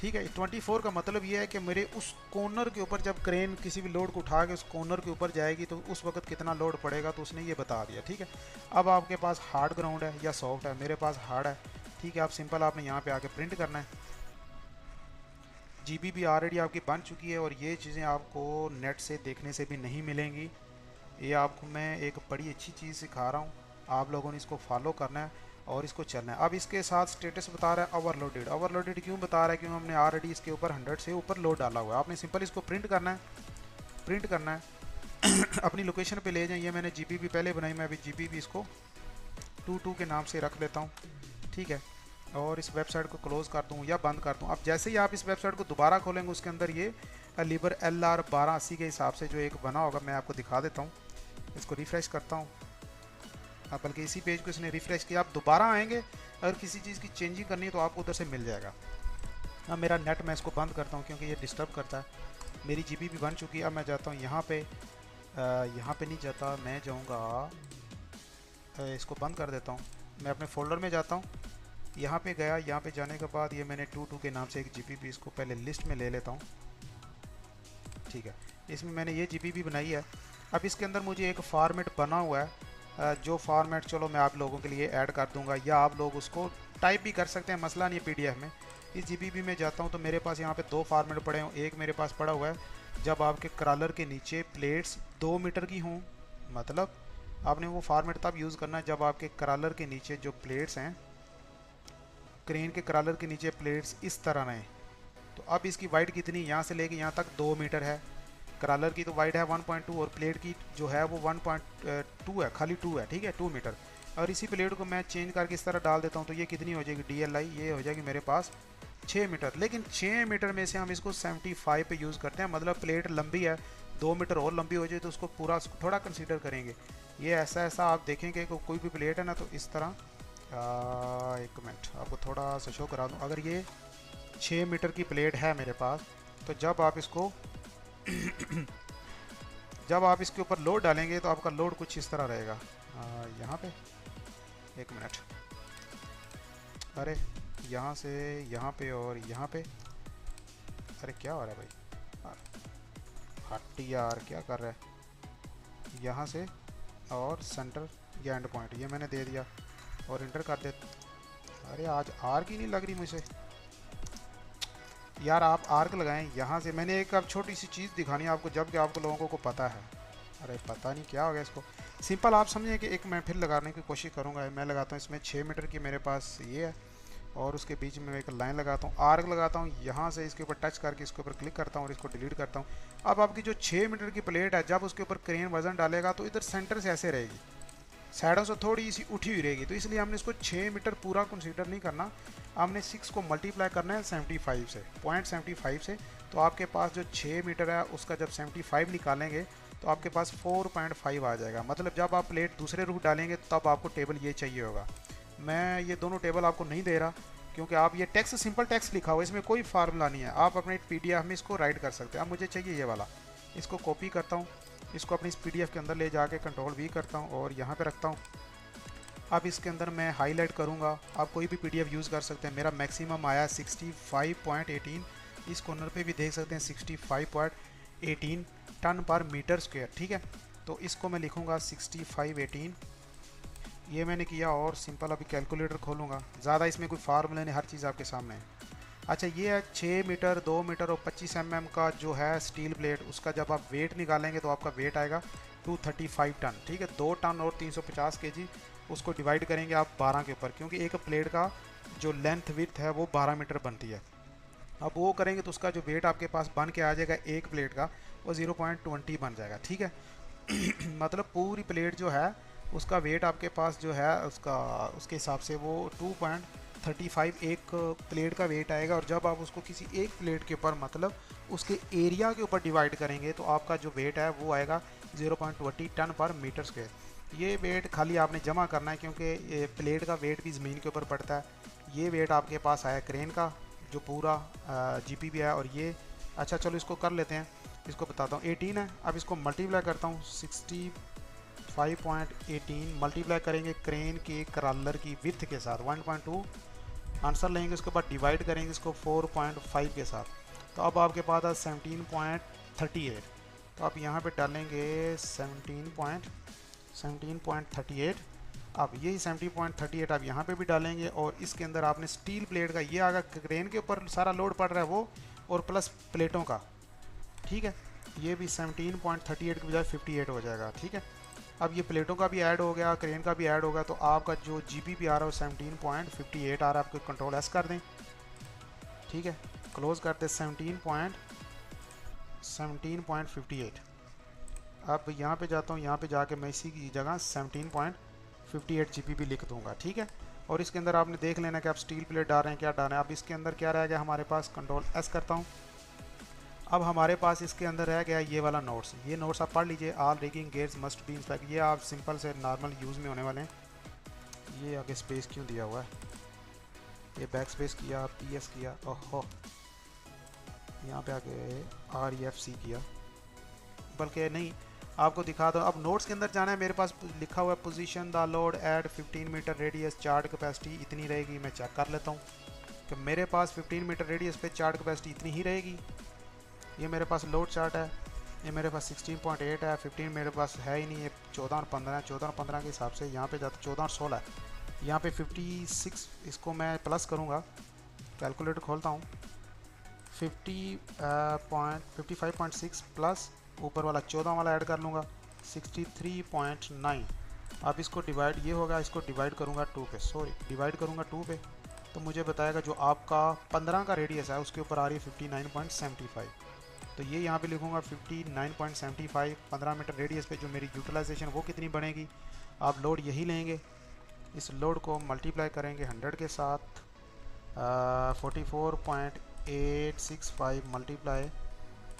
ठीक है, 24 का मतलब ये है कि मेरे उस कॉर्नर के ऊपर जब क्रेन किसी भी लोड को उठा के उस कॉर्नर के ऊपर जाएगी तो उस वक्त कितना लोड पड़ेगा, तो उसने ये बता दिया। ठीक है, अब आपके पास हार्ड ग्राउंड है या सॉफ्ट है, मेरे पास हार्ड है। ठीक है, आप सिंपल आपने यहाँ पे आके प्रिंट करना है। जीबी भी ऑलरेडी आपकी बन चुकी है और ये चीज़ें आपको नेट से देखने से भी नहीं मिलेंगी, ये आपको मैं एक बड़ी अच्छी चीज़ सिखा रहा हूँ, आप लोगों ने इसको फॉलो करना है और इसको चलना है। अब इसके साथ स्टेटस बता रहा है ओवरलोडेड। ओवरलोडेड क्यों बता रहा है, क्यों हमने ऑलरेडी इसके ऊपर 100 से ऊपर लोड डाला हुआ है। आपने सिंपल इसको प्रिंट करना है, प्रिंट करना है अपनी लोकेशन पे ले जाएं। ये मैंने जीबीबी पहले बनाई, मैं अभी जीबीबी इसको 22 के नाम से रख लेता हूँ। ठीक है, और इस वेबसाइट को क्लोज़ कर दूँ या बंद कर दूँ। अब जैसे ही आप इस वेबसाइट को दोबारा खोलेंगे उसके अंदर ये लीवर LR1280 के हिसाब से जो एक बना होगा मैं आपको दिखा देता हूँ। इसको रिफ़्रेश करता हूँ, बल्कि इसी पेज को इसने रिफ़्रेश किया। आप दोबारा आएंगे, अगर किसी चीज़ की चेंजिंग करनी है तो आपको उधर से मिल जाएगा। अब मेरा नेट मैं इसको बंद करता हूँ क्योंकि ये डिस्टर्ब करता है। मेरी जीबी भी बन चुकी है। अब मैं जाता हूँ यहाँ पे नहीं जाता, मैं जाऊँगा, इसको बंद कर देता हूँ। मैं अपने फ़ोल्डर में जाता हूँ, यहाँ पे गया, यहाँ पे जाने के बाद ये मैंने 22 के नाम से एक जीबी इसको पहले लिस्ट में ले लेता हूँ। ठीक है, इसमें मैंने ये जीबी बनाई है। अब इसके अंदर मुझे एक फॉर्मेट बना हुआ है, जो फॉर्मेट चलो मैं आप लोगों के लिए ऐड कर दूंगा या आप लोग उसको टाइप भी कर सकते हैं, मसला नहीं है। पीडीएफ में इस जीबीबी में जाता हूँ तो मेरे पास यहाँ पे 2 फॉर्मेट पड़े हों। एक मेरे पास पड़ा हुआ है जब आपके क्रॉलर के नीचे प्लेट्स 2 मीटर की हों, मतलब आपने वो फॉर्मेट तब यूज़ करना है जब आपके क्रॉलर के नीचे जो प्लेट्स हैं, क्रेन के क्रॉलर के नीचे प्लेट्स इस तरह रहें। तो अब इसकी वाइड कितनी, यहाँ से लेके यहाँ तक 2 मीटर है। क्रॉलर की तो वाइड है 1.2 और प्लेट की जो है वो 1.2 है, खाली 2 है। ठीक है, 2 मीटर। और इसी प्लेट को मैं चेंज करके इस तरह डाल देता हूँ तो ये कितनी हो जाएगी DLI, ये हो जाएगी मेरे पास 6 मीटर। लेकिन 6 मीटर में से हम इसको 75 पे यूज़ करते हैं, मतलब प्लेट लंबी है, 2 मीटर और लंबी हो जाए तो उसको पूरा थोड़ा कंसीडर करेंगे। ये ऐसा आप देखेंगे कि कोई भी प्लेट है ना तो इस तरह, एक मिनट आपको थोड़ा सा शो करा दूँ। अगर ये 6 मीटर की प्लेट है मेरे पास, तो जब आप इसको जब आप इसके ऊपर लोड डालेंगे तो आपका लोड कुछ इस तरह रहेगा। यहाँ पे एक मिनट, अरे यहाँ से यहाँ पे और यहाँ पे, अरे क्या हो रहा है भाई, हट यार क्या कर रहा है। यहाँ से और सेंटर या एंड पॉइंट ये मैंने दे दिया और इंटर कर दे। अरे आज आर्क ही नहीं लग रही मुझे यार, आप आर्क लगाएं यहाँ से। मैंने एक अब छोटी सी चीज़ दिखानी है आपको, जबकि आपको लोगों को पता है। अरे पता नहीं क्या हो गया इसको। सिंपल आप समझें कि एक मैं फिर लगाने की कोशिश करूँगा। मैं लगाता हूँ इसमें 6 मीटर की मेरे पास ये है और उसके बीच में एक लाइन लगाता हूँ, आर्क लगाता हूँ, यहाँ से इसके ऊपर टच करके इसके ऊपर क्लिक करता हूँ और इसको डिलीट करता हूँ। अब आपकी जो 6 मीटर की प्लेट है, जब उसके ऊपर क्रेन वजन डालेगा तो इधर सेंटर से ऐसे रहेगी, साइडों से थोड़ी सी उठी हुई रहेगी। तो इसलिए हमने इसको 6 मीटर पूरा कंसीडर नहीं करना, हमने 6 को मल्टीप्लाई करना है 75 से, 0.75 से। तो आपके पास जो 6 मीटर है उसका जब 75 निकालेंगे तो आपके पास 4.5 आ जाएगा। मतलब जब आप प्लेट दूसरे रूट डालेंगे तब आपको टेबल ये चाहिए होगा। मैं ये दोनों टेबल आपको नहीं दे रहा क्योंकि आप ये टेक्स्ट सिंपल टेक्स्ट लिखा हुआ, इसमें कोई फार्मूला नहीं है। आप अपने PDF में इसको राइट कर सकते हैं। अब मुझे चाहिए ये वाला, इसको कॉपी करता हूँ, इसको अपनी इस PDF के अंदर ले जाके Ctrl+V करता हूँ और यहाँ पे रखता हूँ। अब इसके अंदर मैं हाईलाइट करूँगा, आप कोई भी PDF यूज़ कर सकते हैं। मेरा मैक्सिमम आया 65.18, इस कॉर्नर पे भी देख सकते हैं 65.18 टन पर मीटर स्क्वायर। ठीक है, तो इसको मैं लिखूँगा 6518, ये मैंने किया और सिंपल अभी कैलकुलेटर खोलूँगा। ज़्यादा इसमें कोई फार्मूला नहीं, हर चीज़ आपके सामने है। अच्छा ये है 6 मीटर, 2 मीटर और 25 mm का जो है स्टील प्लेट, उसका जब आप वेट निकालेंगे तो आपका वेट आएगा 235 टन। ठीक है, 2 टन और 350 kg, उसको डिवाइड करेंगे आप 12 के ऊपर, क्योंकि एक प्लेट का जो लेंथ विड्थ है वो 12 मीटर बनती है। अब वो करेंगे तो उसका जो वेट आपके पास बन के आ जाएगा एक प्लेट का, वो 0.20 बन जाएगा। ठीक है मतलब पूरी प्लेट जो है उसका वेट आपके पास जो है उसके हिसाब से वो 2.35 एक प्लेट का वेट आएगा। और जब आप उसको किसी एक प्लेट के ऊपर मतलब उसके एरिया के ऊपर डिवाइड करेंगे तो आपका जो वेट है वो आएगा 0.20 टन पर मीटर स्क्वायर। ये वेट खाली आपने जमा करना है क्योंकि प्लेट का वेट भी ज़मीन के ऊपर पड़ता है। ये वेट आपके पास आया क्रेन का जो पूरा GPB है। और ये अच्छा चलो इसको कर लेते हैं, इसको बताता हूँ। 18 है, अब इसको मल्टीप्लाई करता हूँ 65.18 मल्टीप्लाई करेंगे क्रेन के क्रॉलर की विड्थ के साथ 1.2 आंसर लेंगे, उसके बाद डिवाइड करेंगे इसको 4.5 के साथ। तो अब आपके पास है 17.38। तो आप यहाँ पे डालेंगे 17.38। अब यही 17.38 आप यहाँ पे भी डालेंगे और इसके अंदर आपने स्टील प्लेट का ये आगा क्रेन के ऊपर सारा लोड पड़ रहा है वो, और प्लस प्लेटों का। ठीक है, ये भी 17.38 के बजाय 58 हो जाएगा। ठीक है, अब ये प्लेटों का भी ऐड हो गया, क्रेन का भी ऐड हो गया, तो आपका जो GPB आ रहा है वो 17.58 आ रहा है। आपको Ctrl+S कर दें। ठीक है, क्लोज करते 17.58। अब यहाँ पे जाता हूँ, यहाँ पे जाके मैं इसी की जगह 17.58 GPB लिख दूँगा। ठीक है, और इसके अंदर आपने देख लेना कि आप स्टील प्लेट डाल रहे हैं क्या डाल रहे हैं। अब इसके अंदर क्या रह गया हमारे पास, Ctrl+S करता हूँ। अब हमारे पास इसके अंदर रह गया ये वाला नोट्स। ये नोट्स आप पढ़ लीजिए। All rigging gears must be inspect, ये आप सिंपल से नॉर्मल यूज़ में होने वाले हैं। ये आगे स्पेस क्यों दिया हुआ है, ये बैक स्पेस किया, PS किया, ओहो यहाँ पे आगे REFC किया, बल्कि नहीं आपको दिखा दो। अब नोट्स के अंदर जाना है, मेरे पास लिखा हुआ है position the load at 15 metre radius, chart capacity इतनी रहेगी। मैं चेक कर लेता हूँ कि मेरे पास 15 मीटर रेडियस पे चार्ट कैपेसिटी इतनी ही रहेगी। ये मेरे पास लोड चार्ट है, ये मेरे पास 16.8 है, 15 मेरे पास है ही नहीं, ये 14 और 15 है। 14 और 15 के हिसाब से यहाँ पे जाता 14 और 16 है, यहाँ पे 56। इसको मैं प्लस करूँगा, कैलकुलेटर खोलता हूँ। 55.6 प्लस ऊपर वाला 14 वाला ऐड कर लूँगा 63.9। अब इसको डिवाइड, ये होगा, इसको डिवाइड करूँगा 2 पे, सॉरी डिवाइड करूँगा 2 पे, तो मुझे बताएगा जो आपका 15 का रेडियस है उसके ऊपर आ रही है 59.75। तो ये यहाँ पे लिखूँगा 59.75। 15 मीटर रेडियस पे जो मेरी यूटिलाइजेशन वो कितनी बनेगी, आप लोड यही लेंगे, इस लोड को मल्टीप्लाई करेंगे 100 के साथ, 44.865 मल्टीप्लाई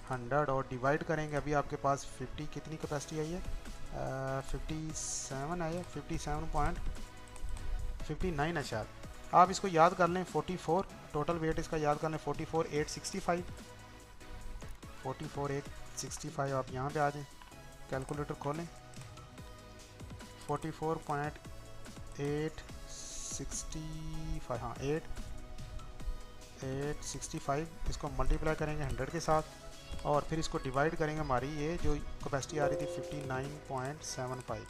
100 और डिवाइड करेंगे। अभी आपके पास 50 कितनी कैपेसिटी आई है, 57 आई है, 57.59 है शायद। आप इसको याद कर लें 44, टोटल वेट इसका याद कर लें 44,865। 44,865 आप यहाँ पे आ जाएं, कैलकुलेटर खोलें। 44.865, हाँ 865, इसको मल्टीप्लाई करेंगे 100 के साथ और फिर इसको डिवाइड करेंगे। हमारी ये जो कैपेसिटी आ रही थी 59.75,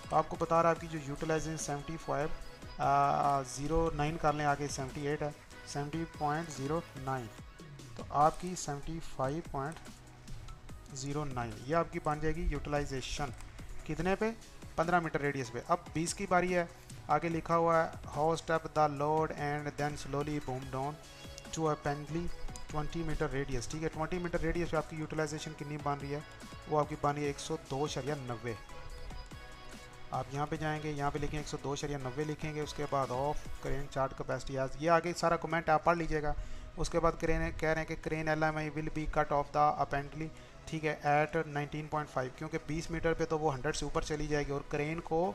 तो आपको बता रहा है आपकी जो यूटिलाइजेशन 75.09 कर लें, आगे 78 है, 70.09, तो आपकी 75.09 ये आपकी बन जाएगी यूटिलाइजेशन। कितने पे? 15 मीटर रेडियस पे। अब 20 की बारी है, आगे लिखा हुआ है how step the load and then slowly boom down to अपेंडली 20 मीटर रेडियस। ठीक है, 20 मीटर रेडियस पे आपकी यूटिलाइजेशन कितनी बन रही है? वो आपकी बन रही है 102.90। आप यहाँ पे जाएंगे, यहाँ पे लिखेंगे 102.90 लिखेंगे, उसके बाद ऑफ क्रेन चार्ट कैपेसिटी आज, ये आगे सारा कमेंट आप पढ़ लीजिएगा। उसके बाद क्रेन कह रहे हैं कि crane LMI will be cut off the अपेंडली, ठीक है, एट 19.5, क्योंकि 20 मीटर पे तो वो 100 से ऊपर चली जाएगी और क्रेन को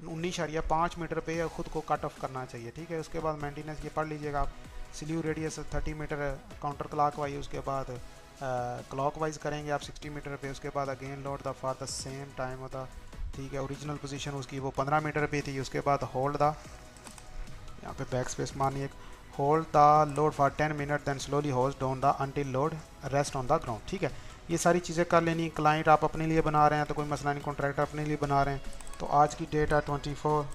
19.5 मीटर पे खुद को कट ऑफ करना चाहिए। ठीक है, उसके बाद मेंटेनेंस ये पढ़ लीजिएगा आप। Slew radius 30 metre counter clockwise, उसके बाद क्लॉक वाइज करेंगे आप 60 मीटर पे, उसके बाद again load the for the same time होता, ठीक है, ओरिजिनल पोजीशन उसकी वो 15 मीटर पे थी। उसके बाद होल्ड द, यहाँ पे बैक स्पेस मानिए, hold the load for 10 minute then slowly hold down the until load rest on the ground. ठीक है, ये सारी चीज़ें कर लेनी। क्लाइंट आप अपने लिए बना रहे हैं तो कोई मसला नहीं, कॉन्ट्रैक्टर अपने लिए बना रहे हैं। तो आज की डेट है 24,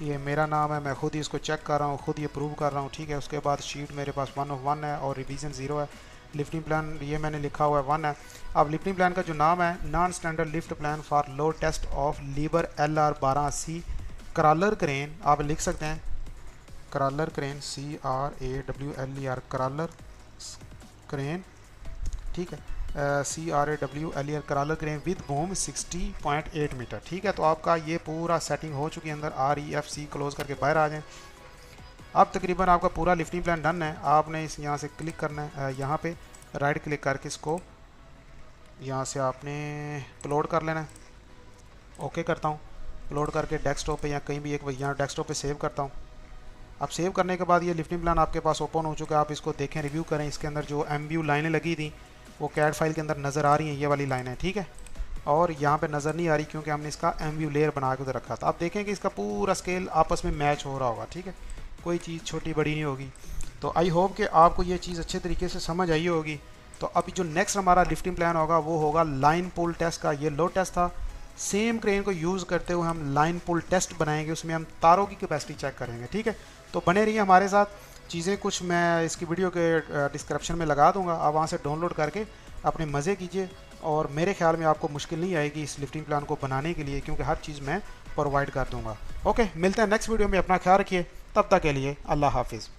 ये मेरा नाम है, मैं खुद ही इसको चेक कर रहा हूँ, खुद ये प्रूव कर रहा हूँ। ठीक है, उसके बाद शीट मेरे पास 1 of 1 है और रिवीजन 0 है। लिफ्टिंग प्लान ये मैंने लिखा हुआ है 1 है। अब लिफ्टिंग प्लान का जो नाम है non standard lift plan for load test of लीबर LR 1280 क्रॉलर क्रेन, आप लिख सकते हैं crawler crane CRAWLER crawler crane, ठीक है, CRAWLER crawler crane with boom 60.8 metre. ठीक है, तो आपका ये पूरा सेटिंग हो चुकी है अंदर। REFC क्लोज करके बाहर आ जाएं। अब तकरीबन आपका पूरा लिफ्टिंग प्लान डन है। आपने इस यहाँ से क्लिक करना है, यहाँ पे राइट क्लिक करके इसको यहाँ से आपने अपलोड कर लेना है। ओके करता हूँ, अपलोड करके डेस्कटॉप पे या कहीं भी एक यहाँ डेस्कटॉप पे सेव करता हूँ। अब सेव करने के बाद ये लिफ्टिंग प्लान आपके पास ओपन हो चुका है। आप इसको देखें, रिव्यू करें। इसके अंदर जो MView लाइनें लगी थी वो कैड फाइल के अंदर नज़र आ रही हैं, ये वाली लाइनें, ठीक है, और यहाँ पे नज़र नहीं आ रही क्योंकि हमने इसका MView लेयर बना के उधर रखा था। आप देखें कि इसका पूरा स्केल आपस में मैच हो रहा होगा। ठीक है, कोई चीज़ छोटी बड़ी नहीं होगी। तो आई होप कि आपको ये चीज़ अच्छे तरीके से समझ आई होगी। तो अभी जो नेक्स्ट हमारा लिफ्टिंग प्लान होगा वो होगा लाइन पुल टेस्ट का। ये लोड टेस्ट था, सेम क्रेन को यूज़ करते हुए हम लाइन पुल टेस्ट बनाएंगे, उसमें हम तारों की कैपेसिटी चेक करेंगे। ठीक है, तो बने रहिए हमारे साथ। चीज़ें कुछ मैं इसकी वीडियो के डिस्क्रिप्शन में लगा दूंगा, आप वहाँ से डाउनलोड करके अपने मज़े कीजिए। और मेरे ख्याल में आपको मुश्किल नहीं आएगी इस लिफ्टिंग प्लान को बनाने के लिए, क्योंकि हर चीज़ मैं प्रोवाइड कर दूंगा। ओके, मिलते हैं नेक्स्ट वीडियो में। अपना ख्याल रखिए, तब तक के लिए अल्लाह हाफिज़।